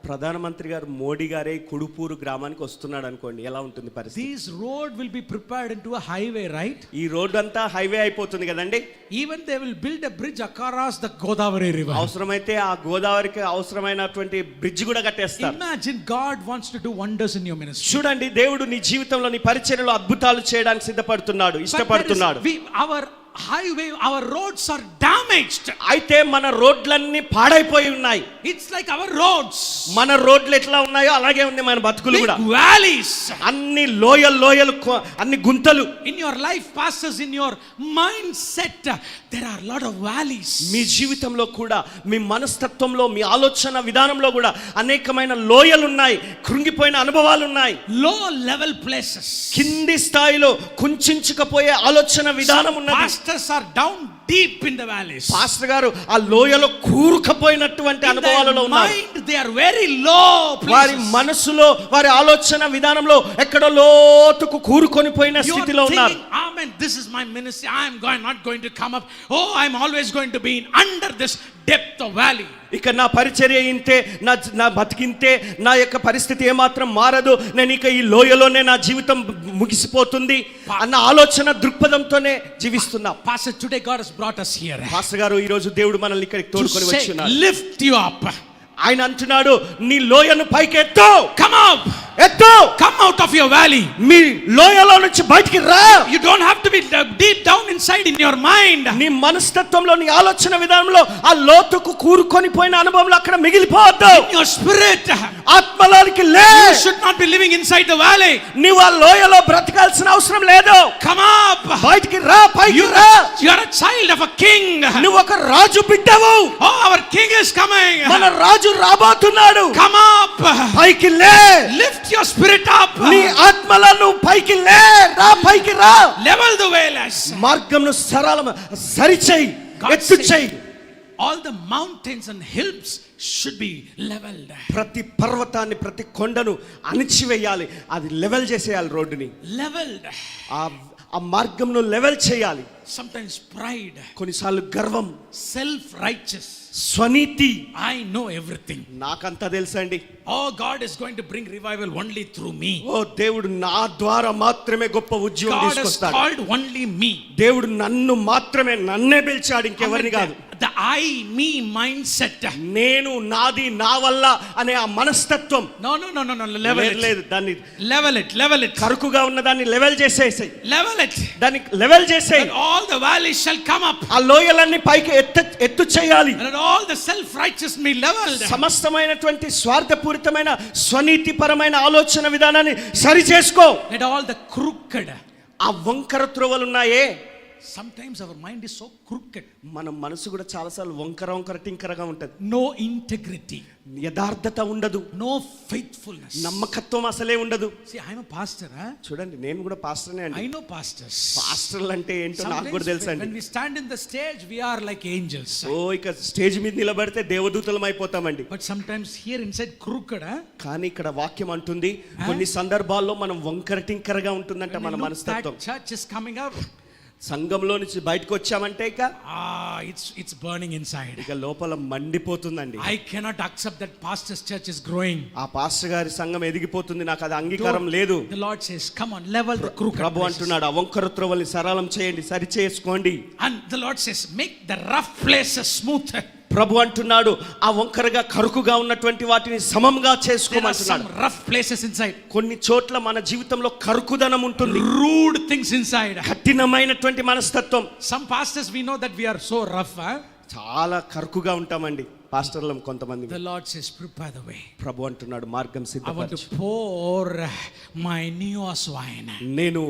Speaker 1: ప్రధానమంత్రి గారు మోడీ గారే కుడుపూరు గ్రామానికి వస్తున్నాడు అనుకోండి, ఎలా ఉంటుంది పరిస్థితి?
Speaker 2: This road will be prepared into a highway, right?
Speaker 1: ఈ రోడ్డు అంతా హైవే అయిపోతుంది కదండి.
Speaker 2: Even they will build a bridge across the Godavari river.
Speaker 1: అవసరమైతే ఆ గోదావరికి అవసరమైనటువంటి బ్రిడ్జ్ కూడా కట్టేస్తారు.
Speaker 2: Imagine God wants to do wonders in your ministry.
Speaker 1: చూడండి, దేవుడు నీ జీవితంలో నీ పరిచర్యలో అద్భుతాలు చేయడానికి సిద్ధపడుతున్నాడు, ఇష్టపడుతున్నాడు.
Speaker 2: Our highway, our roads are damaged.
Speaker 1: అయితే మన రోడ్లన్నీ పాడైపోయి ఉన్నాయి.
Speaker 2: It's like our roads,
Speaker 1: మన రోడ్లు ఎట్లా ఉన్నాయో అలాగే ఉంది మన బతుకులు కూడా.
Speaker 2: big valleys.
Speaker 1: అన్ని లోయలు అన్ని గుంతలు.
Speaker 2: In your life pastors, in your mindset, there are a lot of valleys.
Speaker 1: మీ జీవితంలో కూడా, మీ మనస్తత్వంలో, మీ ఆలోచన విధానంలో కూడా అనేకమైన లోయలు ఉన్నాయి, కృంగిపోయిన అనుభవాలు ఉన్నాయి.
Speaker 2: Low level places.
Speaker 1: కింది స్థాయిలో కుంచుకుపోయే ఆలోచన విధానం ఉన్నది.
Speaker 2: Pastors are down deep in the valleys.
Speaker 1: Pastor గారు ఆ లోయలో కూరుకుపోయినటువంటి
Speaker 2: In
Speaker 1: అనుభవాలలో
Speaker 2: their
Speaker 1: ఉన్నారు.
Speaker 2: mind, they are very low
Speaker 1: వారి
Speaker 2: places.
Speaker 1: మనసులో, వారి ఆలోచన విధానంలో ఎక్కడో లోతుకు కూరుకొని పోయిన
Speaker 2: You are
Speaker 1: స్థితిలో ఉన్నారు.
Speaker 2: thinking, amen, this is my ministry, I am not going to come up, oh, I am always going to be under this depth of valley.
Speaker 1: ఇక నా పరిచర్య ఇంతే, నా బతికింతే, నా యొక్క పరిస్థితి ఏమాత్రం మారదు, నేను ఇక ఈ లోయలోనే నా జీవితం ముగిసిపోతుంది అన్న ఆలోచన దృక్పథంతోనే జీవిస్తున్నా.
Speaker 2: Pastor, today God has brought us here
Speaker 1: pastor గారు, ఈ రోజు దేవుడు మనల్ని ఇక్కడికి
Speaker 2: to
Speaker 1: తోడుకొని
Speaker 2: say,
Speaker 1: వచ్చున్నారు.
Speaker 2: lift you up,
Speaker 1: ఆయన అంటున్నాడు, నీ లోయను పైకి ఎత్తు,
Speaker 2: come up,
Speaker 1: ఎత్తు,
Speaker 2: come out of your valley.
Speaker 1: మీ లోయలో నుంచి బయటికి రా.
Speaker 2: You don't have to be deep down inside in your mind.
Speaker 1: నీ మనస్తత్వంలో, నీ ఆలోచన విధానంలో ఆ లోతుకు కూరుకొని పోయిన అనుభవంలో అక్కడ మిగిలిపోవద్దు.
Speaker 2: In your spirit,
Speaker 1: ఆత్మలోనికి లే.
Speaker 2: you should not be living inside the valley.
Speaker 1: నీవు ఆ లోయలో బ్రతకాల్సిన అవసరం లేదు.
Speaker 2: Come up,
Speaker 1: బయటికి రా, పైకి రా.
Speaker 2: you are a child of a king.
Speaker 1: నువ్వు ఒక రాజు బిడ్డవు.
Speaker 2: Oh, our king is coming.
Speaker 1: మన రాజు రాబోతున్నాడు.
Speaker 2: Come up,
Speaker 1: పైకి లే.
Speaker 2: lift your spirit up.
Speaker 1: నీ ఆత్మలో నువ్వు పైకి లే, రా, పైకి రా.
Speaker 2: Level the ways.
Speaker 1: మార్గంను సరిచేయి,
Speaker 2: God
Speaker 1: ఎత్తు
Speaker 2: said,
Speaker 1: చేయి.
Speaker 2: all the mountains and hills should be leveled.
Speaker 1: ప్రతి పర్వతాన్ని, ప్రతి కొండను అణిచివేయాలి, అది లెవెల్ చేసేయాలి. రోడ్డుని
Speaker 2: Leveled.
Speaker 1: ఆ మార్గంను లెవెల్ చేయాలి.
Speaker 2: Sometimes pride,
Speaker 1: కొన్నిసార్లు గర్వం,
Speaker 2: self-righteous,
Speaker 1: స్వనీతి,
Speaker 2: I know everything.
Speaker 1: నాకంతా తెలుసండి,
Speaker 2: Oh, God is going to bring revival only through me.
Speaker 1: ఓ దేవుడు నా ద్వారా మాత్రమే గొప్ప ఉద్యోగం
Speaker 2: God has
Speaker 1: తీసుకొస్తాడు.
Speaker 2: called only me.
Speaker 1: దేవుడు నన్నే పిలిచాడు, ఇంకెవరిని కాదు.
Speaker 2: The I, me mindset.
Speaker 1: నేను, నాది, నా వల్ల అనే ఆ మనస్తత్వం
Speaker 2: No. Level it.
Speaker 1: లేదు. దాన్ని
Speaker 2: Level it.
Speaker 1: కరుకుగా ఉన్న దాన్ని లెవెల్ చేసేసాయి.
Speaker 2: Level it.
Speaker 1: దాన్ని లెవెల్ చేసేయి.
Speaker 2: And all the valleys shall come up.
Speaker 1: ఆ లోయలన్నీ పైకి ఎత్తు చేయాలి.
Speaker 2: And all the self-righteous be leveled.
Speaker 1: సమస్తమైనటువంటి స్వార్థపూరితమైన స్వనీతిపరమైన ఆలోచన విధానాన్ని సరి చేసుకో.
Speaker 2: Let all the crooked.
Speaker 1: ఆ వంకర త్రోవలున్నాయే,
Speaker 2: Sometimes our mind is so crooked.
Speaker 1: మన మనసు కూడా చాలాసార్లు వంకర టింకరగా ఉంటది.
Speaker 2: No integrity.
Speaker 1: యథార్థత ఉండదు.
Speaker 2: No faithfulness.
Speaker 1: నమ్మకత్వం అసలే ఉండదు.
Speaker 2: See, I'm a pastor, huh?
Speaker 1: చూడండి, నేను కూడా పాస్టర్నే అండి.
Speaker 2: I know pastors.
Speaker 1: పాస్టర్లు అంటే ఏంటో నాకు కూడా తెలుసు
Speaker 2: When
Speaker 1: అండి.
Speaker 2: we stand in the stage, we are like angels.
Speaker 1: ఇక స్టేజ్ మీద నిలబడితే దేవదూతలం అయిపోతామండి.
Speaker 2: But sometimes here inside crooked, huh?
Speaker 1: కానీ ఇక్కడ వాక్యం అంటుంది, కొన్ని సందర్భాల్లో మనం వంకర టింకరగా ఉంటుందంట మన
Speaker 2: When we look,
Speaker 1: మనస్తత్వం.
Speaker 2: that church is coming up.
Speaker 1: సంఘంలో నుంచి బయటకు వచ్చామంటే
Speaker 2: It's burning inside.
Speaker 1: ఇక లోపల మండిపోతుందండి.
Speaker 2: I cannot accept that pastor's church is growing.
Speaker 1: ఆ పాస్టర్ గారి సంఘం ఎదిగిపోతుంది, నాకు అది అంగీకారం లేదు.
Speaker 2: The Lord says, come on, level the crooked
Speaker 1: Prabhu
Speaker 2: places.
Speaker 1: అంటున్నాడు, ఆ వంకర త్రోవల్ని సరళం చేయండి, సరి చేసుకోండి.
Speaker 2: And the Lord says, make the rough places smooth.
Speaker 1: ప్రభు అంటున్నాడు, ఆ వంకరగా కరుకుగా ఉన్నటువంటి వాటిని సమంగా
Speaker 2: There are
Speaker 1: చేసుకోమంటున్నాడు.
Speaker 2: some rough places inside.
Speaker 1: కొన్ని చోట్ల మన జీవితంలో కరుకుదనం ఉంటుంది,
Speaker 2: Rude things inside.
Speaker 1: కఠినమైనటువంటి మనస్తత్వం.
Speaker 2: Some pastors, we know that we are so rough, huh?
Speaker 1: చాలా కరుకుగా ఉంటామండి పాస్టర్లం కొంతమంది.
Speaker 2: The Lord says, prepare the way.
Speaker 1: ప్రభు అంటున్నాడు, మార్గం
Speaker 2: I want to
Speaker 1: సిద్ధపరచు.
Speaker 2: pour my Neos wine.
Speaker 1: నేను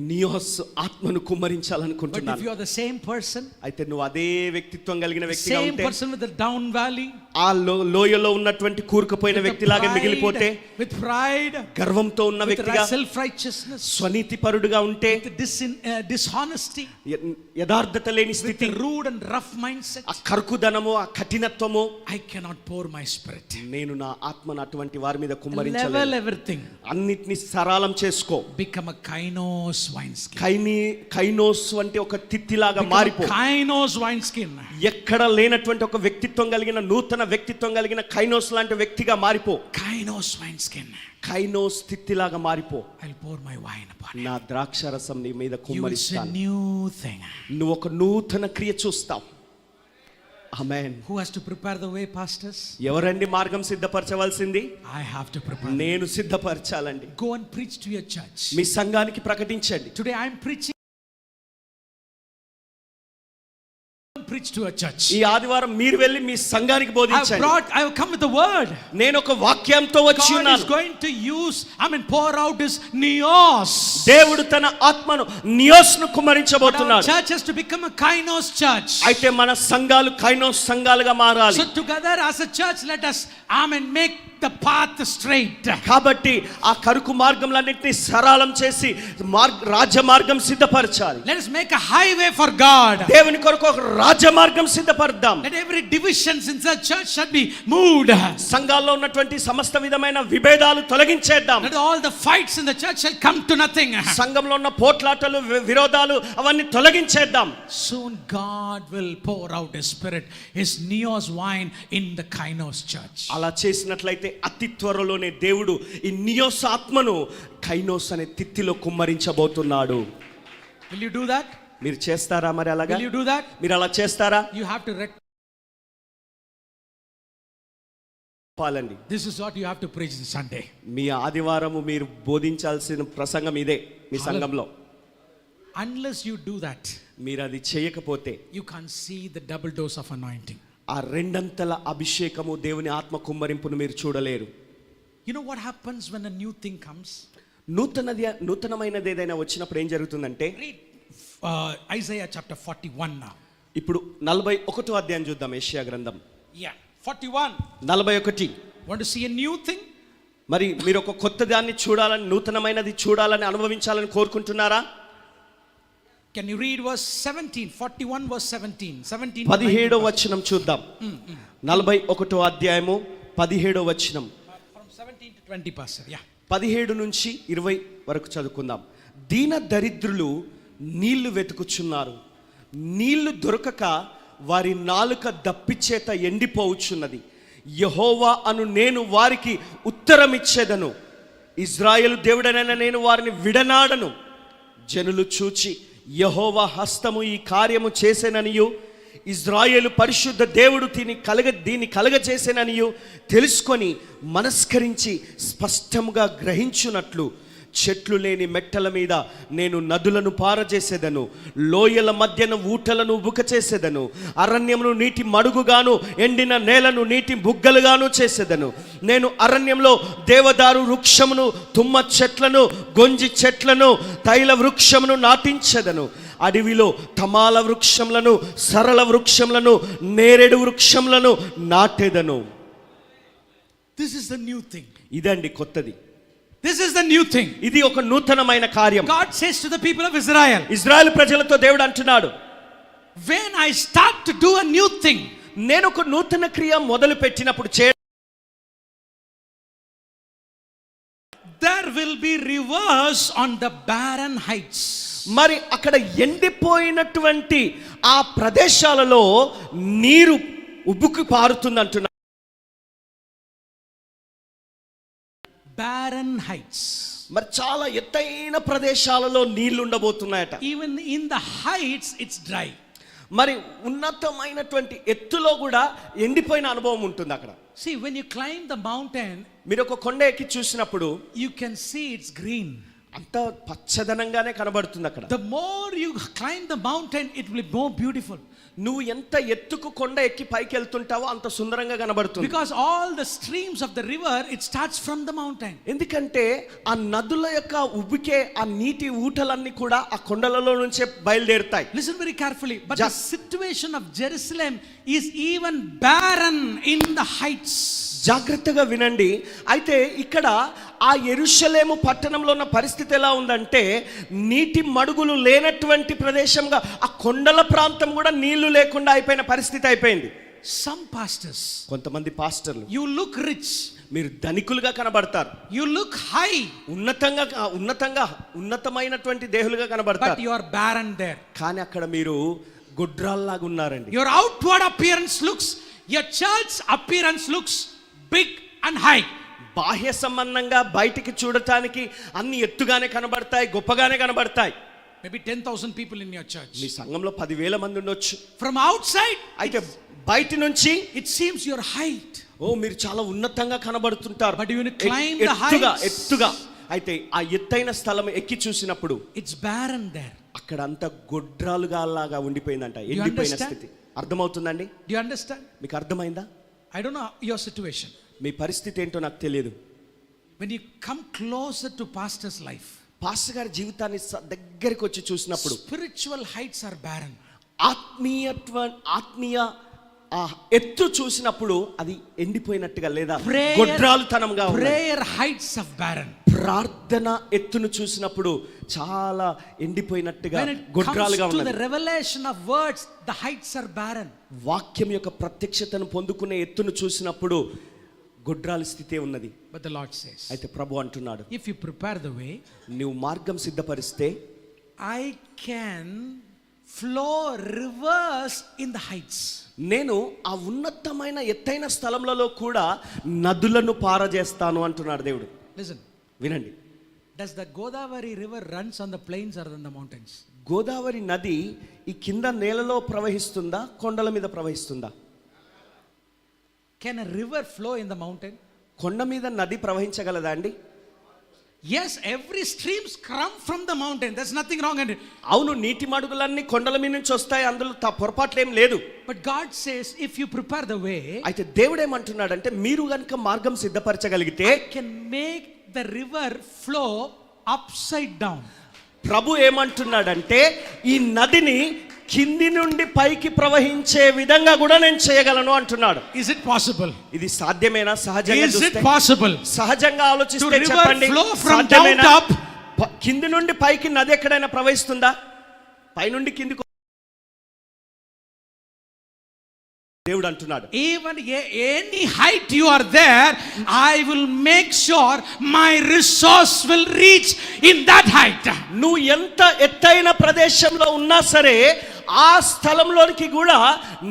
Speaker 1: నియోస్ ఆత్మను
Speaker 2: But
Speaker 1: కుమ్మరించాలనుకుంటున్నాను.
Speaker 2: if you are the same person,
Speaker 1: అయితే నువ్వు అదే వ్యక్తిత్వం కలిగిన వ్యక్తిగా
Speaker 2: same
Speaker 1: ఉంటే,
Speaker 2: person with the down valley,
Speaker 1: ఆ లోయలో ఉన్నటువంటి కూరుకుపోయిన వ్యక్తిలాగా మిగిలిపోతే,
Speaker 2: with pride,
Speaker 1: గర్వంతో ఉన్న
Speaker 2: with
Speaker 1: వ్యక్తిగా,
Speaker 2: self righteousness,
Speaker 1: స్వనీతిపరుడుగా ఉంటే,
Speaker 2: with dishonesty,
Speaker 1: యథార్థత లేని
Speaker 2: with
Speaker 1: స్థితి,
Speaker 2: a rude and rough mindset,
Speaker 1: ఆ కరుకుదనము, ఆ కఠినత్వము,
Speaker 2: I cannot pour my spirit.
Speaker 1: నేను నా ఆత్మను అటువంటి వారి మీద
Speaker 2: Level
Speaker 1: కుమ్మరించలేను.
Speaker 2: everything.
Speaker 1: అన్నిటిని సరళం చేసుకో.
Speaker 2: Become a kainos wineskin.
Speaker 1: కైనోస్ అంటే ఒక తిత్తిలాగా
Speaker 2: Become
Speaker 1: మారిపో.
Speaker 2: a kainos wineskin.
Speaker 1: ఎక్కడ లేనటువంటి ఒక వ్యక్తిత్వం కలిగిన, నూతన వ్యక్తిత్వం కలిగిన కైనోస్ లాంటి వ్యక్తిగా మారిపో.
Speaker 2: Kainos wineskin.
Speaker 1: కైనోస్ తిత్తిలాగా మారిపో.
Speaker 2: I'll pour my wine upon you.
Speaker 1: నా ద్రాక్షరసం నీ మీద
Speaker 2: You will see a
Speaker 1: కుమ్మరిస్తాను.
Speaker 2: new thing.
Speaker 1: నువ్వు ఒక నూతన క్రియ చూస్తావు. ఆమేన్.
Speaker 2: Who has to prepare the way, pastors?
Speaker 1: ఎవరండి మార్గం సిద్ధపరచవలసింది?
Speaker 2: I have to prepare.
Speaker 1: నేను సిద్ధపరచాలండి.
Speaker 2: Go and preach to your church.
Speaker 1: మీ సంఘానికి ప్రకటించండి.
Speaker 2: Today I am preaching. Preach to a church.
Speaker 1: ఈ ఆదివారం మీరు వెళ్ళి మీ సంఘానికి బోధించండి.
Speaker 2: I have come with the word.
Speaker 1: నేను ఒక వాక్యంతో వచ్చి
Speaker 2: God is
Speaker 1: ఉన్నాను.
Speaker 2: going to use, pour out his neos.
Speaker 1: దేవుడు తన ఆత్మను నియోస్ను కుమ్మరించబోతున్నాడు.
Speaker 2: Our church has to become a kainos church.
Speaker 1: అయితే మన సంఘాలు కైనోస్ సంఘాలుగా మారాలి.
Speaker 2: So together as a church let us make the path straight.
Speaker 1: కాబట్టి ఆ కరుకు మార్గములన్నిటిని సరళం చేసి రాజమార్గం సిద్ధపరచాలి.
Speaker 2: Let us make a highway for God.
Speaker 1: దేవుని కొరకు ఒక రాజమార్గం సిద్ధపరదాం.
Speaker 2: Let every divisions in the church should be moved.
Speaker 1: సంఘాల్లో ఉన్నటువంటి సమస్త విధమైన విభేదాలు తొలగించేద్దాం.
Speaker 2: Let all the fights in the church shall come to nothing.
Speaker 1: సంఘంలో ఉన్న పోట్లాటలు, విరోధాలు అవన్నీ తొలగించేద్దాం.
Speaker 2: Soon God will pour out his spirit, his neos wine in the kainos church.
Speaker 1: అలా చేసినట్లయితే అతి త్వరలోనే దేవుడు ఈ నియోస్ ఆత్మను కైనోస్ అనే తిత్తిలో కుమ్మరించబోతున్నాడు.
Speaker 2: Will you do that?
Speaker 1: మీరు చేస్తారా మరి అలాగా?
Speaker 2: Will you do that?
Speaker 1: మీరు అలా చేస్తారా?
Speaker 2: You have to
Speaker 1: పాలండి.
Speaker 2: This is what you have to preach this Sunday.
Speaker 1: మీ ఆదివారము మీరు బోధించాల్సిన ప్రసంగం ఇదే మీ సంఘంలో.
Speaker 2: Unless you do that,
Speaker 1: మీరు అది చేయకపోతే
Speaker 2: you can't see the double dose of anointing.
Speaker 1: ఆ రెండంతల అభిషేకము, దేవుని ఆత్మ కుమ్మరింపును మీరు చూడలేరు.
Speaker 2: You know what happens when a new thing comes?
Speaker 1: నూతనమైనది ఏదైనా వచ్చినప్పుడు ఏం జరుగుతుందంటే,
Speaker 2: Read Isaiah chapter 41 now.
Speaker 1: ఇప్పుడు 41వ అధ్యాయం చూద్దాం. యెషయా గ్రంథం
Speaker 2: 41.
Speaker 1: 41.
Speaker 2: Want to see a new thing?
Speaker 1: మరి మీరు ఒక కొత్త దాన్ని చూడాలని, నూతనమైనది చూడాలని, అనుభవించాలని కోరుకుంటున్నారా?
Speaker 2: Can you read verse 17? 41 verse 17.
Speaker 1: 17వ వచనం చూద్దాం. 41వ అధ్యాయము 17వ వచనం.
Speaker 2: From 17 to 20 pastor.
Speaker 1: 17 నుంచి 20 వరకు చదువుకుందాం. దీన దరిద్రులు నీళ్లు వెతుకుచున్నారు, నీళ్లు దొరకక వారి నాలుక దప్పిచేత ఎండిపోవుచున్నది. యెహోవా అను నేను వారికి ఉత్తరమిచ్చేదను, ఇజ్రాయేలు దేవుడనైన నేను వారిని విడనాడను. జనులు చూచి యెహోవా హస్తము ఈ కార్యము చేసెననియు, ఇజ్రాయేలు పరిశుద్ధ దేవుడు దీన్ని కలగచేసెననియు తెలుసుకొని మనస్కరించి స్పష్టముగా గ్రహించునట్లు చెట్లు లేని మెట్టల మీద నేను నదులను పారజేసేదను, లోయల మధ్యన ఊటలను ఉబుక చేసేదను, అరణ్యమును నీటి మడుగుగాను, ఎండిన నేలను నీటి బుగ్గలుగాను చేసేదను. నేను అరణ్యంలో దేవదారు వృక్షమును, తుమ్మ చెట్లను, గొంజి చెట్లను, తైల వృక్షమును నాటించెదను. అడవిలో తమాల వృక్షములను, సరళ వృక్షములను, నేరేడు వృక్షములను నాటెదను.
Speaker 2: This is the new thing.
Speaker 1: ఇదండి కొత్తది.
Speaker 2: This is the new thing.
Speaker 1: ఇది ఒక నూతనమైన కార్యం.
Speaker 2: God says to the people of Israel,
Speaker 1: Israel ప్రజలతో దేవుడు అంటున్నాడు,
Speaker 2: when I start to do a new thing,
Speaker 1: నేను ఒక నూతన క్రియ మొదలు పెట్టినప్పుడు
Speaker 2: there will be rivers on the barren heights.
Speaker 1: మరి అక్కడ ఎండిపోయినటువంటి ఆ ప్రదేశాలలో నీరు ఉబుకు పారుతుంది అంటున్నాడు.
Speaker 2: Barren heights.
Speaker 1: మరి చాలా ఎత్తైన ప్రదేశాలలో నీళ్లు ఉండబోతున్నాయట.
Speaker 2: Even in the heights it's dry.
Speaker 1: మరి ఉన్నతమైనటువంటి ఎత్తులో కూడా ఎండిపోయిన అనుభవం ఉంటుంది అక్కడ.
Speaker 2: See, when you climb the mountain,
Speaker 1: మీరు ఒక కొండ ఎక్కి చూసినప్పుడు
Speaker 2: you can see it's green.
Speaker 1: అంత పచ్చదనంగానే కనబడుతుంది అక్కడ.
Speaker 2: The more you climb the mountain, it will be more beautiful.
Speaker 1: నువ్వు ఎంత ఎత్తుకు కొండ ఎక్కి పైకి వెళ్తుంటావో అంత సుందరంగా కనబడుతుంది.
Speaker 2: Because all the streams of the river, it starts from the mountain.
Speaker 1: ఎందుకంటే ఆ నదుల యొక్క ఉబికే ఆ నీటి ఊటలన్నీ కూడా ఆ కొండలలో నుంచే బయలుదేరుతాయి.
Speaker 2: Listen very carefully. But the situation of Jerusalem is even barren in the heights.
Speaker 1: జాగ్రత్తగా వినండి. అయితే ఇక్కడ ఆ యెరూషలేము పట్టణంలో ఉన్న పరిస్థితి ఎలా ఉందంటే నీటి మడుగులు లేనటువంటి ప్రదేశంగా ఆ కొండల ప్రాంతం కూడా నీళ్లు లేకుండా అయిపోయిన పరిస్థితి అయిపోయింది.
Speaker 2: Some pastors,
Speaker 1: కొంతమంది పాస్టర్లు,
Speaker 2: you look rich,
Speaker 1: మీరు ధనికులుగా కనబడతారు,
Speaker 2: you look high,
Speaker 1: ఉన్నతమైనటువంటి దేహులుగా
Speaker 2: but
Speaker 1: కనబడతారు,
Speaker 2: you are barren there.
Speaker 1: కానీ అక్కడ మీరు గుడ్రాల్లాగా ఉన్నారండి.
Speaker 2: Your outward appearance looks, your church appearance looks big and high.
Speaker 1: బాహ్య సంబంధంగా బయటికి చూడటానికి అన్ని ఎత్తుగానే కనబడతాయి, గొప్పగానే కనబడతాయి.
Speaker 2: Maybe 10,000 people in your church.
Speaker 1: మీ సంఘంలో 10,000 మంది ఉండొచ్చు.
Speaker 2: From outside,
Speaker 1: అయితే బయటి నుంచి
Speaker 2: it seems your height.
Speaker 1: మీరు చాలా ఉన్నతంగా కనబడుతుంటారు.
Speaker 2: But when you climb the heights,
Speaker 1: ఎత్తుగా అయితే ఆ ఎత్తైన స్థలం ఎక్కి చూసినప్పుడు
Speaker 2: it's barren there.
Speaker 1: అక్కడ అంతా గొడ్రాలుగా లాగా ఉండిపోయిందంట, ఎండిపోయిన స్థితి. అర్థమవుతుందండి?
Speaker 2: Do you understand?
Speaker 1: మీకు అర్థమైందా?
Speaker 2: I don't know your situation.
Speaker 1: మీ పరిస్థితి ఏంటో నాకు తెలియదు.
Speaker 2: When you come closer to pastor's life,
Speaker 1: pastor గారి జీవితాన్ని దగ్గరికి వచ్చి చూసినప్పుడు
Speaker 2: spiritual heights are barren.
Speaker 1: ఆత్మీయ ఎత్తు చూసినప్పుడు అది ఎండిపోయినట్టుగా లేదా
Speaker 2: Prayer-
Speaker 1: గొడ్రాలుతనంగా ఉంది.
Speaker 2: prayer heights of barren.
Speaker 1: ప్రార్థన ఎత్తును చూసినప్పుడు చాలా ఎండిపోయినట్టుగా
Speaker 2: When it comes
Speaker 1: గొడ్రాలుగా
Speaker 2: to the
Speaker 1: ఉన్నది.
Speaker 2: revelation of words, the heights are barren.
Speaker 1: వాక్యం యొక్క ప్రత్యక్షతను పొందుకునే ఎత్తును చూసినప్పుడు గొడ్రాలి స్థితే ఉన్నది.
Speaker 2: But the Lord says,
Speaker 1: అయితే ప్రభు అంటున్నాడు,
Speaker 2: if you prepare the way,
Speaker 1: నువ్వు మార్గం సిద్ధపరిస్తే
Speaker 2: I can flow rivers in the heights.
Speaker 1: నేను ఆ ఉన్నతమైన ఎత్తైన స్థలములలో కూడా నదులను పారజేస్తాను అంటున్నాడు దేవుడు.
Speaker 2: Listen,
Speaker 1: వినండి.
Speaker 2: does the Godavari river runs on the plains or on the mountains?
Speaker 1: Godavari నది ఈ కింద నేలలో ప్రవహిస్తుందా, కొండల మీద ప్రవహిస్తుందా?
Speaker 2: Can a river flow in the mountain?
Speaker 1: కొండ మీద నది ప్రవహించగలదా అండి?
Speaker 2: Yes, every streams come from the mountain. There's nothing wrong in it.
Speaker 1: అవును, నీటి మడుగులన్నీ కొండల మీద నుంచి వస్తాయి, అందులో పొరపాట్లు ఏం లేదు.
Speaker 2: But God says, if you prepare the way,
Speaker 1: అయితే దేవుడు ఏమంటున్నాడంటే మీరు గనుక మార్గం సిద్ధపరచగలిగితే
Speaker 2: I can make the river flow upside down.
Speaker 1: ప్రభు ఏమంటున్నాడంటే ఈ నదిని కింది నుండి పైకి ప్రవహించే విధంగా కూడా నేను చేయగలను అంటున్నాడు.
Speaker 2: Is it possible?
Speaker 1: ఇది సాధ్యమేనా? సహజంగా
Speaker 2: Is it
Speaker 1: చూస్తే
Speaker 2: possible?
Speaker 1: సహజంగా
Speaker 2: To
Speaker 1: ఆలోచిస్తే
Speaker 2: river
Speaker 1: చెప్పండి,
Speaker 2: flow from down
Speaker 1: సాధ్యమేనా?
Speaker 2: to up?
Speaker 1: కింది నుండి పైకి నది ఎక్కడైనా ప్రవహిస్తుందా? పైనుండి కిందికి దేవుడు అంటున్నాడు,
Speaker 2: Even any height you are there, I will make sure my resource will reach in that height.
Speaker 1: నువ్వు ఎంత ఎత్తైన ప్రదేశంలో ఉన్నా సరే ఆ స్థలంలోనికి కూడా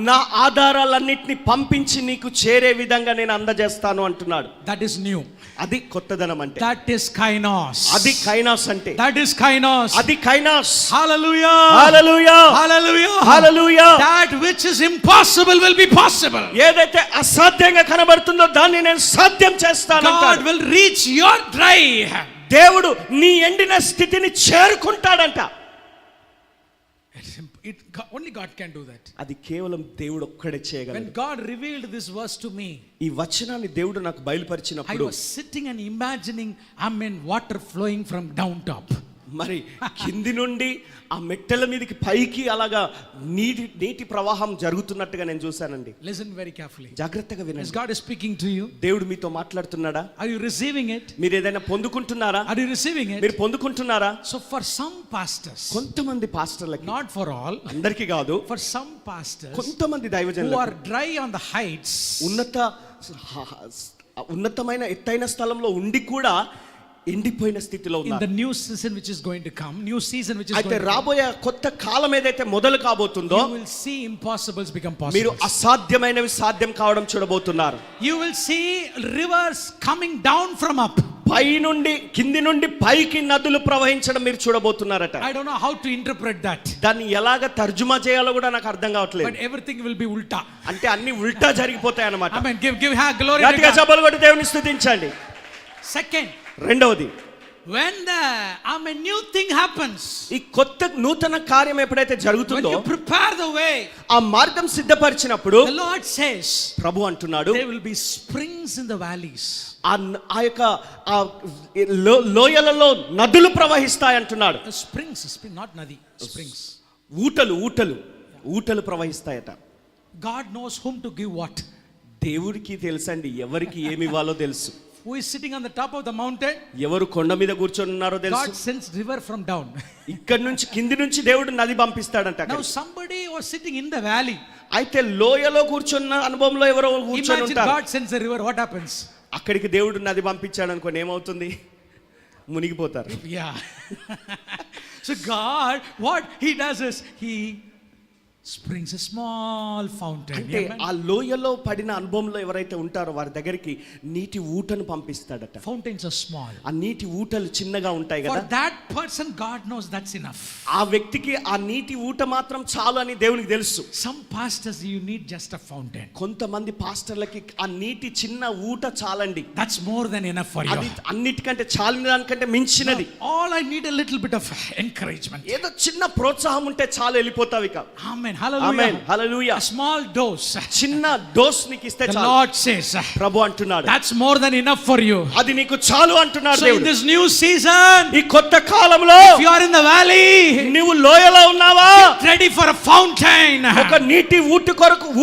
Speaker 1: నా ఆధారాలన్నిటిని పంపించి నీకు చేరే విధంగా నేను అందజేస్తాను అంటున్నాడు.
Speaker 2: That is new.
Speaker 1: అది కొత్తదనం అంటే.
Speaker 2: That is kainos.
Speaker 1: అది కైనాస్ అంటే.
Speaker 2: That is kainos.
Speaker 1: అది కైనాస్.
Speaker 2: Hallelujah.
Speaker 1: Hallelujah.
Speaker 2: Hallelujah.
Speaker 1: Hallelujah.
Speaker 2: That which is impossible will be possible.
Speaker 1: ఏదైతే అసాధ్యంగా కనబడుతుందో దాన్ని నేను సాధ్యం చేస్తాను
Speaker 2: God
Speaker 1: అంటాడు.
Speaker 2: will reach your dry.
Speaker 1: దేవుడు నీ ఎండిన స్థితిని చేరుకుంటాడంట.
Speaker 2: Only God can do that.
Speaker 1: అది కేవలం దేవుడు ఒక్కడే
Speaker 2: When
Speaker 1: చేయగలడు.
Speaker 2: God revealed this verse to me,
Speaker 1: ఈ వచనాన్ని దేవుడు నాకు
Speaker 2: I
Speaker 1: బయలుపరిచినప్పుడు
Speaker 2: was sitting and imagining water flowing from down top.
Speaker 1: మరి కింది నుండి ఆ మెట్టెల మీదకి పైకి అలాగా నీటి ప్రవాహం జరుగుతున్నట్టుగా నేను చూశానండి.
Speaker 2: Listen very carefully.
Speaker 1: జాగ్రత్తగా
Speaker 2: Is
Speaker 1: వినండి.
Speaker 2: God is speaking to you?
Speaker 1: దేవుడు మీతో మాట్లాడుతున్నాడా?
Speaker 2: Are you receiving it?
Speaker 1: మీరు ఏదైనా పొందుకుంటున్నారా?
Speaker 2: Are you receiving it?
Speaker 1: మీరు పొందుకుంటున్నారా?
Speaker 2: So for some pastors,
Speaker 1: కొంతమంది పాస్టర్లకి,
Speaker 2: not for all,
Speaker 1: అందరికీ కాదు,
Speaker 2: for some pastors
Speaker 1: కొంతమంది
Speaker 2: who
Speaker 1: దైవజనులకు
Speaker 2: are dry on the heights,
Speaker 1: ఉన్నతమైన ఎత్తైన స్థలంలో ఉండి కూడా ఎండిపోయిన స్థితిలో
Speaker 2: in
Speaker 1: ఉన్నారు.
Speaker 2: the new season which is going to come, new season which is
Speaker 1: అయితే
Speaker 2: going to come,
Speaker 1: రాబోయే కొత్త కాలం ఏదైతే మొదలు కాబోతుందో
Speaker 2: you will see impossibles become
Speaker 1: మీరు
Speaker 2: possible.
Speaker 1: అసాధ్యమైనవి సాధ్యం కావడం చూడబోతున్నారు.
Speaker 2: You will see rivers coming down from up.
Speaker 1: పై నుండి కింది నుండి పైకి నదులు ప్రవహించడం మీరు చూడబోతున్నారట.
Speaker 2: I don't know how to interpret that,
Speaker 1: దాన్ని ఎలాగ తర్జుమా చేయాలో కూడా నాకు అర్థం
Speaker 2: but
Speaker 1: కావట్లేదు.
Speaker 2: everything will be ulta.
Speaker 1: అంటే అన్ని ఉల్టా జరిగిపోతాయి అన్నమాట.
Speaker 2: Amen. Give glory to
Speaker 1: గట్టిగా
Speaker 2: God.
Speaker 1: చప్పట్లు కొట్టి దేవుని స్తుతించండి.
Speaker 2: Second,
Speaker 1: రెండవది,
Speaker 2: when a new thing happens,
Speaker 1: ఈ కొత్త నూతన కార్యం ఎప్పుడైతే
Speaker 2: when
Speaker 1: జరుగుతుందో
Speaker 2: you prepare the way,
Speaker 1: ఆ మార్గం సిద్ధపరిచినప్పుడు
Speaker 2: the Lord says,
Speaker 1: ప్రభు అంటున్నాడు
Speaker 2: there will be springs in the valleys.
Speaker 1: ఆ యొక్క ఆ లోయలలో నదులు ప్రవహిస్తాయి అంటున్నాడు.
Speaker 2: Springs, not nadi, springs.
Speaker 1: ఊటలు ప్రవహిస్తాయట.
Speaker 2: God knows whom to give what.
Speaker 1: దేవుడికి తెలుసండి ఎవరికి ఏమి ఇవ్వాలో తెలుసు.
Speaker 2: Who is sitting on the top of the mountain?
Speaker 1: ఎవరు కొండ మీద కూర్చొని ఉన్నారో తెలుసు.
Speaker 2: God sends river from down.
Speaker 1: ఇక్కడ నుంచి కింది నుంచి దేవుడు నది పంపిస్తాడంట.
Speaker 2: Now somebody was sitting in the valley.
Speaker 1: అయితే లోయలో కూర్చున్న అనుభవంలో ఎవరో కూర్చొని
Speaker 2: Imagine
Speaker 1: ఉంటారు.
Speaker 2: God sends a river, what happens?
Speaker 1: అక్కడికి దేవుడు నది పంపించాడు అనుకోని ఏమవుతుంది? మునిగిపోతారు.
Speaker 2: Yeah. So God, what he does is he springs a small fountain.
Speaker 1: అంటే ఆ లోయలో పడిన అనుభవంలో ఎవరైతే ఉంటారో వారి దగ్గరికి నీటి ఊటను పంపిస్తాడట.
Speaker 2: Fountains are small.
Speaker 1: ఆ నీటి ఊటలు చిన్నగా ఉంటాయి
Speaker 2: For
Speaker 1: కదా.
Speaker 2: that person, God knows that's enough.
Speaker 1: ఆ వ్యక్తికి ఆ నీటి ఊట మాత్రం చాలు అని దేవునికి తెలుసు.
Speaker 2: Some pastors, you need just a fountain.
Speaker 1: కొంతమంది పాస్టర్లకి ఆ నీటి చిన్న ఊట చాలండి.
Speaker 2: That's more than enough for you.
Speaker 1: అది అన్నిటికంటే చాలిన దానికంటే మించినది.
Speaker 2: All I need a little bit of encouragement.
Speaker 1: ఏదో చిన్న ప్రోత్సాహం ఉంటే చాలు వెళ్ళిపోతావు ఇక.
Speaker 2: Amen. Hallelujah.
Speaker 1: Amen. Hallelujah.
Speaker 2: A small dose.
Speaker 1: చిన్న డోస్ నీకు ఇస్తే
Speaker 2: The
Speaker 1: చాలు.
Speaker 2: Lord says,
Speaker 1: ప్రభు అంటున్నాడు
Speaker 2: that's more than enough for you.
Speaker 1: అది నీకు చాలు అంటున్నాడు
Speaker 2: So in
Speaker 1: దేవుడు.
Speaker 2: this new season,
Speaker 1: ఈ కొత్త కాలంలో
Speaker 2: if you are in the valley,
Speaker 1: నీవు లోయలో ఉన్నావా?
Speaker 2: get ready for a fountain.
Speaker 1: ఒక నీటి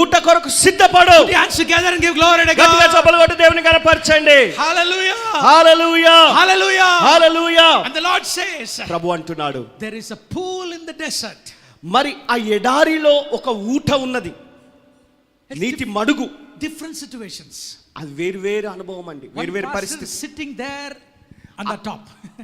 Speaker 1: ఊట కొరకు సిద్ధపడు.
Speaker 2: Put your hands together and give glory to
Speaker 1: గట్టిగా
Speaker 2: God.
Speaker 1: చప్పట్లు కొట్టి దేవుని కనపరచండి.
Speaker 2: Hallelujah.
Speaker 1: Hallelujah.
Speaker 2: Hallelujah.
Speaker 1: Hallelujah.
Speaker 2: And the Lord says,
Speaker 1: ప్రభు అంటున్నాడు
Speaker 2: there is a pool in the desert.
Speaker 1: మరి ఆ ఎడారిలో ఒక ఊట ఉన్నది, నీటి మడుగు.
Speaker 2: Different situations.
Speaker 1: అది వేరు అనుభవం అండి,
Speaker 2: One
Speaker 1: వేరు
Speaker 2: pastor
Speaker 1: పరిస్థితి.
Speaker 2: is sitting there on the top.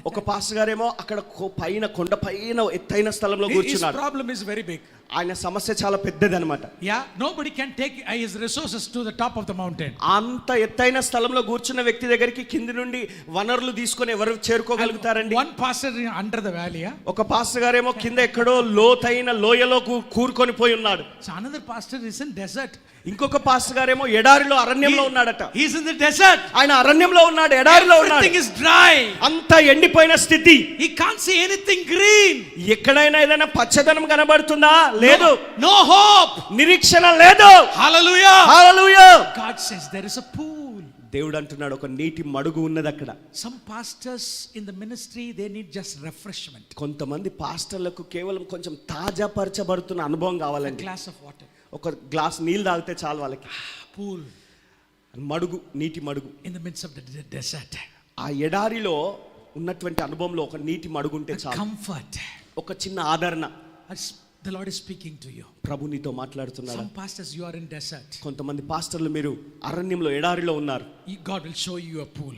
Speaker 1: ఒక పాస్టర్ గారేమో అక్కడ పైన కొండ పైన ఎత్తైన స్థలంలో
Speaker 2: His
Speaker 1: కూర్చున్నాడు.
Speaker 2: problem is very big.
Speaker 1: ఆయన సమస్య చాలా పెద్దది అనమాట.
Speaker 2: Yeah, nobody can take his resources to the top of the mountain.
Speaker 1: అంత ఎత్తైన స్థలంలో కూర్చున్న వ్యక్తి దగ్గరికి కింది నుండి వనరులు తీసుకొని ఎవరు చేరుకోగలుగుతారండి?
Speaker 2: One pastor under the valley. Yeah?
Speaker 1: ఒక పాస్టర్ గారేమో కింద ఎక్కడో లోతైన లోయలో కూరుకొని పోయి ఉన్నాడు.
Speaker 2: So another pastor is in desert.
Speaker 1: ఇంకొక పాస్టర్ గారేమో ఎడారిలో అరణ్యంలో ఉన్నాడట.
Speaker 2: He is in the desert.
Speaker 1: ఆయన అరణ్యంలో ఉన్నాడు, ఎడారిలో ఉన్నాడు.
Speaker 2: Everything is dry.
Speaker 1: అంత ఎండిపోయిన స్థితి.
Speaker 2: He can't see anything green.
Speaker 1: ఎక్కడైనా ఏదైనా పచ్చదనం కనబడుతుందా? లేదు.
Speaker 2: No hope.
Speaker 1: నిరీక్షణ లేదు.
Speaker 2: Hallelujah.
Speaker 1: Hallelujah.
Speaker 2: God says there is a pool.
Speaker 1: దేవుడు అంటున్నాడు ఒక నీటి మడుగు ఉన్నది అక్కడ.
Speaker 2: Some pastors in the ministry, they need just refreshment.
Speaker 1: కొంతమంది పాస్టర్లకు కేవలం కొంచెం తాజాపరచబడుతున్న అనుభవం
Speaker 2: A
Speaker 1: కావాలండి.
Speaker 2: glass of water.
Speaker 1: ఒక గ్లాస్ నీళ్ళు తాగితే చాలు వాళ్ళకి.
Speaker 2: Pool
Speaker 1: మడుగు, నీటి మడుగు.
Speaker 2: in the midst of the desert.
Speaker 1: ఆ ఎడారిలో ఉన్నటువంటి అనుభవంలో ఒక నీటి మడుగు ఉంటే
Speaker 2: A
Speaker 1: చాలు.
Speaker 2: comfort.
Speaker 1: ఒక చిన్న ఆదరణ.
Speaker 2: The Lord is speaking to you.
Speaker 1: ప్రభు నీతో మాట్లాడుతున్నాడు.
Speaker 2: Some pastors, you are in desert.
Speaker 1: కొంతమంది పాస్టర్లు మీరు అరణ్యంలో ఎడారిలో ఉన్నారు.
Speaker 2: God will show you a pool.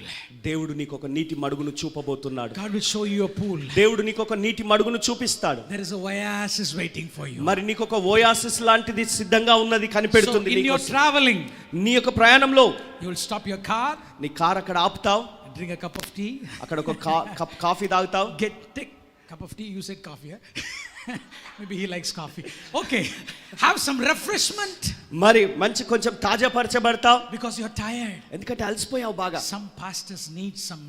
Speaker 1: దేవుడు నీకు ఒక నీటి మడుగును చూపబోతున్నాడు.
Speaker 2: God will show you a pool.
Speaker 1: దేవుడు నీకు ఒక నీటి మడుగును చూపిస్తాడు.
Speaker 2: There is a oasis waiting for you.
Speaker 1: మరి నీకు ఒక ఓయాసిస్ లాంటిది సిద్ధంగా ఉన్నది,
Speaker 2: So
Speaker 1: కనిపెడుతుంది.
Speaker 2: in your traveling,
Speaker 1: నీ యొక్క ప్రయాణంలో
Speaker 2: you will stop your car,
Speaker 1: నీ కార్ అక్కడ ఆపుతావు,
Speaker 2: drink a cup of tea.
Speaker 1: అక్కడ ఒక కప్ కాఫీ తాగుతావు.
Speaker 2: Take cup of tea. You said coffee, huh? Maybe he likes coffee. Okay, have some refreshment.
Speaker 1: మరి మంచి కొంచెం తాజాపరచబడతావు.
Speaker 2: Because you're tired.
Speaker 1: ఎందుకంటే అలసిపోయావు బాగా.
Speaker 2: Some pastors need some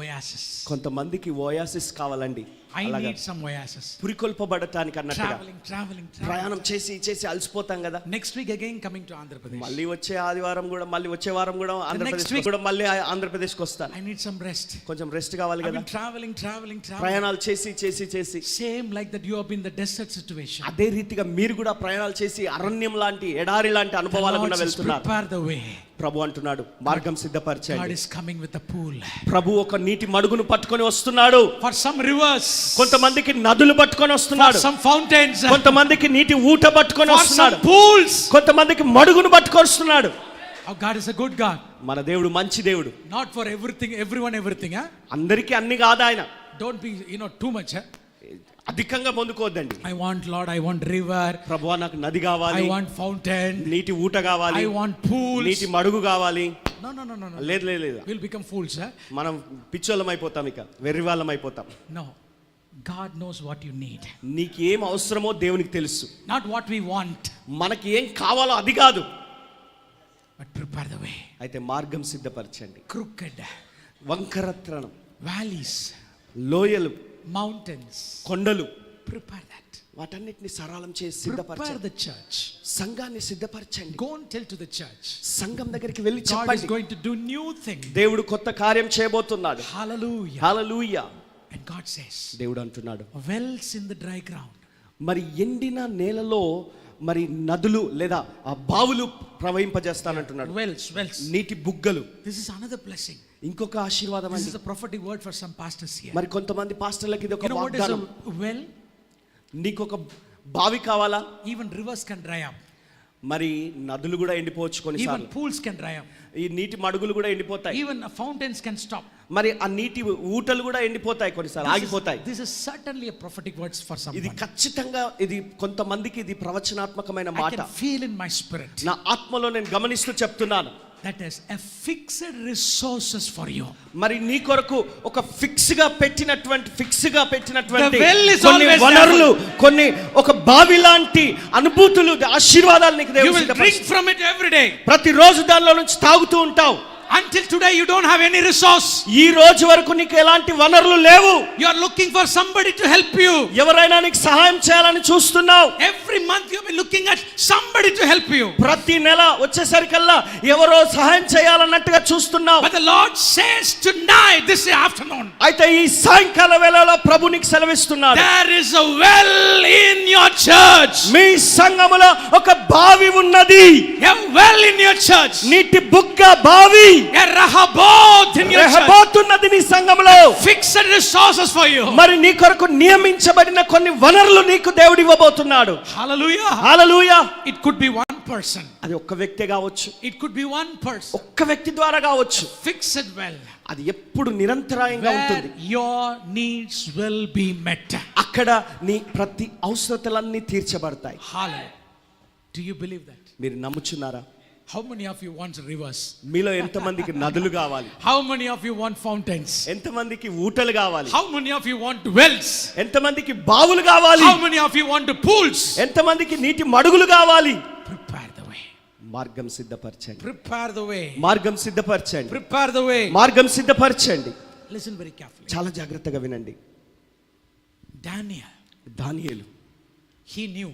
Speaker 2: oasis.
Speaker 1: కొంతమందికి Oasis కావాలండి.
Speaker 2: I need some oasis.
Speaker 1: పురికొల్పబడటానికి అన్నట్టుగా.
Speaker 2: Traveling.
Speaker 1: ప్రయాణం చేసి అలసిపోతాం కదా.
Speaker 2: Next week again coming to Andhra Pradesh.
Speaker 1: మళ్ళీ వచ్చే ఆదివారం కూడా మళ్ళీ వచ్చే వారం కూడా ఆంధ్రప్రదేశ్ కూడా మళ్ళీ ఆంధ్రప్రదేశ్కి వస్తాను.
Speaker 2: I need some rest.
Speaker 1: కొంచెం రెస్ట్ కావాలి
Speaker 2: I've
Speaker 1: కదా.
Speaker 2: been traveling.
Speaker 1: ప్రయాణాలు చేసి
Speaker 2: Same like that you have been in the desert situation.
Speaker 1: అదే రీతిగా మీరు కూడా ప్రయాణాలు చేసి అరణ్యం లాంటి ఎడారి లాంటి
Speaker 2: The
Speaker 1: అనుభవాల
Speaker 2: Lord
Speaker 1: గుండా
Speaker 2: says,
Speaker 1: వెళ్తున్నారు.
Speaker 2: prepare the way.
Speaker 1: ప్రభు అంటున్నాడు మార్గం
Speaker 2: God
Speaker 1: సిద్ధపరచండి.
Speaker 2: is coming with a pool.
Speaker 1: ప్రభు ఒక నీటి మడుగును పట్టుకొని వస్తున్నాడు.
Speaker 2: For some rivers.
Speaker 1: కొంతమందికి నదులు పట్టుకొని
Speaker 2: For
Speaker 1: వస్తున్నాడు.
Speaker 2: some fountains.
Speaker 1: కొంతమందికి నీటి ఊట పట్టుకొని
Speaker 2: For
Speaker 1: వస్తున్నాడు.
Speaker 2: some pools.
Speaker 1: కొంతమందికి మడుగును పట్టుకొని వస్తున్నాడు.
Speaker 2: Oh, God is a good God.
Speaker 1: మన దేవుడు మంచి దేవుడు.
Speaker 2: Not for everyone, huh?
Speaker 1: అందరికీ అన్ని కాదు ఆయన.
Speaker 2: Don't be, too much, huh?
Speaker 1: అధికంగా పొందుకోవద్దండి.
Speaker 2: I want Lord, I want river.
Speaker 1: ప్రభువా నాకు నది కావాలి,
Speaker 2: I want fountain.
Speaker 1: నీటి ఊట కావాలి,
Speaker 2: I want pools.
Speaker 1: నీటి మడుగు కావాలి.
Speaker 2: No.
Speaker 1: లేదు.
Speaker 2: We'll become fools, huh?
Speaker 1: మనం పిచ్చోళ్ళం అయిపోతాం, ఇక వెర్రివాళ్ళం అయిపోతాం.
Speaker 2: No. God knows what you need.
Speaker 1: నీకు ఏం అవసరమో దేవునికి తెలుసు.
Speaker 2: Not what we want.
Speaker 1: మనకి ఏం కావాలో అది కాదు.
Speaker 2: But prepare the way.
Speaker 1: అయితే మార్గం సిద్ధపరచండి.
Speaker 2: Crooked.
Speaker 1: వంకరత్రణం,
Speaker 2: Valleys.
Speaker 1: లోయలు,
Speaker 2: mountains.
Speaker 1: కొండలు,
Speaker 2: Prepare that.
Speaker 1: వాటన్నిటిని సరళం చేసి
Speaker 2: Prepare
Speaker 1: సిద్ధపరచండి.
Speaker 2: the church.
Speaker 1: సంఘాన్ని సిద్ధపరచండి.
Speaker 2: Go and tell to the church.
Speaker 1: సంఘం దగ్గరికి వెళ్ళి
Speaker 2: God is
Speaker 1: చెప్పండి,
Speaker 2: going to do new thing.
Speaker 1: దేవుడు కొత్త కార్యం చేయబోతున్నాడు.
Speaker 2: Hallelujah.
Speaker 1: Hallelujah.
Speaker 2: And God says,
Speaker 1: దేవుడు అంటున్నాడు,
Speaker 2: wells in the dry ground.
Speaker 1: మరి ఎండిన నేలలో మరి నదులు లేదా ఆ బావులు ప్రవహింపజేస్తానంటున్నాడు.
Speaker 2: Wells.
Speaker 1: నీటి బుగ్గలు.
Speaker 2: This is another blessing.
Speaker 1: ఇంకొక ఆశీర్వాదం
Speaker 2: This
Speaker 1: అండి.
Speaker 2: is a prophetic word for some pastors here.
Speaker 1: మరి కొంతమంది పాస్టర్లకి ఇది ఒక
Speaker 2: You know what is
Speaker 1: వాగ్దానం.
Speaker 2: a well?
Speaker 1: నీకు ఒక బావి కావాలా?
Speaker 2: Even rivers can dry up.
Speaker 1: మరి నదులు కూడా ఎండిపోవచ్చు
Speaker 2: Even
Speaker 1: కొన్నిసార్లు.
Speaker 2: pools can dry up.
Speaker 1: ఈ నీటి మడుగులు కూడా ఎండిపోతాయి.
Speaker 2: Even fountains can stop.
Speaker 1: మరి ఆ నీటి ఊటలు కూడా ఎండిపోతాయి కొన్నిసార్లు, ఆగిపోతాయి.
Speaker 2: This is certainly a prophetic words for someone.
Speaker 1: ఇది ఖచ్చితంగా ఇది కొంతమందికి ఇది ప్రవచనాత్మకమైన
Speaker 2: I
Speaker 1: మాట.
Speaker 2: can feel in my spirit.
Speaker 1: నా ఆత్మలో నేను గమనిస్తూ చెప్తున్నాను.
Speaker 2: That is a fixed resources for you.
Speaker 1: మరి నీ కొరకు ఒక ఫిక్స్ గా పెట్టినటువంటి
Speaker 2: The well is
Speaker 1: కొన్ని
Speaker 2: always
Speaker 1: వనరులు, కొన్ని ఒక బావి లాంటి అనుభూతులు, ఆశీర్వాదాలు నీకు
Speaker 2: You
Speaker 1: దేవుడు
Speaker 2: will drink
Speaker 1: సిద్ధపరిస్తాడు.
Speaker 2: from it every day.
Speaker 1: ప్రతిరోజు దానిలో నుంచి తాగుతూ ఉంటావు.
Speaker 2: Until today you don't have any resource.
Speaker 1: ఈ రోజు వరకు నీకు ఎలాంటి వనరులు లేవు.
Speaker 2: You are looking for somebody to help you.
Speaker 1: ఎవరైనా నీకు సహాయం చేయాలని చూస్తున్నావు.
Speaker 2: Every month you have been looking at somebody to help you.
Speaker 1: ప్రతి నెల వచ్చేసరికల్లా ఎవరో సహాయం చేయాలన్నట్టుగా చూస్తున్నావు.
Speaker 2: But the Lord says tonight, this afternoon,
Speaker 1: అయితే ఈ సాయంకాల వేళలో ప్రభు నీకు సెలవిస్తున్నాడు.
Speaker 2: there is a well in your church.
Speaker 1: మీ సంఘములో ఒక బావి ఉన్నది.
Speaker 2: A well in your church.
Speaker 1: నీటి బుగ్గ బావి.
Speaker 2: A Rehoboth in your church.
Speaker 1: రెహోబోతు ఉన్నది నీ సంఘములో.
Speaker 2: Fixed resources for you.
Speaker 1: మరి నీ కొరకు నియమించబడిన కొన్ని వనరులు నీకు దేవుడు ఇవ్వబోతున్నాడు.
Speaker 2: Hallelujah.
Speaker 1: Hallelujah.
Speaker 2: It could be one person.
Speaker 1: అది ఒక్క వ్యక్తి కావచ్చు,
Speaker 2: It could be one person.
Speaker 1: ఒక్క వ్యక్తి ద్వారా కావచ్చు.
Speaker 2: Fixed well.
Speaker 1: అది ఎప్పుడు నిరంతరాయంగా
Speaker 2: Where
Speaker 1: ఉంటుంది.
Speaker 2: your needs will be met.
Speaker 1: అక్కడ నీ ప్రతి అవసరతలన్నీ తీర్చబడతాయి.
Speaker 2: Hallelujah. Do you believe that?
Speaker 1: మీరు నమ్ముచున్నారా?
Speaker 2: How many of you want rivers?
Speaker 1: మీలో ఎంతమందికి నదులు కావాలి?
Speaker 2: How many of you want fountains?
Speaker 1: ఎంతమందికి ఊటలు కావాలి?
Speaker 2: How many of you want wells?
Speaker 1: ఎంతమందికి బావులు కావాలి?
Speaker 2: How many of you want pools?
Speaker 1: ఎంతమందికి నీటి మడుగులు కావాలి?
Speaker 2: Prepare the way.
Speaker 1: మార్గం సిద్ధపరచండి.
Speaker 2: Prepare the way.
Speaker 1: మార్గం సిద్ధపరచండి.
Speaker 2: Prepare the way.
Speaker 1: మార్గం సిద్ధపరచండి.
Speaker 2: Listen very carefully.
Speaker 1: చాలా జాగ్రత్తగా వినండి.
Speaker 2: Daniel,
Speaker 1: దానియేలు
Speaker 2: he knew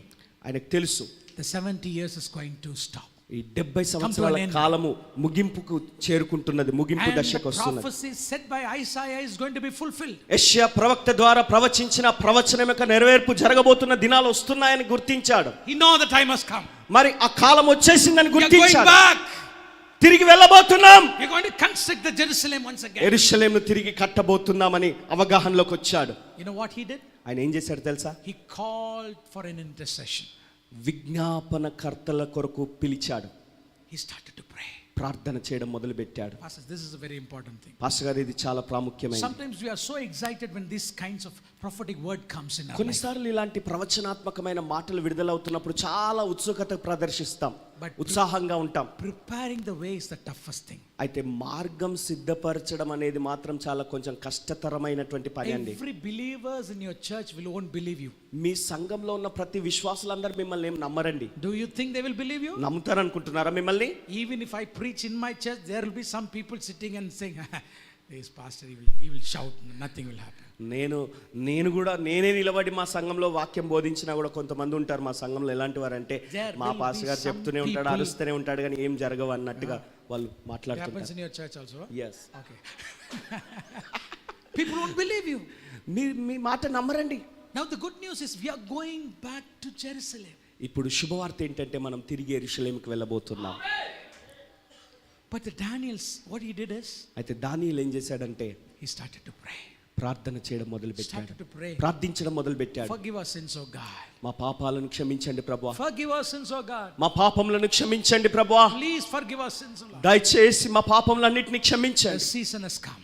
Speaker 1: ఆయనకు తెలుసు
Speaker 2: the 70 years is going to stop.
Speaker 1: ఈ 70 సంవత్సరాల కాలము ముగింపుకు చేరుకుంటున్నది, ముగింపు
Speaker 2: And
Speaker 1: దశకు
Speaker 2: the
Speaker 1: వస్తున్నది.
Speaker 2: prophecy said by Isaiah is going to be fulfilled.
Speaker 1: యెషయా ప్రవక్త ద్వారా ప్రవచించిన ప్రవచనం యొక్క నెరవేర్పు జరగబోతున్న దినాలు వస్తున్నాయని గుర్తించాడు.
Speaker 2: He know the time has come.
Speaker 1: మరి ఆ కాలం వచ్చేసిందని
Speaker 2: We are going
Speaker 1: గుర్తించాడు.
Speaker 2: back.
Speaker 1: తిరిగి వెళ్ళబోతున్నాం.
Speaker 2: We are going to construct the Jerusalem once again.
Speaker 1: యెరూషలేమును తిరిగి కట్టబోతున్నామని అవగాహనలోకి వచ్చాడు.
Speaker 2: You know what he did?
Speaker 1: ఆయన ఏం చేశాడు తెలుసా?
Speaker 2: He called for an intercession.
Speaker 1: విజ్ఞాపనకర్తల కొరకు పిలిచాడు.
Speaker 2: He started to pray.
Speaker 1: ప్రార్థన చేయడం మొదలు పెట్టాడు.
Speaker 2: Pastors, this is a very important thing.
Speaker 1: Pastor గారు, ఇది చాలా ప్రాముఖ్యమైనది.
Speaker 2: Sometimes we are so excited when these kinds of prophetic word comes in our life.
Speaker 1: కొన్నిసార్లు ఇలాంటి ప్రవచనాత్మకమైన మాటలు విడుదలవుతున్నప్పుడు చాలా ఉత్సుకత ప్రదర్శిస్తాం, ఉత్సాహంగా ఉంటాం.
Speaker 2: Preparing the way is the toughest thing.
Speaker 1: అయితే మార్గం సిద్ధపరచడం అనేది మాత్రం చాలా కొంచెం కష్టతరమైనటువంటి పని అండి.
Speaker 2: Every believers in your church won't believe you.
Speaker 1: మీ సంఘంలో ఉన్న ప్రతి విశ్వాసులందరూ మిమ్మల్ని ఏం నమ్మరండి.
Speaker 2: Do you think they will believe you?
Speaker 1: నమ్ముతారనుకుంటున్నారా మిమ్మల్ని?
Speaker 2: Even if I preach in my church, there will be some people sitting and saying, this pastor, he will shout, nothing will happen.
Speaker 1: నేను కూడా నేనే నిలబడి మా సంఘంలో వాక్యం బోధించినా కూడా కొంతమంది ఉంటారు మా సంఘంలో. ఎలాంటి వారంటే మా పాస్టర్ గారు చెప్తూనే ఉంటాడు, అరుస్తూనే ఉంటాడు, కానీ ఏం జరగవు అన్నట్టుగా వాళ్ళు మాట్లాడుతుంటారు.
Speaker 2: Happens in your church also?
Speaker 1: Yes.
Speaker 2: Okay. People won't believe you.
Speaker 1: మీ మాట నమ్మరండి.
Speaker 2: Now the good news is we are going back to Jerusalem.
Speaker 1: ఇప్పుడు శుభవార్త ఏంటంటే మనం తిరిగి యెరూషలేముకి వెళ్ళబోతున్నాం.
Speaker 2: But the Daniel's, what he did is,
Speaker 1: అయితే దానియేలు ఏం చేశాడంటే
Speaker 2: he started to pray.
Speaker 1: ప్రార్థన చేయడం మొదలు పెట్టాడు.
Speaker 2: Started to pray.
Speaker 1: ప్రార్థించడం మొదలు పెట్టాడు.
Speaker 2: Forgive our sins, oh God.
Speaker 1: మా పాపాలను క్షమించండి ప్రభువా.
Speaker 2: Forgive our sins, oh God.
Speaker 1: మా పాపములను క్షమించండి ప్రభువా.
Speaker 2: Please forgive our sins, oh Lord.
Speaker 1: దయచేసి మా పాపములన్నిటిని క్షమించండి.
Speaker 2: The season has come.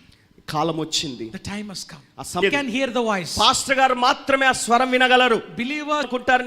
Speaker 1: కాలం వచ్చింది.
Speaker 2: The time has come.
Speaker 1: ఆ సమయం.
Speaker 2: You can hear the voice.
Speaker 1: Pastor గారు మాత్రమే ఆ స్వరం వినగలరు.
Speaker 2: Believers,
Speaker 1: అనుకుంటారు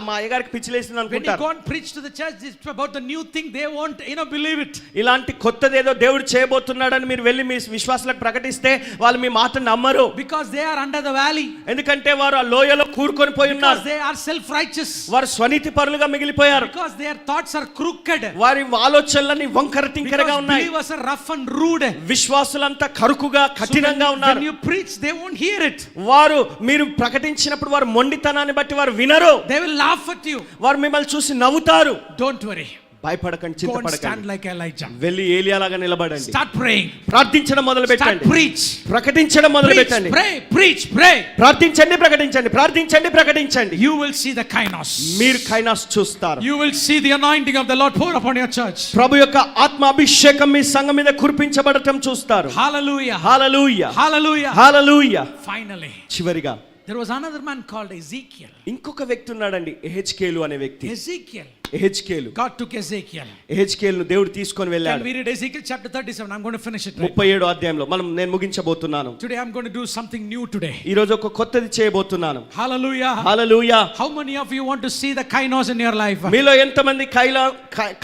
Speaker 1: మా అయ్యగారికి పిచ్చిలేసింది
Speaker 2: when you
Speaker 1: అనుకుంటారు.
Speaker 2: go and preach to the church, it's about the new thing they won't, believe it.
Speaker 1: ఇలాంటి కొత్తదేదో దేవుడు చేయబోతున్నాడని మీరు వెళ్ళి మీ విశ్వాసులకు ప్రకటిస్తే వాళ్ళు మీ మాట నమ్మరు.
Speaker 2: Because they are under the valley.
Speaker 1: ఎందుకంటే వారు ఆ లోయలో కూరుకొని పోయి ఉన్నారు.
Speaker 2: Because they are self-righteous.
Speaker 1: వారు స్వనీతి పరులుగా మిగిలిపోయారు.
Speaker 2: Because their thoughts are crooked.
Speaker 1: వారి ఆలోచనలన్నీ వంకర టింకరగా
Speaker 2: Because
Speaker 1: ఉన్నాయి.
Speaker 2: believers are rough and rude.
Speaker 1: విశ్వాసులంతా కరుకుగా కఠినంగా ఉన్నారు.
Speaker 2: When you preach, they won't hear it.
Speaker 1: వారు మీరు ప్రకటించినప్పుడు వారు మొండితనాన్ని బట్టి వారు వినరు.
Speaker 2: They will laugh at you.
Speaker 1: వారు మిమ్మల్ని చూసి నవ్వుతారు.
Speaker 2: Don't worry.
Speaker 1: భయపడకండి,
Speaker 2: Go and stand
Speaker 1: చింతపడకండి.
Speaker 2: like Elijah.
Speaker 1: వెళ్ళి ఏలియాలాగా నిలబడండి.
Speaker 2: Start praying.
Speaker 1: ప్రార్థించడం మొదలు
Speaker 2: Start
Speaker 1: పెట్టండి.
Speaker 2: preach.
Speaker 1: ప్రకటించడం మొదలు
Speaker 2: Preach,
Speaker 1: పెట్టండి.
Speaker 2: pray, preach, pray.
Speaker 1: ప్రార్థించండి, ప్రకటించండి, ప్రార్థించండి, ప్రకటించండి.
Speaker 2: You will see the kainos.
Speaker 1: మీరు కైనాస్ చూస్తారు.
Speaker 2: You will see the anointing of the Lord pour upon your church.
Speaker 1: ప్రభు యొక్క ఆత్మ అభిషేకం మీ సంఘం మీద కురిపించబడటం చూస్తారు.
Speaker 2: Hallelujah.
Speaker 1: హల్లెలూయా,
Speaker 2: Hallelujah.
Speaker 1: హల్లెలూయా.
Speaker 2: Finally,
Speaker 1: చివరిగా
Speaker 2: there was another man called Ezekiel.
Speaker 1: ఇంకొక వ్యక్తి ఉన్నాడండి, ఎహెజ్కేలు అనే వ్యక్తి.
Speaker 2: Ezekiel.
Speaker 1: Ezekiel.
Speaker 2: God took Ezekiel.
Speaker 1: ఎహెజ్కేలును దేవుడు తీసుకొని
Speaker 2: Can
Speaker 1: వెళ్ళాడు.
Speaker 2: we read Ezekiel chapter 37? I'm going to finish it right.
Speaker 1: 37వ అధ్యాయంలో నేను ముగించబోతున్నాను.
Speaker 2: Today I'm going to do something new today.
Speaker 1: ఈ రోజు ఒక కొత్తది చేయబోతున్నాను.
Speaker 2: Hallelujah.
Speaker 1: Hallelujah.
Speaker 2: How many of you want to see the kainos in your life?
Speaker 1: మీలో ఎంతమంది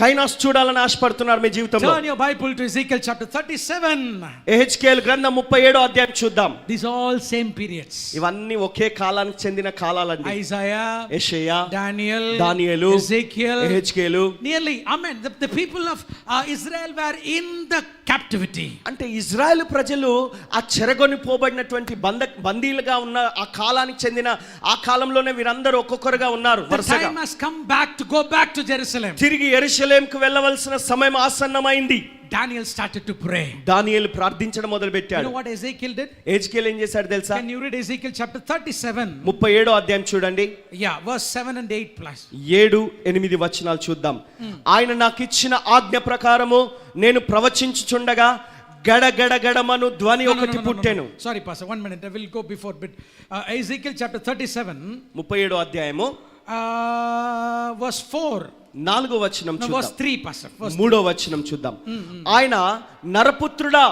Speaker 1: కైనాస్ చూడాలని ఆశపడుతున్నారు మీ జీవితంలో?
Speaker 2: Turn your Bible to Ezekiel chapter 37.
Speaker 1: Ezekiel గ్రంథం 37వ అధ్యాయం చూద్దాం.
Speaker 2: These all same periods.
Speaker 1: ఇవన్నీ ఒకే కాలానికి చెందిన కాలాలండి.
Speaker 2: Isaiah,
Speaker 1: యెషయా,
Speaker 2: Daniel,
Speaker 1: దానియేలు,
Speaker 2: Ezekiel.
Speaker 1: Ezekiel.
Speaker 2: Nearly, amen. The people of Israel were in the captivity.
Speaker 1: అంటే ఇజ్రాయెల్ ప్రజలు ఆ చెరగొని పోబడినటువంటి బందీలుగా ఉన్న ఆ కాలానికి చెందిన ఆ కాలంలోనే వీరందరూ ఒక్కొక్కరుగా ఉన్నారు
Speaker 2: The
Speaker 1: వరుసగా.
Speaker 2: time has come back to go back to Jerusalem.
Speaker 1: తిరిగి యెరూషలేముకు వెళ్ళవలసిన సమయం ఆసన్నమైంది.
Speaker 2: Daniel started to pray.
Speaker 1: దానియేలు ప్రార్థించడం మొదలు
Speaker 2: You
Speaker 1: పెట్టాడు.
Speaker 2: know what Ezekiel did?
Speaker 1: Ezekiel ఏం చేశాడు తెలుసా?
Speaker 2: Can you read Ezekiel chapter 37?
Speaker 1: 37వ అధ్యాయం చూడండి.
Speaker 2: Yeah, verse 7 and 8 plus.
Speaker 1: 7-8 వచనాలు చూద్దాం. ఆయన నాకు ఇచ్చిన ఆజ్ఞ ప్రకారము నేను ప్రవచించుచుండగా గడగడగడమను ధ్వని ఒకటి పుట్టెను.
Speaker 2: Sorry, Pastor, 1 minute. I will go before bit. Ezekiel chapter 37.
Speaker 1: 37వ అధ్యాయము
Speaker 2: Verse 4.
Speaker 1: 4వ వచనం
Speaker 2: No, verse
Speaker 1: చూద్దాం.
Speaker 2: 3, Pastor. Verse
Speaker 1: 3వ వచనం చూద్దాం. ఆయన నరపుత్రుడా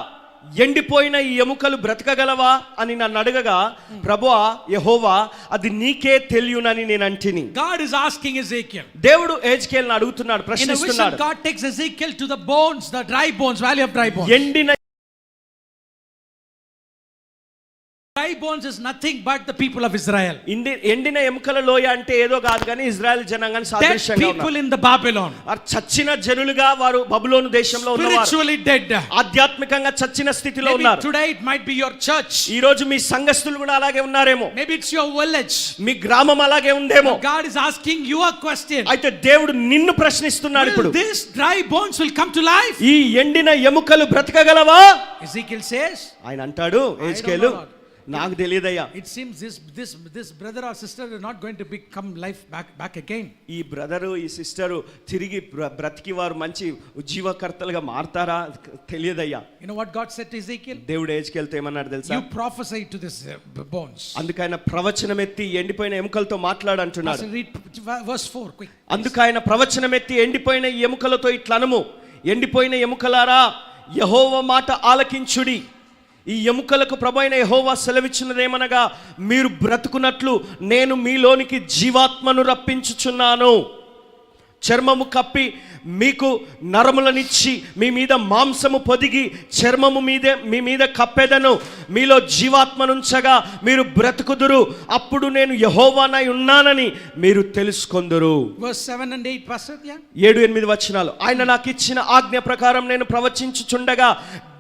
Speaker 1: ఎండిపోయిన ఈ ఎముకలు బ్రతకగలవా అని నన్ను అడగగా, ప్రభువా యెహోవా అది నీకే తెలియనని నేను అంటిని.
Speaker 2: God is asking Ezekiel.
Speaker 1: దేవుడు ఎహెజ్కేలును అడుగుతున్నాడు,
Speaker 2: In a vision,
Speaker 1: ప్రశ్నిస్తున్నాడు.
Speaker 2: God takes Ezekiel to the bones, the dry bones, valley of dry bones.
Speaker 1: ఎండిన
Speaker 2: Dry bones is nothing but the people of Israel.
Speaker 1: ఎండిన ఎముకల లోయ అంటే ఏదో కాదు కానీ ఇజ్రాయెల్ జనాంగాన్ని
Speaker 2: Dead
Speaker 1: సాదృశ్యంగా
Speaker 2: people
Speaker 1: ఉన్నారు.
Speaker 2: in the Babylon.
Speaker 1: చచ్చిన జనులుగా వారు బబులోను దేశంలో ఉన్నవారు.
Speaker 2: Spiritually dead.
Speaker 1: ఆధ్యాత్మికంగా చచ్చిన స్థితిలో
Speaker 2: Maybe
Speaker 1: ఉన్నారు.
Speaker 2: today it might be your church.
Speaker 1: ఈ రోజు మీ సంఘస్థులు కూడా అలాగే ఉన్నారేమో.
Speaker 2: Maybe it's your village.
Speaker 1: మీ గ్రామం అలాగే ఉందేమో.
Speaker 2: God is asking you a question.
Speaker 1: అయితే దేవుడు నిన్ను ప్రశ్నిస్తున్నాడు ఇప్పుడు.
Speaker 2: Will these dry bones will come to life?
Speaker 1: ఈ ఎండిన ఎముకలు బ్రతకగలవా?
Speaker 2: Ezekiel says,
Speaker 1: ఆయన అంటాడు, ఎహెజ్కేలు నాకు తెలియదయ్యా.
Speaker 2: it seems this brother or sister is not going to become life back again.
Speaker 1: ఈ బ్రదరు ఈ సిస్టరు తిరిగి బ్రతికి వారు మంచి ఉజ్జీవకర్తలుగా మారతారా తెలియదయ్యా.
Speaker 2: You know what God said to Ezekiel?
Speaker 1: దేవుడు ఎహెజ్కేలుతో ఏమన్నాడు తెలుసా?
Speaker 2: You prophesy to this bones.
Speaker 1: అందుకైన ప్రవచనం ఎత్తి ఎండిపోయిన ఎముకలతో మాట్లాడు అంటున్నాడు.
Speaker 2: Read verse 4 quick.
Speaker 1: అందుకైన ప్రవచనం ఎత్తి ఎండిపోయిన ఈ ఎముకలతో ఇట్లనము, ఎండిపోయిన ఎముకలారా యెహోవా మాట ఆలకించుడి. ఈ ఎముకలకు ప్రభువైన యెహోవా సెలవిచ్చినదేమనగా, మీరు బ్రతుకున్నట్లు నేను మీలోనికి జీవాత్మను రప్పించుచున్నాను. చర్మము కప్పి మీకు నరములనిచ్చి మీ మీద మాంసము పొదిగి చర్మము మీ మీద కప్పెదను. మీలో జీవాత్మనుంచగా మీరు బ్రతుకుదురు. అప్పుడు నేను యెహోవానై ఉన్నానని మీరు తెలుసుకొందురు.
Speaker 2: Verse 7 and 8 Pastor. Yeah.
Speaker 1: 7-8 వచనాలు. ఆయన నాకు ఇచ్చిన ఆజ్ఞ ప్రకారం నేను ప్రవచించుచుండగా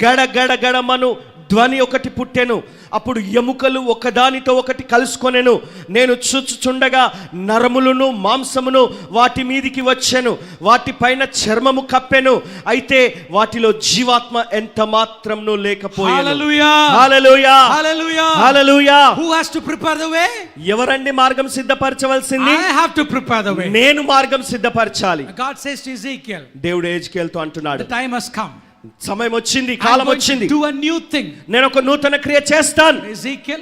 Speaker 1: గడగడగడమను ధ్వని ఒకటి పుట్టెను. అప్పుడు ఎముకలు ఒకదానితో ఒకటి కలుసుకొనెను. నేను చూచుచుండగా నరములను మాంసమును వాటి మీదికి వచ్చెను. వాటి పైన చర్మము కప్పెను. అయితే వాటిలో జీవాత్మ ఎంత మాత్రమును లేకపోయెను.
Speaker 2: Hallelujah.
Speaker 1: Hallelujah.
Speaker 2: Hallelujah.
Speaker 1: Hallelujah.
Speaker 2: Who has to prepare the way?
Speaker 1: ఎవరండి మార్గం సిద్ధపరచవలసింది?
Speaker 2: I have to prepare the way.
Speaker 1: నేను మార్గం సిద్ధపరచాలి.
Speaker 2: God says to Ezekiel,
Speaker 1: దేవుడు ఎహెజ్కేలుతో అంటున్నాడు,
Speaker 2: the time has come.
Speaker 1: సమయం వచ్చింది,
Speaker 2: I'm
Speaker 1: కాలం
Speaker 2: going
Speaker 1: వచ్చింది.
Speaker 2: to do a new thing.
Speaker 1: నేను ఒక నూతన క్రియ చేస్తాను.
Speaker 2: Ezekiel,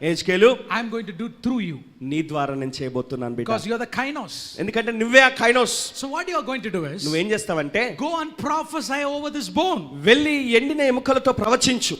Speaker 1: Ezekiel
Speaker 2: I'm going to do through you.
Speaker 1: నీ ద్వారా నేను చేయబోతున్నాను బిడ్డ.
Speaker 2: Because you're the kainos.
Speaker 1: ఎందుకంటే నువ్వే ఆ కైనోస్.
Speaker 2: So what you are going to do is,
Speaker 1: నువ్వేం చేస్తావంటే
Speaker 2: go and prophesy over this bone.
Speaker 1: వెళ్ళి ఎండిన ఎముకలతో ప్రవచించు.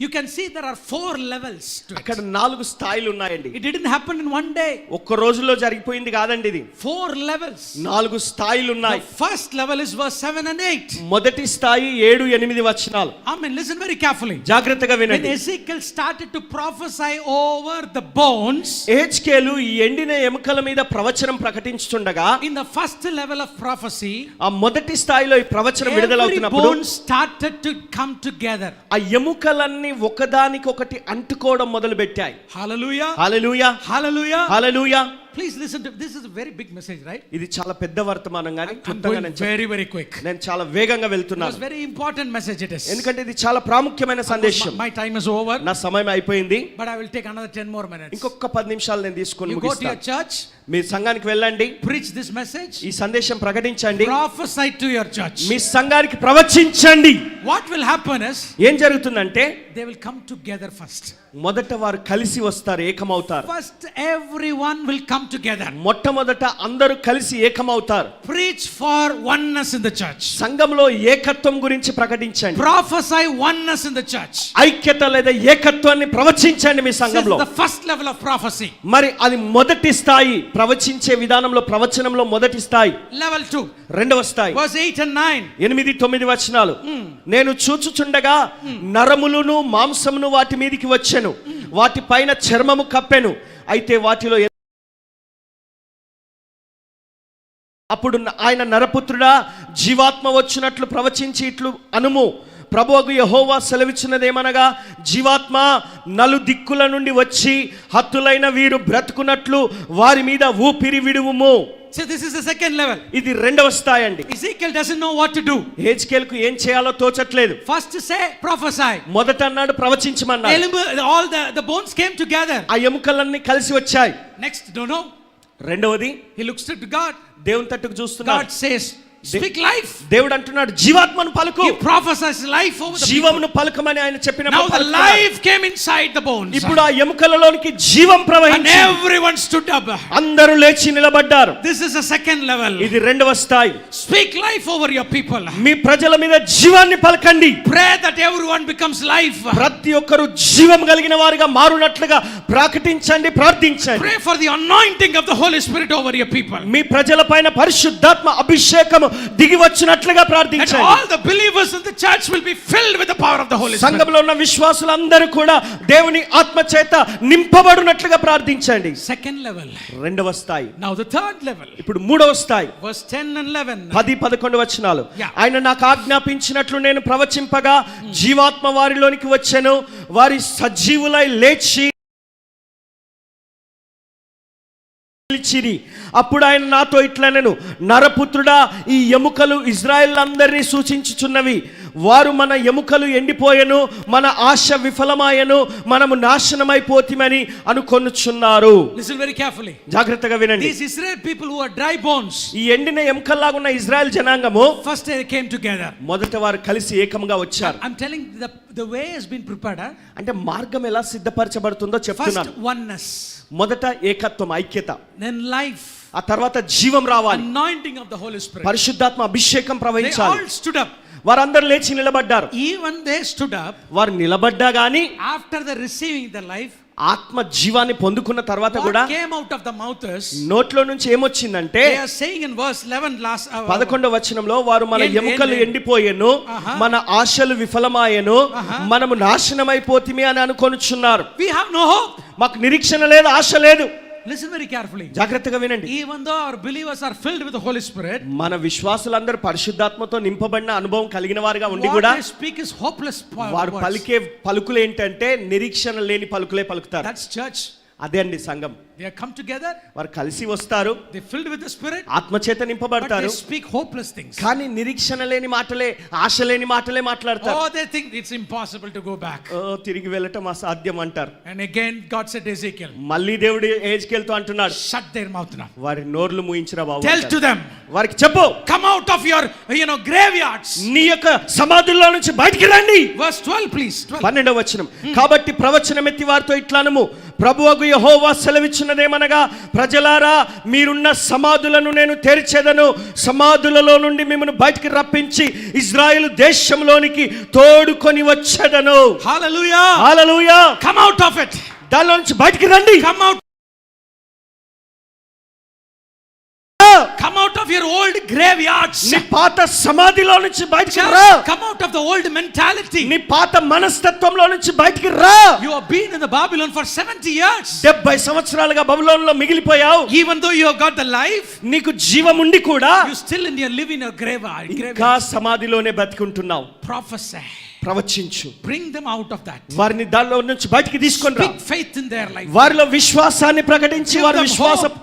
Speaker 2: You can see there are 4 levels to it.
Speaker 1: అక్కడ 4 స్థాయిలు ఉన్నాయండి.
Speaker 2: It didn't happen in one day.
Speaker 1: ఒక్క రోజులో జరిగిపోయింది కాదండి ఇది.
Speaker 2: 4 levels.
Speaker 1: 4 స్థాయిలు ఉన్నాయి.
Speaker 2: The first level is verse 7 and 8.
Speaker 1: మొదటి స్థాయి 7-8 వచనాలు.
Speaker 2: Amen. Listen very carefully.
Speaker 1: జాగ్రత్తగా
Speaker 2: When
Speaker 1: వినండి.
Speaker 2: Ezekiel started to prophesy over the bones,
Speaker 1: Ezekiel ఈ ఎండిన ఎముకల మీద ప్రవచనం ప్రకటించుచుండగా,
Speaker 2: in the first level of prophecy,
Speaker 1: ఆ మొదటి స్థాయిలో ఈ ప్రవచనం
Speaker 2: every
Speaker 1: విడుదలవుతున్నప్పుడు
Speaker 2: bone started to come together.
Speaker 1: ఆ ఎముకలన్నీ ఒకదానికొకటి అంటుకోవడం మొదలు పెట్టాయి.
Speaker 2: Hallelujah.
Speaker 1: Hallelujah,
Speaker 2: Hallelujah.
Speaker 1: Hallelujah.
Speaker 2: Please listen to this. Is a very big message, right?
Speaker 1: ఇది చాలా పెద్ద వర్తమానం గాని
Speaker 2: I'm
Speaker 1: క్లుప్తంగా
Speaker 2: going
Speaker 1: నేను
Speaker 2: very, very quick.
Speaker 1: నేను చాలా వేగంగా
Speaker 2: It's
Speaker 1: వెళ్తున్నాను,
Speaker 2: very important message it is.
Speaker 1: ఎందుకంటే ఇది చాలా ప్రాముఖ్యమైన సందేశం.
Speaker 2: My time is over,
Speaker 1: నా సమయం అయిపోయింది,
Speaker 2: but I will take another 10 more minutes.
Speaker 1: ఇంకొక 10 నిమిషాలు నేను తీసుకొని
Speaker 2: You go to your
Speaker 1: ముగిస్తాను.
Speaker 2: church,
Speaker 1: మీ సంఘానికి వెళ్ళండి,
Speaker 2: preach this message,
Speaker 1: ఈ సందేశం ప్రకటించండి,
Speaker 2: prophesy to your church.
Speaker 1: మీ సంఘానికి ప్రవచించండి.
Speaker 2: What will happen is
Speaker 1: ఏం జరుగుతుందంటే
Speaker 2: they will come together first.
Speaker 1: మొదట వారు కలిసి వస్తారు, ఏకమవుతారు.
Speaker 2: First, everyone will come together.
Speaker 1: మొట్టమొదట అందరూ కలిసి ఏకమవుతారు.
Speaker 2: Preach for oneness in the church.
Speaker 1: సంఘంలో ఏకత్వం గురించి ప్రకటించండి.
Speaker 2: Prophesy oneness in the church.
Speaker 1: ఐక్యత లేదా ఏకత్వాన్ని ప్రవచించండి మీ
Speaker 2: This is
Speaker 1: సంఘంలో.
Speaker 2: the first level of prophecy.
Speaker 1: మరి అది మొదటి స్థాయి, ప్రవచించే విధానంలో ప్రవచనంలో మొదటి స్థాయి.
Speaker 2: Level 2,
Speaker 1: రెండవ స్థాయి
Speaker 2: verse 8 and 9.
Speaker 1: 8, 9 వచనాలు. నేను చూచుచుండగా నరములను మాంసమును వాటి మీదికి వచ్చెను, వాటి పైన చర్మము కప్పెను, అయితే వాటిలో అప్పుడు ఆయన నరపుత్రుడా, జీవాత్మ వచ్చినట్లు ప్రవచించి ఇట్లు అనుము, ప్రభువగు యెహోవా సెలవిచ్చినదేమనగా, జీవాత్మ నలు దిక్కుల నుండి వచ్చి హత్తులైన వీరు బ్రతుకున్నట్లు వారి మీద ఊపిరి విడువుము.
Speaker 2: So this is the second level.
Speaker 1: ఇది రెండవ స్థాయి అండి.
Speaker 2: Ezekiel doesn't know what to do.
Speaker 1: హెజ్కేలుకు ఏం చేయాలో తోచట్లేదు.
Speaker 2: First say prophesy.
Speaker 1: మొదట అన్నాడు ప్రవచించమన్నాడు.
Speaker 2: All the bones came together.
Speaker 1: ఆ ఎముకలన్నీ కలిసి వచ్చాయి.
Speaker 2: Next, don't know.
Speaker 1: రెండవది
Speaker 2: He looks to God.
Speaker 1: దేవుని తట్టుకు చూస్తున్నాడు.
Speaker 2: God says, speak life.
Speaker 1: దేవుడు అంటున్నాడు జీవాత్మను పలుకు.
Speaker 2: He prophesies life over the people.
Speaker 1: జీవమును పలుకమని ఆయన చెప్పినప్పుడు
Speaker 2: Now the life came inside the bones.
Speaker 1: ఇప్పుడు ఆ ఎముకలలోనికి జీవం
Speaker 2: And
Speaker 1: ప్రవహించింది.
Speaker 2: everyone stood up.
Speaker 1: అందరూ లేచి నిలబడ్డారు.
Speaker 2: This is the second level.
Speaker 1: ఇది రెండవ స్థాయి.
Speaker 2: Speak life over your people.
Speaker 1: మీ ప్రజల మీద జీవాన్ని పలకండి.
Speaker 2: Pray that everyone becomes life.
Speaker 1: ప్రతి ఒక్కరు జీవం కలిగిన వారుగా మారునట్లుగా ప్రకటించండి, ప్రార్థించండి.
Speaker 2: Pray for the anointing of the Holy Spirit over your people.
Speaker 1: మీ ప్రజల పైన పరిశుద్ధాత్మ అభిషేకము దిగి వచ్చినట్లుగా
Speaker 2: And
Speaker 1: ప్రార్థించండి.
Speaker 2: all the believers in the church will be filled with the power of the Holy Spirit.
Speaker 1: సంఘంలో ఉన్న విశ్వాసులందరూ కూడా దేవుని ఆత్మ చేత నింపబడునట్లుగా ప్రార్థించండి.
Speaker 2: Second level.
Speaker 1: రెండవ స్థాయి.
Speaker 2: Now the third level.
Speaker 1: ఇప్పుడు మూడవ స్థాయి.
Speaker 2: Verse 10 and 11.
Speaker 1: 10, 11 వచనాలు.
Speaker 2: Yeah.
Speaker 1: ఆయన నాకు ఆజ్ఞాపించినట్లు నేను ప్రవచింపగా జీవాత్మ వారిలోనికి వచ్చెను, వారి సజీవులై లేచి నిలిచిరి. అప్పుడు ఆయన నాతో ఇట్లనెను, నరపుత్రుడా, ఈ ఎముకలు ఇశ్రాయేలులందరినీ సూచించుచున్నవి. వారు మన ఎముకలు ఎండిపోయెను, మన ఆశ విఫలమాయెను, మనము నాశనమైపోతిమని అనుకొనుచున్నారు.
Speaker 2: Listen very carefully.
Speaker 1: జాగ్రత్తగా వినండి.
Speaker 2: These Israel people who are dry bones,
Speaker 1: ఈ ఎండిన ఎముకల్లాగా ఉన్న Israel జనాంగము
Speaker 2: first they came together.
Speaker 1: మొదట వారు కలిసి ఏకంగా వచ్చారు.
Speaker 2: I'm telling the way has been prepared.
Speaker 1: అంటే మార్గం ఎలా సిద్ధపరచబడుతుందో
Speaker 2: First
Speaker 1: చెప్తున్నాను.
Speaker 2: oneness,
Speaker 1: మొదట ఏకత్వం, ఐక్యత,
Speaker 2: then life,
Speaker 1: ఆ తర్వాత జీవం రావాలి,
Speaker 2: anointing of the Holy Spirit.
Speaker 1: పరిశుద్ధాత్మ అభిషేకం
Speaker 2: They
Speaker 1: ప్రవహించాలి.
Speaker 2: all stood up.
Speaker 1: వారందరూ లేచి నిలబడ్డారు.
Speaker 2: Even they stood up
Speaker 1: వారు నిలబడ్డా గాని
Speaker 2: after the receiving the life.
Speaker 1: ఆత్మ జీవాన్ని పొందుకున్న తర్వాత కూడా
Speaker 2: What came out of the mouth is,
Speaker 1: నోట్లో నుంచి ఏమొచ్చిందంటే,
Speaker 2: they are saying in verse 11 last
Speaker 1: 11వ వచనంలో, వారు మన ఎముకలు ఎండిపోయెను, మన ఆశలు విఫలమాయెను, మనము నాశనమైపోతిమి అని అనుకొనుచున్నారు.
Speaker 2: we have no hope.
Speaker 1: మాకు నిరీక్షణ లేదు, ఆశ లేదు.
Speaker 2: Listen very carefully.
Speaker 1: జాగ్రత్తగా వినండి.
Speaker 2: Even though our believers are filled with the Holy Spirit,
Speaker 1: మన విశ్వాసులందరూ పరిశుద్ధాత్మతో నింపబడిన అనుభవం కలిగిన వారుగా ఉండి
Speaker 2: what
Speaker 1: కూడా
Speaker 2: they speak is hopeless
Speaker 1: వారు
Speaker 2: words.
Speaker 1: పలికే పలుకులు ఏంటంటే నిరీక్షణ లేని పలుకులే పలుకుతారు.
Speaker 2: That's church.
Speaker 1: అదే అండి సంఘం.
Speaker 2: They have come together,
Speaker 1: వారు కలిసి వస్తారు,
Speaker 2: they filled with the Spirit,
Speaker 1: ఆత్మచేత
Speaker 2: but
Speaker 1: నింపబడతారు,
Speaker 2: they speak hopeless things.
Speaker 1: కానీ నిరీక్షణ లేని మాటలే, ఆశ లేని మాటలే మాట్లాడతారు.
Speaker 2: Oh, they think it's impossible to go back.
Speaker 1: తిరిగి వెళ్ళటం అసాధ్యం అంటారు.
Speaker 2: And again God said to Ezekiel,
Speaker 1: మళ్ళీ దేవుడు హెజ్కేలుతో అంటున్నాడు,
Speaker 2: shut their mouth now.
Speaker 1: వారి నోర్లు మూయించరా బాబు.
Speaker 2: Tell to them,
Speaker 1: వారికి చెప్పు,
Speaker 2: come out of your graveyards.
Speaker 1: నీ యొక్క సమాధుల్లో నుంచి బయటికి రండి.
Speaker 2: Verse 12 please. 12.
Speaker 1: 12వ వచనం. కాబట్టి ప్రవచనం ఎత్తి వారితో ఇట్లనుము, ప్రభువగు యెహోవా సెలవిచ్చినదేమనగా, ప్రజలారా, మీరున్న సమాధులను నేను తెరిచెదను, సమాధులలో నుండి మిమ్మల్ని బయటికి రప్పించి ఇజ్రాయెలు దేశంలోనికి తోడుకొని వచ్చెదను.
Speaker 2: Hallelujah.
Speaker 1: Hallelujah.
Speaker 2: Come out of it.
Speaker 1: దానిలో నుంచి బయటికి రండి.
Speaker 2: Come out. Come out of your old graveyards.
Speaker 1: నీ పాత సమాధిలో నుంచి బయటికి రా.
Speaker 2: Come out of the old mentality.
Speaker 1: నీ పాత మనస్తత్వంలో నుంచి బయటికి రా.
Speaker 2: You have been in the Babylon for 70 years.
Speaker 1: 70 సంవత్సరాలుగా బబులోనులో మిగిలిపోయావు.
Speaker 2: Even though you have got the life,
Speaker 1: నీకు జీవం ఉండి కూడా
Speaker 2: you still live in your graveyard.
Speaker 1: ఇంకా సమాధిలోనే బతికుంటున్నావు.
Speaker 2: Prophesy.
Speaker 1: ప్రవచించు.
Speaker 2: Bring them out of that.
Speaker 1: వారిని దానిలో నుంచి బయటికి తీసుకొని రా.
Speaker 2: Speak faith in their life.
Speaker 1: వారిలో విశ్వాసాన్ని ప్రకటించి
Speaker 2: Give
Speaker 1: వారి
Speaker 2: them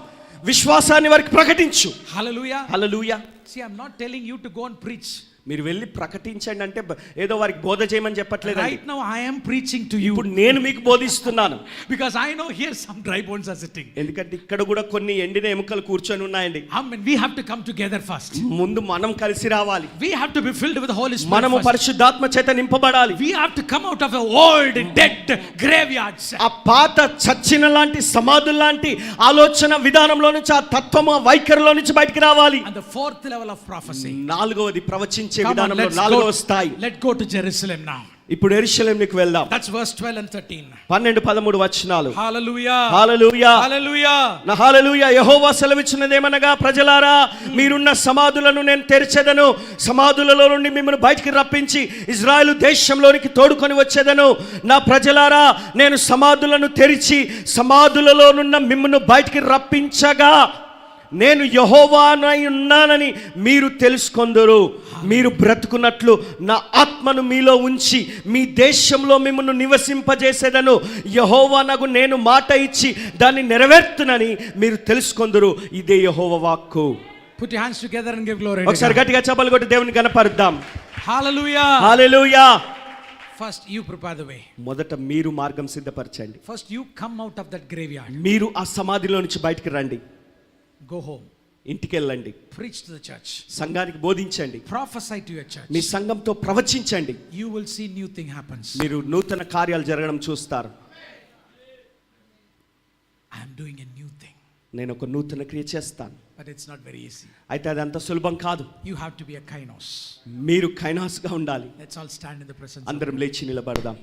Speaker 1: విశ్వాసాన్ని వారికి ప్రకటించు.
Speaker 2: Hallelujah.
Speaker 1: Hallelujah.
Speaker 2: See, I'm not telling you to go and preach.
Speaker 1: మీరు వెళ్ళి ప్రకటించండి అంటే ఏదో వారికి బోధ చేయమని చెప్పట్లేదు.
Speaker 2: Right now I am preaching to you.
Speaker 1: ఇప్పుడు నేను మీకు బోధిస్తున్నాను.
Speaker 2: Because I know here some dry bones are sitting.
Speaker 1: ఎందుకంటే ఇక్కడ కూడా కొన్ని ఎండిన ఎముకలు కూర్చొని ఉన్నాయండి.
Speaker 2: Amen. We have to come together first.
Speaker 1: ముందు మనం కలిసి రావాలి.
Speaker 2: We have to be filled with the Holy Spirit.
Speaker 1: మనము పరిశుద్ధాత్మ చేత నింపబడాలి.
Speaker 2: We have to come out of the old dead graveyards.
Speaker 1: ఆ పాత చచ్చిన లాంటి సమాధుల లాంటి ఆలోచన విధానంలో నుంచి, ఆ తత్వము వైఖరిలో నుంచి బయటికి రావాలి.
Speaker 2: And the fourth level of prophecy.
Speaker 1: నాలుగవది ప్రవచించే
Speaker 2: Come on,
Speaker 1: విధానంలో
Speaker 2: let's
Speaker 1: నాలుగవ స్థాయి.
Speaker 2: let's go to Jerusalem now.
Speaker 1: ఇప్పుడు యెరూషలేముకి వెళ్దాం.
Speaker 2: That's verse 12 and 13.
Speaker 1: 12-13 వచనాలు.
Speaker 2: Hallelujah.
Speaker 1: హల్లెలూయా.
Speaker 2: Hallelujah.
Speaker 1: నా హల్లెలూయా. యెహోవా సెలవిచ్చినదేమనగా, ప్రజలారా మీరున్న సమాధులను నేను తెరిచెదను, సమాధులలో నుండి మిమ్మల్ని బయటికి రప్పించి ఇజ్రాయెలు దేశంలోనికి తోడుకొని వచ్చేదను. నా ప్రజలారా నేను సమాధులను తెరిచి సమాధులలోనున్న మిమ్మల్ని బయటికి రప్పించగా నేను యెహోవానై ఉన్నానని మీరు తెలుసుకొందురు. మీరు బ్రతుకున్నట్లు నా ఆత్మను మీలో ఉంచి మీ దేశంలో మిమ్మల్ని నివసింపజేసేదను. యెహోవానగు నేను మాట ఇచ్చి దాన్ని నెరవేర్తునని మీరు తెలుసుకొందురు. ఇదే యెహోవా వాక్కు.
Speaker 2: Put your hands together and give glory.
Speaker 1: ఒకసారి గట్టిగా చప్పట్లు కొట్టి దేవుని గణపరుద్దాం.
Speaker 2: Hallelujah.
Speaker 1: Hallelujah.
Speaker 2: First you prepare the way.
Speaker 1: మొదట మీరు మార్గం సిద్ధపరచండి.
Speaker 2: First you come out of that graveyard.
Speaker 1: మీరు ఆ సమాధిలో నుంచి బయటికి రండి.
Speaker 2: Go home.
Speaker 1: ఇంటికి వెళ్ళండి.
Speaker 2: Preach to the church.
Speaker 1: సంఘానికి బోధించండి.
Speaker 2: Prophesy to your church.
Speaker 1: మీ సంఘంతో ప్రవచించండి.
Speaker 2: You will see new thing happens.
Speaker 1: మీరు నూతన కార్యాలు జరగడం చూస్తారు.
Speaker 2: I am doing a new thing.
Speaker 1: నేను ఒక నూతన క్రియ చేస్తాను.
Speaker 2: But it's not very easy.
Speaker 1: అయితే అది అంత సులభం కాదు.
Speaker 2: You have to be a kainos.
Speaker 1: మీరు కైనాస్గా ఉండాలి.
Speaker 2: Let's all stand in the presence.
Speaker 1: అందరం లేచి నిలబడదాం.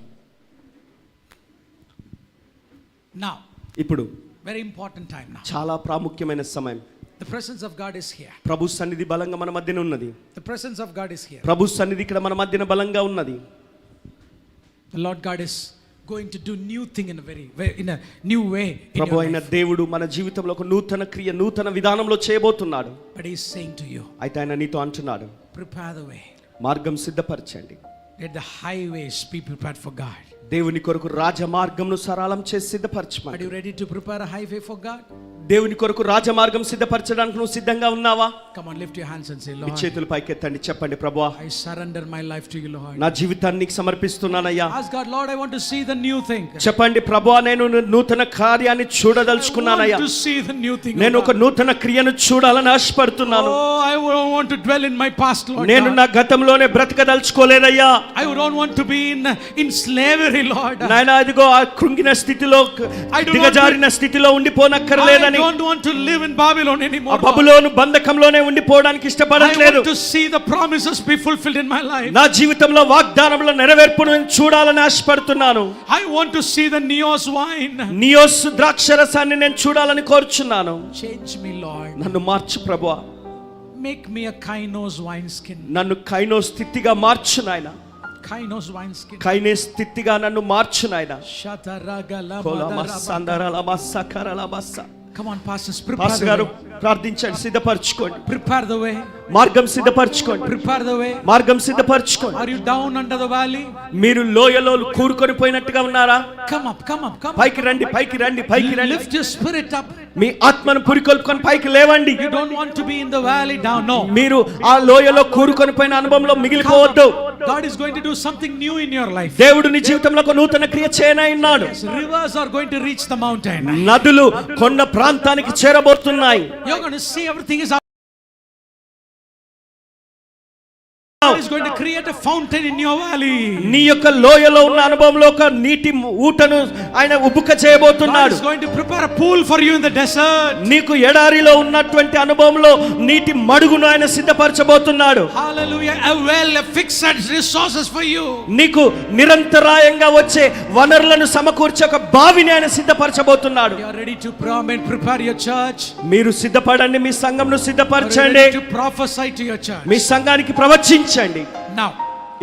Speaker 2: Now.
Speaker 1: ఇప్పుడు
Speaker 2: Very important time now.
Speaker 1: చాలా ప్రాముఖ్యమైన సమయం.
Speaker 2: The presence of God is here.
Speaker 1: ప్రభు సన్నిధి బలంగా మన మధ్యన ఉన్నది.
Speaker 2: The presence of God is here.
Speaker 1: ప్రభు సన్నిధి ఇక్కడ మన మధ్యన బలంగా ఉన్నది.
Speaker 2: The Lord God is going to do new thing in a new way.
Speaker 1: ప్రభు అయిన దేవుడు మన జీవితంలో ఒక నూతన క్రియ, నూతన విధానంలో చేయబోతున్నాడు.
Speaker 2: But he is saying to you.
Speaker 1: అయితే ఆయన నీతో అంటున్నాడు,
Speaker 2: prepare the way.
Speaker 1: మార్గం సిద్ధపరచండి.
Speaker 2: Let the highways be prepared for God.
Speaker 1: దేవుని కొరకు రాజమార్గంను సరళం చేసి సిద్ధపరచమని.
Speaker 2: Are you ready to prepare a highway for God?
Speaker 1: దేవుని కొరకు రాజమార్గం సిద్ధపరచడానికి నువ్వు సిద్ధంగా ఉన్నావా?
Speaker 2: Come on, lift your hands and say,
Speaker 1: me
Speaker 2: Lord,
Speaker 1: చేతులు పైకెత్తండి, చెప్పండి, ప్రభువా
Speaker 2: I surrender my life to you, Lord.
Speaker 1: నా జీవితాన్ని నీకు సమర్పిస్తున్నానయ్యా.
Speaker 2: Ask God, Lord, I want to see the new thing.
Speaker 1: చెప్పండి, ప్రభువా నేను నూతన కార్యాన్ని చూడదలుచుకున్నానయ్యా.
Speaker 2: I want to see the new thing.
Speaker 1: నేను ఒక నూతన క్రియను చూడాలని ఆశపడుతున్నాను.
Speaker 2: Oh, I don't want to dwell in my past, Lord.
Speaker 1: నేను నా గతంలోనే బ్రతకదలుచుకోలేదయ్యా.
Speaker 2: I don't want to be in slavery, Lord.
Speaker 1: నాయనా ఇదిగో ఆ కృంగిన స్థితిలో, దిగజారిన స్థితిలో ఉండిపోనక్కర్లేదని.
Speaker 2: I don't want to live in Babylon anymore.
Speaker 1: ఆ బబులోను బంధకంలోనే ఉండిపోవడానికి
Speaker 2: I
Speaker 1: ఇష్టపడట్లేదు.
Speaker 2: want to see the promises be fulfilled in my life.
Speaker 1: నా జీవితంలో వాగ్దానముల నెరవేర్పును చూడాలని ఆశపడుతున్నాను.
Speaker 2: I want to see the Neos wine.
Speaker 1: Neos ద్రాక్షరసాన్ని నేను చూడాలని కోరుచున్నాను.
Speaker 2: Change me, Lord.
Speaker 1: నన్ను మార్చు ప్రభువా.
Speaker 2: Make me a kainos wineskin.
Speaker 1: నన్ను కైనో స్థితిగా మార్చు నాయనా.
Speaker 2: Kainos wineskin.
Speaker 1: కైనే స్థితిగా నన్ను మార్చు నాయనా.
Speaker 2: Shataragala
Speaker 1: కొలమస్సందరలమస్సకరలమస్స.
Speaker 2: Come on, pastors,
Speaker 1: pastor
Speaker 2: prepare
Speaker 1: గారు
Speaker 2: the way.
Speaker 1: ప్రార్థించండి, సిద్ధపరచుకోండి.
Speaker 2: Prepare the way.
Speaker 1: మార్గం సిద్ధపరచుకోండి.
Speaker 2: Prepare the way.
Speaker 1: మార్గం సిద్ధపరచుకోండి.
Speaker 2: Are you down under the valley?
Speaker 1: మీరు లోయలో కూరుకొని పోయినట్టుగా ఉన్నారా?
Speaker 2: Come up, come up, come up.
Speaker 1: పైకి రండి, పైకి రండి, పైకి రండి.
Speaker 2: Lift your spirit up.
Speaker 1: మీ ఆత్మను పురికొల్పుకొని పైకి లేవండి.
Speaker 2: You don't want to be in the valley down, no.
Speaker 1: మీరు ఆ లోయలో కూరుకొని పోయిన అనుభవంలో మిగిలిపోవద్దు.
Speaker 2: God is going to do something new in your life.
Speaker 1: దేవుడు నీ జీవితంలో ఒక నూతన క్రియ చేయనన్నాడు.
Speaker 2: Rivers are going to reach the mountain.
Speaker 1: నదులు కొండ ప్రాంతానికి చేరబోతున్నాయి.
Speaker 2: You're going to see everything is God is going to create a fountain in your valley.
Speaker 1: నీ యొక్క లోయలో ఉన్న అనుభవంలో ఒక నీటి ఊటను ఆయన ఉబ్బుక
Speaker 2: God
Speaker 1: చేయబోతున్నాడు.
Speaker 2: is going to prepare a pool for you in the desert.
Speaker 1: నీకు ఎడారిలో ఉన్నటువంటి అనుభవంలో నీటి మడుగును ఆయన సిద్ధపరచబోతున్నాడు.
Speaker 2: Hallelujah. A well, a fixed resources for you.
Speaker 1: నీకు నిరంతరాయంగా వచ్చే వనరులను సమకూర్చే ఒక బావిని ఆయన సిద్ధపరచబోతున్నాడు.
Speaker 2: You are ready to prepare your church.
Speaker 1: మీరు సిద్ధపడండి, మీ సంఘంను
Speaker 2: You are
Speaker 1: సిద్ధపరచండి,
Speaker 2: ready to prophesy to your church.
Speaker 1: మీ సంఘానికి ప్రవచించండి.
Speaker 2: Now,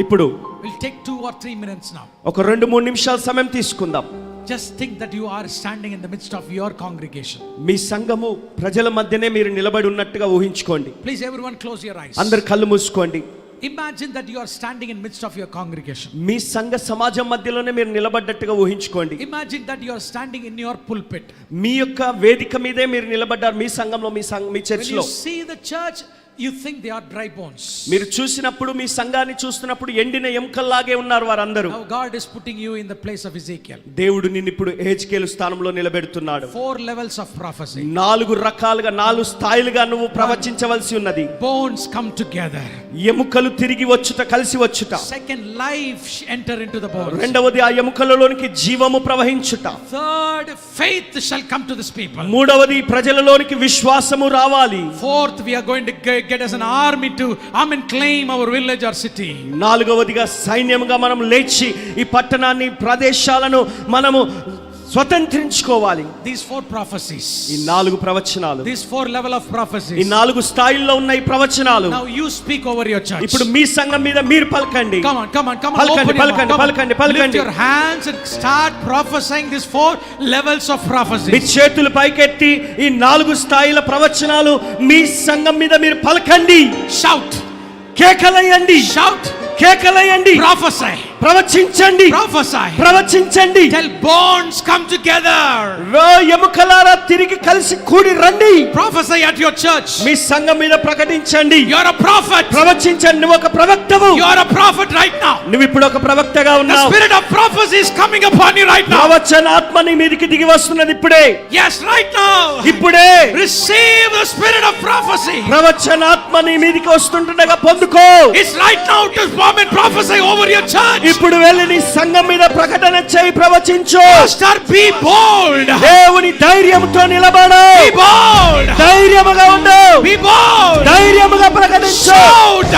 Speaker 1: ఇప్పుడు
Speaker 2: we'll take 2 or 3 minutes now.
Speaker 1: ఒక 2-3 నిమిషాల సమయం తీసుకుందాం.
Speaker 2: Just think that you are standing in the midst of your congregation.
Speaker 1: మీ సంఘము ప్రజల మధ్యనే మీరు నిలబడి ఉన్నట్టుగా ఊహించుకోండి.
Speaker 2: Please, everyone, close your eyes.
Speaker 1: అందరు కళ్ళు మూసుకోండి.
Speaker 2: Imagine that you are standing in midst of your congregation.
Speaker 1: మీ సంఘ సమాజం మధ్యలోనే మీరు నిలబడ్డట్టుగా ఊహించుకోండి.
Speaker 2: Imagine that you are standing in your pulpit.
Speaker 1: మీ యొక్క వేదిక మీదే మీరు నిలబడ్డారు మీ సంఘంలో మీ
Speaker 2: When
Speaker 1: చర్చిలో.
Speaker 2: you see the church, you think they are dry bones.
Speaker 1: మీరు చూసినప్పుడు మీ సంఘాన్ని చూస్తున్నప్పుడు ఎండిన ఎముకల్లాగే ఉన్నారు వారందరూ.
Speaker 2: Now God is putting you in the place of Ezekiel.
Speaker 1: దేవుడు నిన్ను ఇప్పుడు ఎహెజ్కేలు స్థానంలో నిలబెడుతున్నాడు.
Speaker 2: 4 levels of prophecy.
Speaker 1: 4 రకాలుగా 4 స్థాయిలుగా నువ్వు ప్రవచించవలసి ఉన్నది.
Speaker 2: Bones come together.
Speaker 1: ఎముకలు తిరిగి వచ్చుట, కలిసి వచ్చుట.
Speaker 2: Second, life enter into the bones.
Speaker 1: రెండవది ఆ ఎముకలలోనికి జీవము ప్రవహించుట.
Speaker 2: Third, faith shall come to this people.
Speaker 1: మూడవది ప్రజలలోనికి విశ్వాసము రావాలి.
Speaker 2: Fourth, we are going to get as an army to claim our village or city.
Speaker 1: నాలుగవదిగా సైన్యముగా మనం లేచి ఈ పట్టణాన్ని ప్రదేశాలను మనము స్వతంత్రించుకోవాలి.
Speaker 2: These 4 prophecies.
Speaker 1: ఈ 4 ప్రవచనాలు.
Speaker 2: These 4 level of prophecies.
Speaker 1: ఈ 4 స్థాయిల్లో ఉన్న ఈ ప్రవచనాలు.
Speaker 2: Now you speak over your church.
Speaker 1: ఇప్పుడు మీ సంఘం మీద మీరు పలకండి.
Speaker 2: Come on.
Speaker 1: పలకండి.
Speaker 2: Lift your hands and start prophesying these 4 levels of prophecies.
Speaker 1: మీ చేతులు పైకెత్తి ఈ 4 స్థాయిల ప్రవచనాలు మీ సంఘం మీద మీరు పలకండి.
Speaker 2: Shout.
Speaker 1: కేకలేయండి.
Speaker 2: Shout.
Speaker 1: కేకలేయండి.
Speaker 2: Prophesy.
Speaker 1: ప్రవచించండి.
Speaker 2: Prophesy.
Speaker 1: ప్రవచించండి.
Speaker 2: Tell bones come together.
Speaker 1: ఎముకలారా తిరిగి కలిసి కూడి రండి.
Speaker 2: Prophesy at your church.
Speaker 1: మీ సంఘం మీద ప్రకటించండి.
Speaker 2: You are a prophet.
Speaker 1: ప్రవచించండి. నువ్వు ఒక ప్రవక్తవు.
Speaker 2: You are a prophet right now.
Speaker 1: నువ్వు ఇప్పుడు ఒక ప్రవక్తగా
Speaker 2: The
Speaker 1: ఉన్నావు.
Speaker 2: spirit of prophecy is coming upon you right now.
Speaker 1: ప్రవచన ఆత్మ నీ మీదకి దిగి వస్తున్నది ఇప్పుడే.
Speaker 2: Yes, right now.
Speaker 1: ఇప్పుడే
Speaker 2: Receive the spirit of prophecy.
Speaker 1: ప్రవచన ఆత్మ నీ మీదకి వస్తుండగా పొందుకో.
Speaker 2: It's right now to come and prophesy over your church.
Speaker 1: ఇప్పుడు వెళ్ళి నీ సంఘం మీద ప్రకటన చేయి, ప్రవచించు.
Speaker 2: Pastor, be bold.
Speaker 1: దేవుని ధైర్యంతో నిలబడు.
Speaker 2: Be bold.
Speaker 1: ధైర్యముగా ఉండు.
Speaker 2: Be bold.
Speaker 1: ధైర్యముగా ప్రకటించు.
Speaker 2: Shout.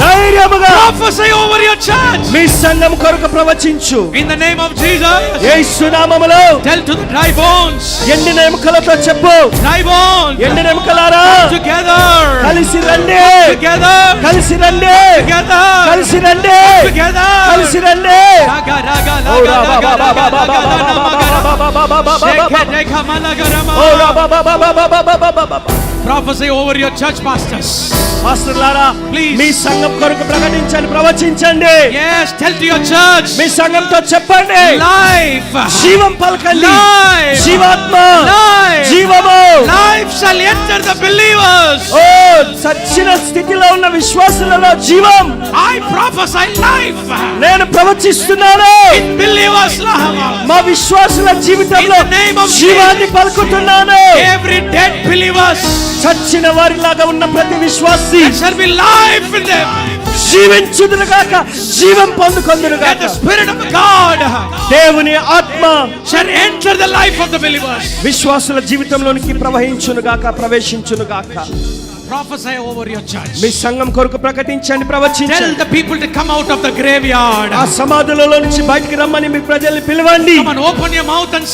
Speaker 1: ధైర్యముగా
Speaker 2: Prophesy over your church.
Speaker 1: మీ సంఘం కొరకు ప్రవచించు.
Speaker 2: In the name of Jesus.
Speaker 1: యేసు నామములో
Speaker 2: Tell to the dry bones.
Speaker 1: ఎండిన ఎముకలతో చెప్పు.
Speaker 2: Dry bones.
Speaker 1: ఎండిన ఎముకలారా
Speaker 2: Together.
Speaker 1: కలిసి రండి.
Speaker 2: Together.
Speaker 1: కలిసి రండి.
Speaker 2: Together.
Speaker 1: కలిసి రండి.
Speaker 2: Together.
Speaker 1: కలిసి రండి.
Speaker 2: Raga raga laga laga laga laga laga. Prophesy over your church pastors.
Speaker 1: పాస్టర్లారా
Speaker 2: Please.
Speaker 1: మీ సంఘం కొరకు ప్రకటించండి, ప్రవచించండి.
Speaker 2: Yes, tell to your church.
Speaker 1: మీ సంఘంతో చెప్పండి.
Speaker 2: Life.
Speaker 1: జీవం పలకండి.
Speaker 2: Life.
Speaker 1: జీవాత్మ.
Speaker 2: Life.
Speaker 1: జీవము.
Speaker 2: Life shall enter the believers.
Speaker 1: ఓ సచ్చిన స్థితిలో ఉన్న విశ్వాసులలో జీవం.
Speaker 2: I prophesy life.
Speaker 1: నేను ప్రవచిస్తున్నాను.
Speaker 2: In believers' life.
Speaker 1: మా విశ్వాసుల జీవితంలో
Speaker 2: In the name of
Speaker 1: జీవాన్ని పలుకుతున్నాను.
Speaker 2: Every dead believers.
Speaker 1: చచ్చిన వారిలాగా ఉన్న ప్రతి విశ్వాసి
Speaker 2: There shall be life in them.
Speaker 1: జీవించుదురుగాక, జీవం
Speaker 2: That
Speaker 1: పొందుకొందురుగాక.
Speaker 2: the spirit of God
Speaker 1: దేవుని ఆత్మ
Speaker 2: shall enter the life of the believers.
Speaker 1: విశ్వాసుల జీవితంలోనికి ప్రవహించునుగాక, ప్రవేశించునుగాక.
Speaker 2: Prophesy over your church.
Speaker 1: మీ సంఘం కొరకు ప్రకటించండి,
Speaker 2: Tell
Speaker 1: ప్రవచించండి.
Speaker 2: the people to come out of the graveyard.
Speaker 1: ఆ సమాధులలో నుంచి బయటికి రమ్మని మీ ప్రజల్ని పిలవండి.
Speaker 2: Come on, open your mouth and
Speaker 1: me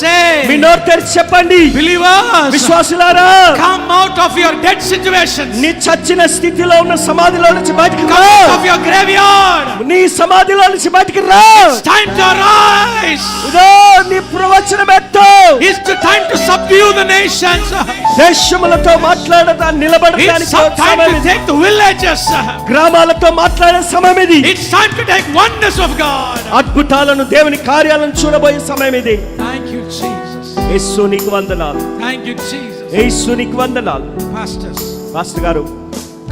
Speaker 2: say,
Speaker 1: నోరు తెరిచి చెప్పండి.
Speaker 2: believers,
Speaker 1: విశ్వాసులారా
Speaker 2: come out of your dead situations.
Speaker 1: నీ చచ్చిన స్థితిలో ఉన్న సమాధిలో నుంచి బయటికి రా.
Speaker 2: Come out of your graveyard.
Speaker 1: నీ సమాధిలో నుంచి బయటికి రా.
Speaker 2: It's time to arise.
Speaker 1: ఇదో నీ ప్రవచనం ఎత్తు.
Speaker 2: It's the time to subdue the nations.
Speaker 1: దేశములతో మాట్లాడతా నిలబడటానికి
Speaker 2: It's time to take the villages.
Speaker 1: గ్రామాలతో మాట్లాడే సమయం ఇది.
Speaker 2: It's time to take wonders of God.
Speaker 1: అద్భుతాలను, దేవుని కార్యాలను చూడబోయే సమయం ఇది.
Speaker 2: Thank you, Jesus.
Speaker 1: యేసు నీకు వందనాలు.
Speaker 2: Thank you, Jesus.
Speaker 1: యేసు నీకు వందనాలు.
Speaker 2: Pastors,
Speaker 1: పాస్టర్ గారు,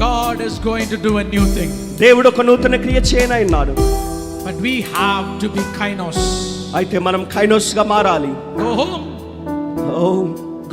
Speaker 2: God is going to do a new thing.
Speaker 1: దేవుడు ఒక నూతన క్రియ చేయనన్నాడు.
Speaker 2: But we have to be kainos.
Speaker 1: అయితే మనం కైనోస్ గా మారాలి.
Speaker 2: Go home.
Speaker 1: ఓ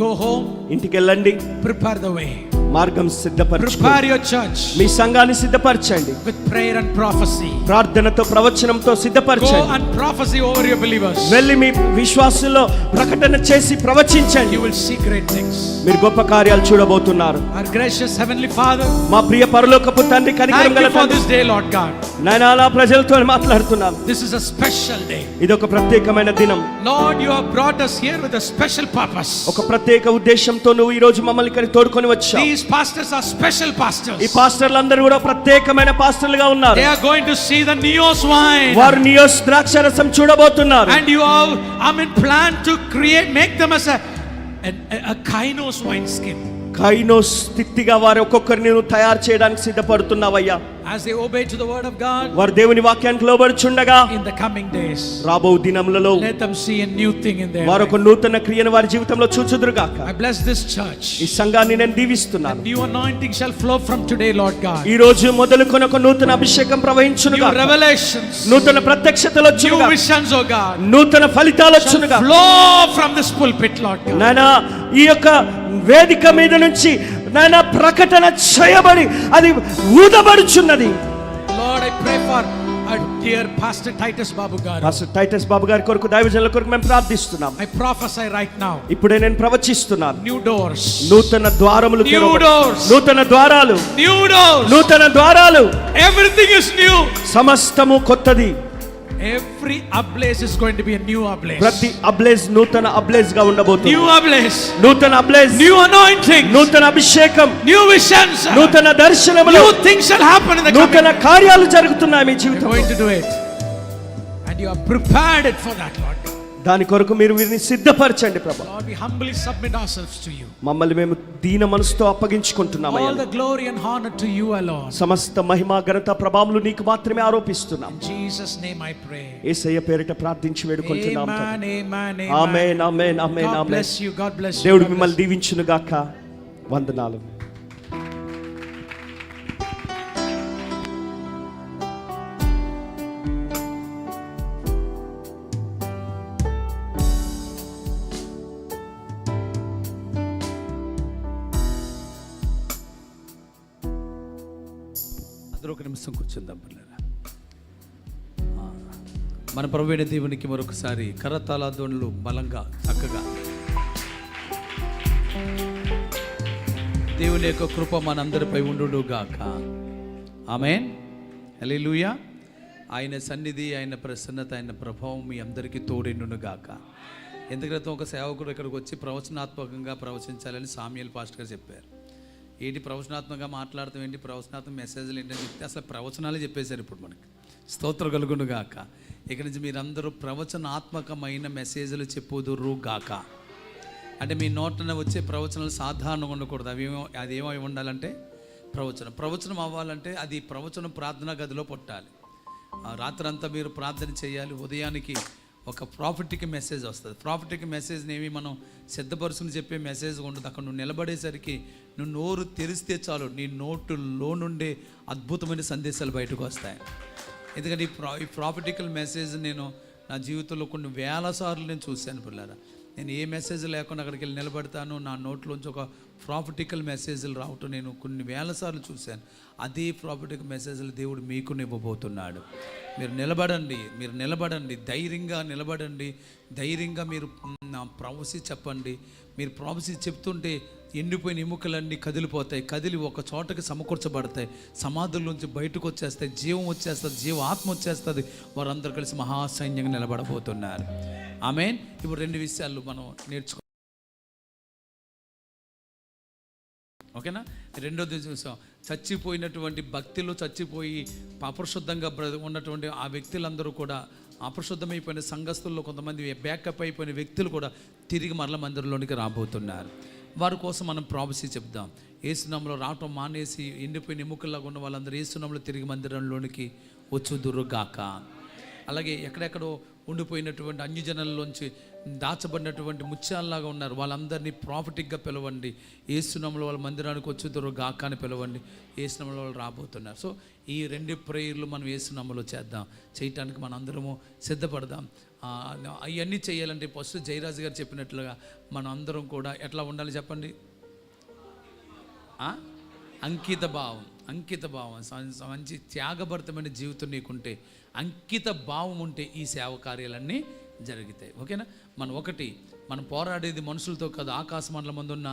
Speaker 2: Go home.
Speaker 1: ఇంటికి వెళ్ళండి.
Speaker 2: Prepare the way.
Speaker 1: మార్గం సిద్ధపరచు.
Speaker 2: Prepare your church
Speaker 1: మీ సంఘాన్ని సిద్ధపరచండి.
Speaker 2: with prayer and prophecy.
Speaker 1: ప్రార్థనతో, ప్రవచనంతో
Speaker 2: Go
Speaker 1: సిద్ధపరచండి.
Speaker 2: and prophesy over your believers.
Speaker 1: వెళ్ళి మీ విశ్వాసుల్లో ప్రకటన చేసి ప్రవచించండి.
Speaker 2: You will see great things.
Speaker 1: మీరు గొప్ప కార్యాలు చూడబోతున్నారు.
Speaker 2: Our gracious heavenly Father,
Speaker 1: మా ప్రియ పరలోకపు తండ్రి, కనికరం
Speaker 2: thank
Speaker 1: గల
Speaker 2: you for
Speaker 1: తండ్రి,
Speaker 2: this day, Lord God.
Speaker 1: నాయనా నా ప్రజలతో మాట్లాడుతున్నాను.
Speaker 2: This is a special day.
Speaker 1: ఇది ఒక ప్రత్యేకమైన దినం.
Speaker 2: Lord, you have brought us here with a special purpose.
Speaker 1: ఒక ప్రత్యేక ఉద్దేశంతో నువ్వు ఈ రోజు మమ్మల్ని ఇక్కడ తోడుకొని వచ్చావు.
Speaker 2: These pastors are special pastors.
Speaker 1: ఈ పాస్టర్లందరూ కూడా ప్రత్యేకమైన పాస్టర్లుగా ఉన్నారు.
Speaker 2: They are going to see the Neos wine.
Speaker 1: వారు నియోస్ ద్రాక్షరసం చూడబోతున్నారు.
Speaker 2: And you have, plan to make them as a kainos wine skin.
Speaker 1: కైనోస్ స్థితిగా వారు ఒక్కొక్కరిని నువ్వు తయారు చేయడానికి సిద్ధపడుతున్నావయ్యా.
Speaker 2: as they obey to the word of God
Speaker 1: వారు దేవుని వాక్యానికి లోబడుచుండగా
Speaker 2: in the coming days,
Speaker 1: రాబో దినములలో
Speaker 2: let them see a new thing in their
Speaker 1: వారు ఒక
Speaker 2: life.
Speaker 1: నూతన క్రియను వారి జీవితంలో చూచుదురుగాక.
Speaker 2: I bless this church.
Speaker 1: ఈ సంఘాన్ని నేను దీవిస్తున్నాను.
Speaker 2: New anointing shall flow from today, Lord God.
Speaker 1: ఈ రోజు మొదలుకొని ఒక నూతన అభిషేకం
Speaker 2: New
Speaker 1: ప్రవహించునుగాక.
Speaker 2: revelations,
Speaker 1: నూతన ప్రత్యక్షతలు
Speaker 2: new
Speaker 1: వచ్చునుగాక.
Speaker 2: visions, oh God,
Speaker 1: నూతన ఫలితాలు
Speaker 2: shall
Speaker 1: వచ్చునుగాక.
Speaker 2: flow from this pulpit, Lord God.
Speaker 1: నాయనా ఈ యొక్క వేదిక మీద నుంచి నాయనా ప్రకటన చేయబడి అది ఊదబడుచున్నది.
Speaker 2: Lord, I pray for our dear Pastor Titus Babu garu.
Speaker 1: Pastor Titus Babu garu కొరకు, దైవజనుల కొరకు మేము ప్రార్థిస్తున్నాం.
Speaker 2: I prophesy right now,
Speaker 1: ఇప్పుడే నేను ప్రవచిస్తున్నాను.
Speaker 2: new doors,
Speaker 1: నూతన ద్వారములు
Speaker 2: New
Speaker 1: తెరవబడి-
Speaker 2: doors.
Speaker 1: నూతన ద్వారాలు,
Speaker 2: new doors,
Speaker 1: నూతన ద్వారాలు,
Speaker 2: everything is new.
Speaker 1: సమస్తము కొత్తది.
Speaker 2: Every ablaze is going to be a new ablaze.
Speaker 1: ప్రతి అబ్లేజ్ నూతన అబ్లేజ్ గా ఉండబోతుంది.
Speaker 2: New ablaze,
Speaker 1: నూతన అబ్లేజ్,
Speaker 2: new anointing,
Speaker 1: నూతన అభిషేకం,
Speaker 2: new visions,
Speaker 1: నూతన దర్శనములు,
Speaker 2: new things shall happen in the coming.
Speaker 1: నూతన కార్యాలు జరుగుతున్నాయి మీ
Speaker 2: You're
Speaker 1: జీవితంలో.
Speaker 2: going to do it, and you are prepared it for that, Lord.
Speaker 1: దాని కొరకు మీరు వీరిని సిద్ధపరచండి ప్రభు.
Speaker 2: Lord, we humbly submit ourselves to you.
Speaker 1: మమ్మల్ని మేము దీన మనసుతో అప్పగించుకుంటున్నామయ్యా.
Speaker 2: All the glory and honor to you alone.
Speaker 1: సమస్త మహిమ ఘనత ప్రభావములు నీకు మాత్రమే ఆరోపిస్తున్నాం.
Speaker 2: In Jesus' name I pray.
Speaker 1: యేసయ్య పేరిట ప్రార్థించి వేడుకుంటున్నాం.
Speaker 2: Amen, amen, amen.
Speaker 1: Amen, amen, amen,
Speaker 2: God
Speaker 1: amen.
Speaker 2: bless you, God bless you.
Speaker 1: దేవుడు
Speaker 2: God
Speaker 1: మిమ్మల్ని
Speaker 2: bless you.
Speaker 1: దీవించును గాక. వందనాలు.
Speaker 2: అందరూ ఒక నిమిషం కూర్చుందాం పిల్లరా. మన ప్రభువైన దేవునికి మరొకసారి కరతాళ ధ్వనులు బలంగా చక్కగా. దేవుని యొక్క కృప మనందరిపై ఉండుగాక. ఆమేన్, హల్లెలూయా. ఆయన సన్నిధి, ఆయన ప్రసన్నత, ఆయన ప్రభావం మీ అందరికీ తోడెండుగాక. ఎందుకంటే ఒక సేవకుడు ఇక్కడికి వచ్చి ప్రవచనాత్మకంగా ప్రవచించాలని సామ్యూయల్ పాస్టర్ గారు చెప్పారు. ఏంటి ప్రవచనాత్మకంగా మాట్లాడతాం, ఏంటి ప్రవచనాత్మక మెసేజ్లు ఏంటని చెప్తే అసలు ప్రవచనాలే చెప్పేశారు ఇప్పుడు మనకి. స్తోత్రం కలుగును గాక. ఇక్కడి నుంచి మీరందరూ ప్రవచనాత్మకమైన మెసేజ్లు చెప్పుదురు గాక. అంటే మీ నోటన వచ్చే ప్రవచనాలు సాధారణంగా ఉండకూడదు. అదేమో ఉండాలంటే ప్రవచనం అవ్వాలంటే అది ప్రవచనం ప్రార్థనా గదిలో పుట్టాలి. రాత్రంతా మీరు ప్రార్థన చేయాలి. ఉదయానికి ఒక ప్రాఫిటిక్ మెసేజ్ వస్తుంది. ప్రాఫిటిక్ మెసేజ్ని ఏమి మనం సిద్ధపరుచుకుని చెప్పే మెసేజ్ ఉండదు. అక్కడ నువ్వు నిలబడేసరికి నువ్వు నోరు తెరిస్తే చాలు నీ నోటులో నుండే అద్భుతమైన సందేశాలు బయటకు వస్తాయి. ఎందుకంటే ఈ ప్రాఫిటికల్ మెసేజ్ నేను నా జీవితంలో కొన్ని వేల సార్లు నేను చూశాను పిల్లరా. నేను ఏ మెసేజ్ లేకుండా అక్కడికి వెళ్ళి నిలబడతాను, నా నోట్లోంచి ఒక ప్రాఫిటికల్ మెసేజ్లు రావటం నేను కొన్ని వేల సార్లు చూశాను. అదే ప్రాఫిటికల్ మెసేజ్లు దేవుడు మీకు ఇవ్వబోతున్నాడు. మీరు నిలబడండి, ధైర్యంగా నిలబడండి. ధైర్యంగా మీరు ప్రవసి చెప్పండి. మీరు ప్రవసి చెప్తుంటే ఎండిపోయిన ఎముకలన్నీ కదిలిపోతాయి. కదిలి ఒక చోటకి సమకూర్చబడతాయి. సమాధుల్లోంచి బయటకు వచ్చేస్తాయి. జీవం వచ్చేస్తుంది, జీవ ఆత్మ వచ్చేస్తుంది. వారందరూ కలిసి మహాసైన్యంగా నిలబడబోతున్నారు. ఆమేన్. ఇప్పుడు 2 విషయాలు మనం నేర్చుకో. ఓకేనా? రెండోది చూసాం, చచ్చిపోయినటువంటి భక్తిలో చచ్చిపోయి అపరిశుద్ధంగా ఉన్నటువంటి ఆ వ్యక్తులందరూ కూడా, అపరిశుద్ధమైపోయిన సంఘస్థుల్లో కొంతమంది బ్యాకప్ అయిపోయిన వ్యక్తులు కూడా తిరిగి మరల మందిరంలోనికి రాబోతున్నారు. వారి కోసం మనం ప్రాఫెసీ చెప్దాం. యేసునామములో రావటం మానేసి ఎండిపోయిన ఎముకల్లాగా ఉన్న వాళ్ళందరూ యేసునామములో తిరిగి మందిరంలోనికి వచ్చుదురుగాక. అలాగే ఎక్కడెక్కడో ఉండిపోయినటువంటి అన్యజనుల్లోంచి దాచబడినటువంటి ముత్యాల్లాగా ఉన్నారు, వాళ్ళందరినీ ప్రాఫిటిక్గా పిలవండి. యేసునామములో వాళ్ళ మందిరానికి వచ్చుదురుగాక అని పిలవండి. యేసునామములో వాళ్ళు రాబోతున్నారు. సో ఈ 2 ప్రేయర్లు మనం యేసునామములో చేద్దాం. చేయటానికి మనం అందరము సిద్ధపడదాం. అవన్నీ చేయాలంటే ఫస్ట్ జయరాజు గారు చెప్పినట్లుగా మనం అందరం కూడా ఎట్లా ఉండాలి చెప్పండి? అంకిత భావం. మంచి త్యాగభరితమైన జీవితం నీకుంటే, అంకిత భావం ఉంటే ఈ సేవ కార్యాలన్నీ జరుగుతాయి. ఓకేనా? మనం పోరాడేది మనుషులతో కాదు, ఆకాశ మండలం ముందున్న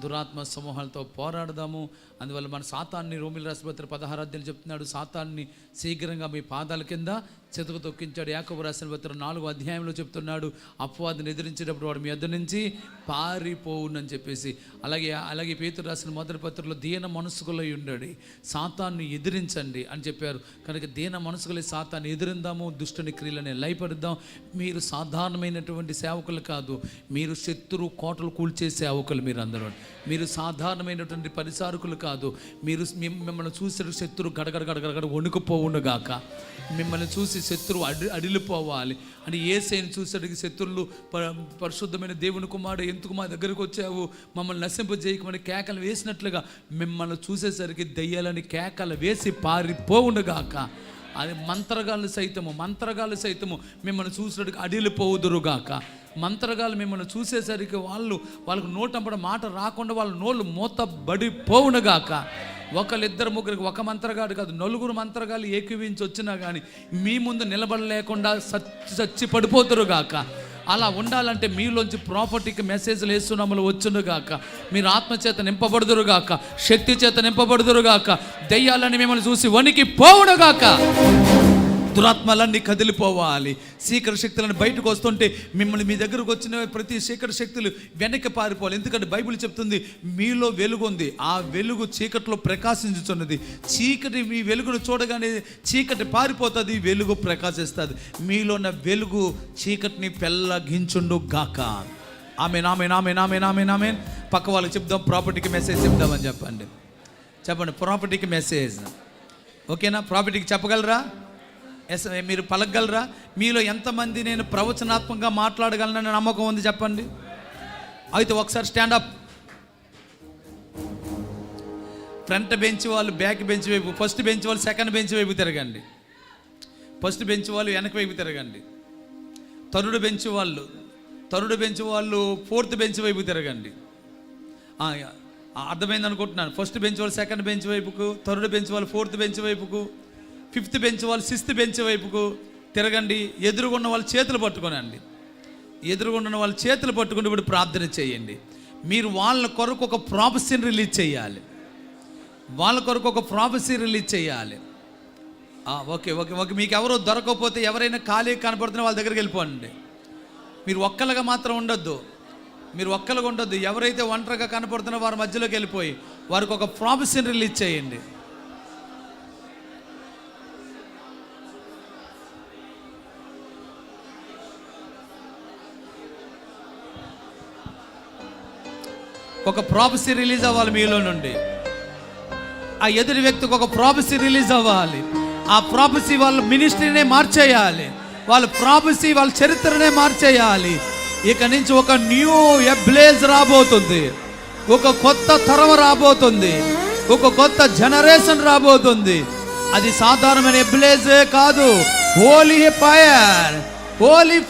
Speaker 2: దురాత్మ సమూహాలతో పోరాడదాము. అందువల్ల మన సాతాన్ని రోమిల రాష్ట్రపతి 16 అధ్యాయం చెప్తున్నాడు, సాతాన్ని శీఘ్రంగా మీ పాదాల కింద చెతుకు తొక్కించాడు. యాకోబు రాసిన పత్రిక 4వ అధ్యాయంలో చెప్తున్నాడు, అపవాదిని ఎదిరించేటప్పుడు వాడు మీ యొద్ద నుంచి పారిపోవునని చెప్పేసి. అలాగే పేతురు రాసిన మొదటి పత్రికలో దీన మనసుకులై ఉండండి, సాతాన్ని ఎదిరించండి అని చెప్పారు. కనుక దీన మనసుకులై సాతాన్ని ఎదిరిందాము, దుష్టుని క్రియలని లయపరుద్దాం. మీరు సాధారణమైనటువంటి సేవకులు కాదు, మీరు శత్రు కోటలు కూల్చే సేవకులు. మీరు అందరూ మీరు సాధారణమైనటువంటి పరిచారకులు కాదు. మీరు మిమ్మల్ని చూసే శత్రువు గడగడ వణుకుపోవునుగాక. మిమ్మల్ని చూసి శత్రువు అడిలిపోవాలి అని యేసయ్యను చూసేటికి శత్రువులు పరిశుద్ధమైన దేవుని కుమారుడు ఎందుకు మా దగ్గరకు వచ్చావు, మమ్మల్ని నశింపజేయకమని కేకలు వేసినట్లుగా మిమ్మల్ని చూసేసరికి దయ్యాలని కేకలు వేసి పారిపోవునుగాక. అది మంత్రగాళ్ళు సైతము మిమ్మల్ని చూసినట్టుగా అడిలిపోవుదురుగాక. మంత్రగాళ్ళు మిమ్మల్ని చూసేసరికి వాళ్ళకు నోటంపడ మాట రాకుండా వాళ్ళ నోళ్ళు మూతబడిపోవునుగాక. ఒకళ్ళిద్దరు ముగ్గురికి ఒక మంత్రగాడు కాదు, నలుగురు మంత్రగాళ్ళు ఏకీవించి వచ్చినా కానీ మీ ముందు నిలబడలేకుండా చచ్చి పడిపోతురుగాక. అలా ఉండాలంటే మీలోంచి ప్రాపర్టీకి మెసేజ్లు వేస్తున్నాములు వచ్చునుగాక. మీరు ఆత్మచేత నింపబడుదురుగాక, శక్తి చేత నింపబడుదురుగాక. దెయ్యాలని మిమ్మల్ని చూసి వణికి పోవునుగాక. దురాత్మలన్నీ కదిలిపోవాలి. చీకటి శక్తులను బయటకు వస్తుంటే మిమ్మల్ని మీ దగ్గరకు వచ్చిన ప్రతి చీకటి శక్తులు వెనక్కి పారిపోవాలి. ఎందుకంటే బైబిల్ చెప్తుంది మీలో వెలుగు ఉంది, ఆ వెలుగు చీకటిలో ప్రకాశించుతున్నది. చీకటి మీ వెలుగును చూడగానే చీకటి పారిపోతుంది, వెలుగు ప్రకాశిస్తుంది. మీలో ఉన్న వెలుగు చీకటిని పెళ్ళగించుండు గాక. ఆమేన్ ఆమేన్ ఆమేన్ ఆమేన్ ఆమేన్ ఆమేన్. పక్క వాళ్ళకి చెప్దాం, ప్రాపర్టీకి మెసేజ్ చెప్దామని చెప్పండి. ప్రాపర్టీకి మెసేజ్. ఓకేనా? ప్రాపర్టీకి చెప్పగలరా? మీరు పలకగలరా? మీలో ఎంతమంది నేను ప్రవచనాత్మకంగా మాట్లాడగలనని నమ్మకం ఉంది చెప్పండి. అయితే ఒకసారి స్టాండప్. ఫ్రంట్ బెంచ్ వాళ్ళు బ్యాక్ బెంచ్ వైపు, ఫస్ట్ బెంచ్ వాళ్ళు సెకండ్ బెంచ్ వైపు తిరగండి. ఫస్ట్ బెంచ్ వాళ్ళు వెనక వైపు తిరగండి. థర్డ్ బెంచ్ వాళ్ళు ఫోర్త్ బెంచ్ వైపు తిరగండి. అర్థమైంది అనుకుంటున్నాను. ఫస్ట్ బెంచ్ వాళ్ళు సెకండ్ బెంచ్ వైపుకు, థర్డ్ బెంచ్ వాళ్ళు ఫోర్త్ బెంచ్ వైపుకు, ఫిఫ్త్ బెంచ్ వాళ్ళు సిక్స్త్ బెంచ్ వైపుకు తిరగండి. ఎదురుగున్న వాళ్ళు చేతులు పట్టుకోనండి. ఎదురుగున్న వాళ్ళు చేతులు పట్టుకుని ఇప్పుడు ప్రార్థన చేయండి. మీరు వాళ్ళ కొరకు ఒక ప్రాఫెసీని రిలీజ్ చేయాలి. ఓకే. మీకు ఎవరో దొరకకపోతే, ఎవరైనా ఖాళీ కనపడుతున్న వాళ్ళ దగ్గరికి వెళ్ళిపోండి. మీరు ఒక్కలుగా మాత్రం ఉండొద్దు. ఎవరైతే ఒంటరిగా కనపడుతున్న వారి మధ్యలోకి వెళ్ళిపోయి వారికి ఒక ప్రాఫెసీని రిలీజ్ చేయండి. ఒక ప్రాఫెసీ రిలీజ్ అవ్వాలి మీలో నుండి. ఆ ఎదుటి వ్యక్తికి ఒక ప్రాఫెసీ రిలీజ్ అవ్వాలి. ఆ ప్రాఫెసీ వాళ్ళ మినిస్ట్రీనే మార్చేయాలి. వాళ్ళ ప్రాఫెసీ వాళ్ళ చరిత్రనే మార్చేయాలి. ఇక నుంచి ఒక న్యూ ఎబ్లేజ్ రాబోతుంది, ఒక కొత్త తరం రాబోతుంది, ఒక కొత్త జనరేషన్ రాబోతుంది. అది సాధారణమైన ఎబ్లేజే కాదు, హోలీ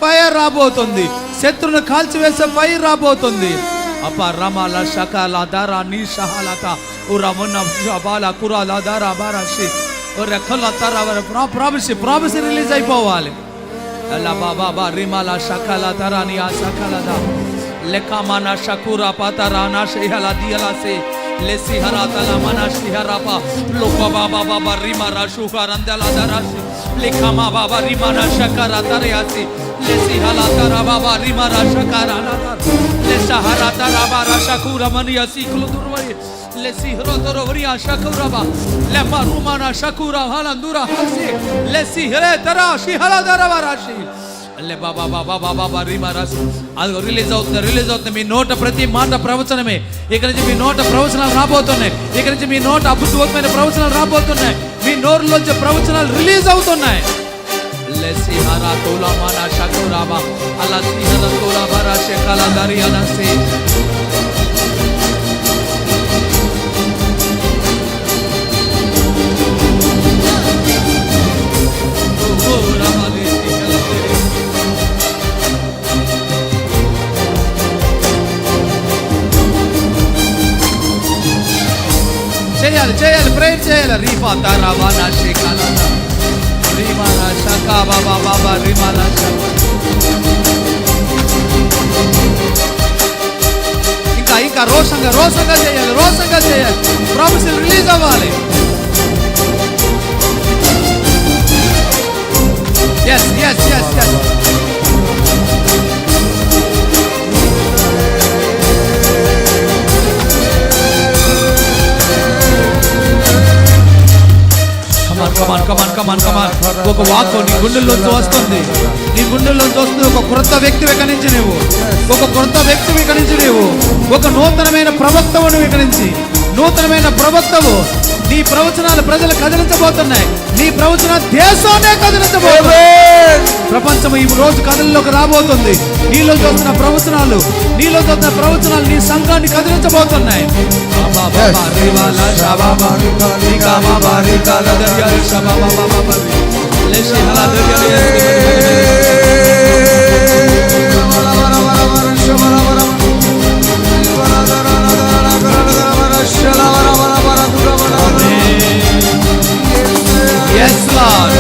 Speaker 2: ఫైర్ రాబోతుంది. శత్రువును కాల్చివేసే ఫైర్ రాబోతుంది. రమాల షకాల దారా నీ షహాలత ఉరమున్న బాల కురాల దారా బారాషి రెక్కల తర ప్రామిసి రిలీజ్ అయిపోవాలి. అలా బాబా రిమాల షకాల తరాని ఆ షకాలదా లెక్కమాన షకూరా పాతరానా షేహల దియలాసే లెసి హరాతల మన షిహరాపా లోక బాబా రిమా షుహరందల దరాషి లెక్కమా బాబా రిమాన షకరా తరయాసి లెసి హలాతరా బాబా రిమాన షకరా Sahara Tarabara Shakura Mania Sikuluturway Lesi Rotoria Shakuraba Lema Rumana Shakura Halandura Hasi Lesi Tara Shihala Daravarashi Le Baba Rimaras. అది రిలీజ్ అవుతుంది. మీ నోట ప్రతి మాట ప్రవచనమే. ఇక్కడి నుంచి మీ నోట ప్రవచనాలు రాబోతున్నాయి. ఇక్కడి నుంచి మీ నోట అద్భుతమైన ప్రవచనాలు రాబోతున్నాయి. మీ నోరులోంచి ప్రవచనాలు రిలీజ్ అవుతున్నాయి. Lesi hara tola mana shakuraba Allah sihara tola bara shekala dariana se చేయాలి ప్రేయర్ చేయాలి. రీఫా తారావానా షేకలా రిమానా షకా బాబా రిమానా షకా. ఇంకా రోషంగా చేయాలి. ప్రామిస్ రిలీజ్ అవ్వాలి. yes Come on. ఒక వాక్కు నీ గుండెల్లోంచి వస్తుంది. నీ గుండెల్లోంచి వస్తుంది. ఒక క్రొత్త వ్యక్తివి కనించి నువ్వు, ఒక క్రొత్త వ్యక్తివి కనించి నువ్వు, ఒక నూతనమైన ప్రవక్తవు నువ్వు కనించి, నూతనమైన ప్రవక్తవు. నీ ప్రవచనాలు ప్రజలు కదిలించబోతున్నాయి. నీ ప్రవచన దేశాన్నే కదిలించబోతుంది. ప్రపంచం ఈ రోజు కథల్లోకి రాబోతుంది. నీలో చూస్తున్న ప్రవచనాలు, నీలో చూస్తున్న ప్రవచనాలు నీ సంఘాన్ని కదిలించబోతున్నాయి. Yes, Lord.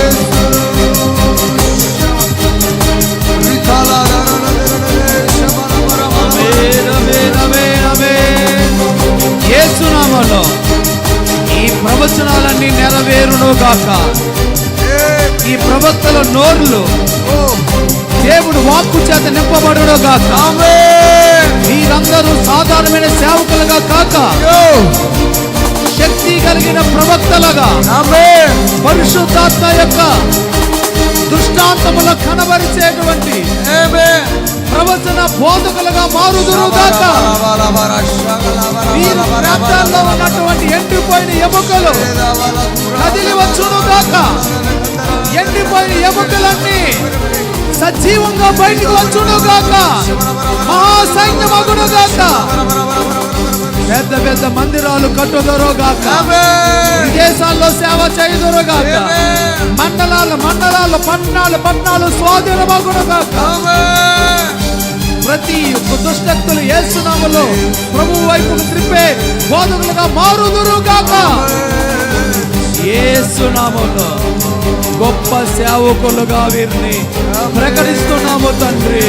Speaker 2: యేసు నామములో ఈ ప్రవచనాలన్నీ నెరవేరును గాక. ఈ ప్రవక్తల నోర్లు దేవుడు వాక్కు చేత నింపబడును గాక. మీరందరూ సాధారణమైన సేవకులుగా కాక శక్తి కలిగిన ప్రవక్తలుగా, పరిశుద్ధాత్మ యొక్క దృష్టాంతముల కనబరిచేటువంటి ప్రవచన బోధకులుగా మారుదురుగాక. మీరు ప్రాంతాల్లో ఉన్నటువంటి ఎండిపోయిన ఎముకలు కదిలి వచ్చునుగాక. ఎండిపోయిన ఎముకలన్నీ సజీవంగా బయటకు వచ్చునుగాక. మహాసైన్యమగునుగాక. పెద్ద పెద్ద మందిరాలు కట్టుదురుగాక. విదేశాల్లో సేవ చేయుదురుగాక. మండలాలు పట్టణాలు స్వాధీనమగునుగాక. ప్రతి ఒక్క దుష్టక్తులు యేసు నామములో ప్రభువు వైపుకు త్రిప్పే బోధకులుగా మారుదురుగాక. యేసు నామములో గొప్ప సేవకులుగా వీరిని ప్రకటిస్తున్నాము తండ్రి.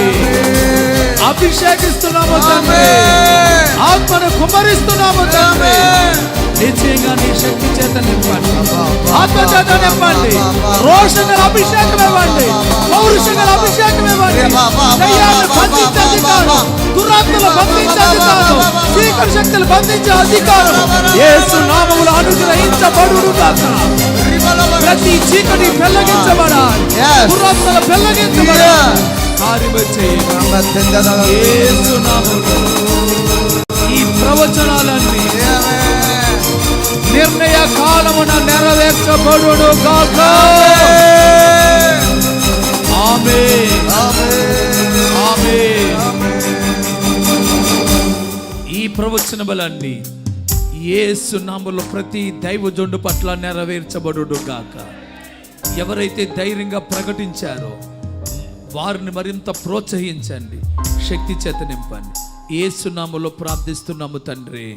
Speaker 2: అభిషేకిస్తున్నాము తండ్రి. ఆత్మను కుమ్మరిస్తున్నాము తండ్రి. నిశ్చయంగా నీ శక్తి చేత నింపండి, ఆత్మ చేత నింపండి, రోషంగా అభిషేకం ఇవ్వండి, పౌరుషంగా అభిషేకం ఇవ్వండి. దయ్యాలను బంధించే అధికారం, దురాత్మలు బంధించే అధికారం, చీకటి శక్తులు బంధించే అధికారం యేసు నామములో అనుగ్రహించబడుగాక. ప్రతి చీకటి పెళ్లగించబడాలి, దురాత్మలు పెళ్లగించబడాలి. యేసు నామములో ఈ ప్రవచనాలన్నీ నిర్ణయ కాలమున నెరవేర్చబడును గాక. ఆమేన్, ఆమేన్. ఈ ప్రవచనములన్నీ యేసు నామములో ప్రతి దైవజనుడు పట్ల నెరవేర్చబడును గాక. ఎవరైతే ధైర్యంగా ప్రకటించారో వారిని మరింత ప్రోత్సహించండి, శక్తి చేత నింపండి. యేసు నామములో ప్రార్థిస్తున్నాము తండ్రి.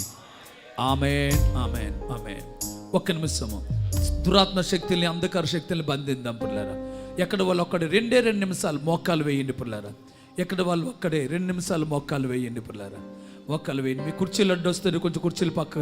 Speaker 2: ఆమేన్, ఆమేన్, ఆమేన్. ఒక్క నిమిషము దురాత్మ శక్తుల్ని, అంధకార శక్తుల్ని బంధిద్దాం పుల్లారా. ఎక్కడ వాళ్ళు ఒక్కడే 2 నిమిషాలు మోకాలు వేయండి పుల్లారా. ఎక్కడ వాళ్ళు ఒక్కడే 2 నిమిషాలు మోకాలు వేయండి పుల్లారా. మోకాలు వేయండి. మీ కుర్చీలు అడ్డొస్తుంది, కొంచెం కుర్చీలు పక్క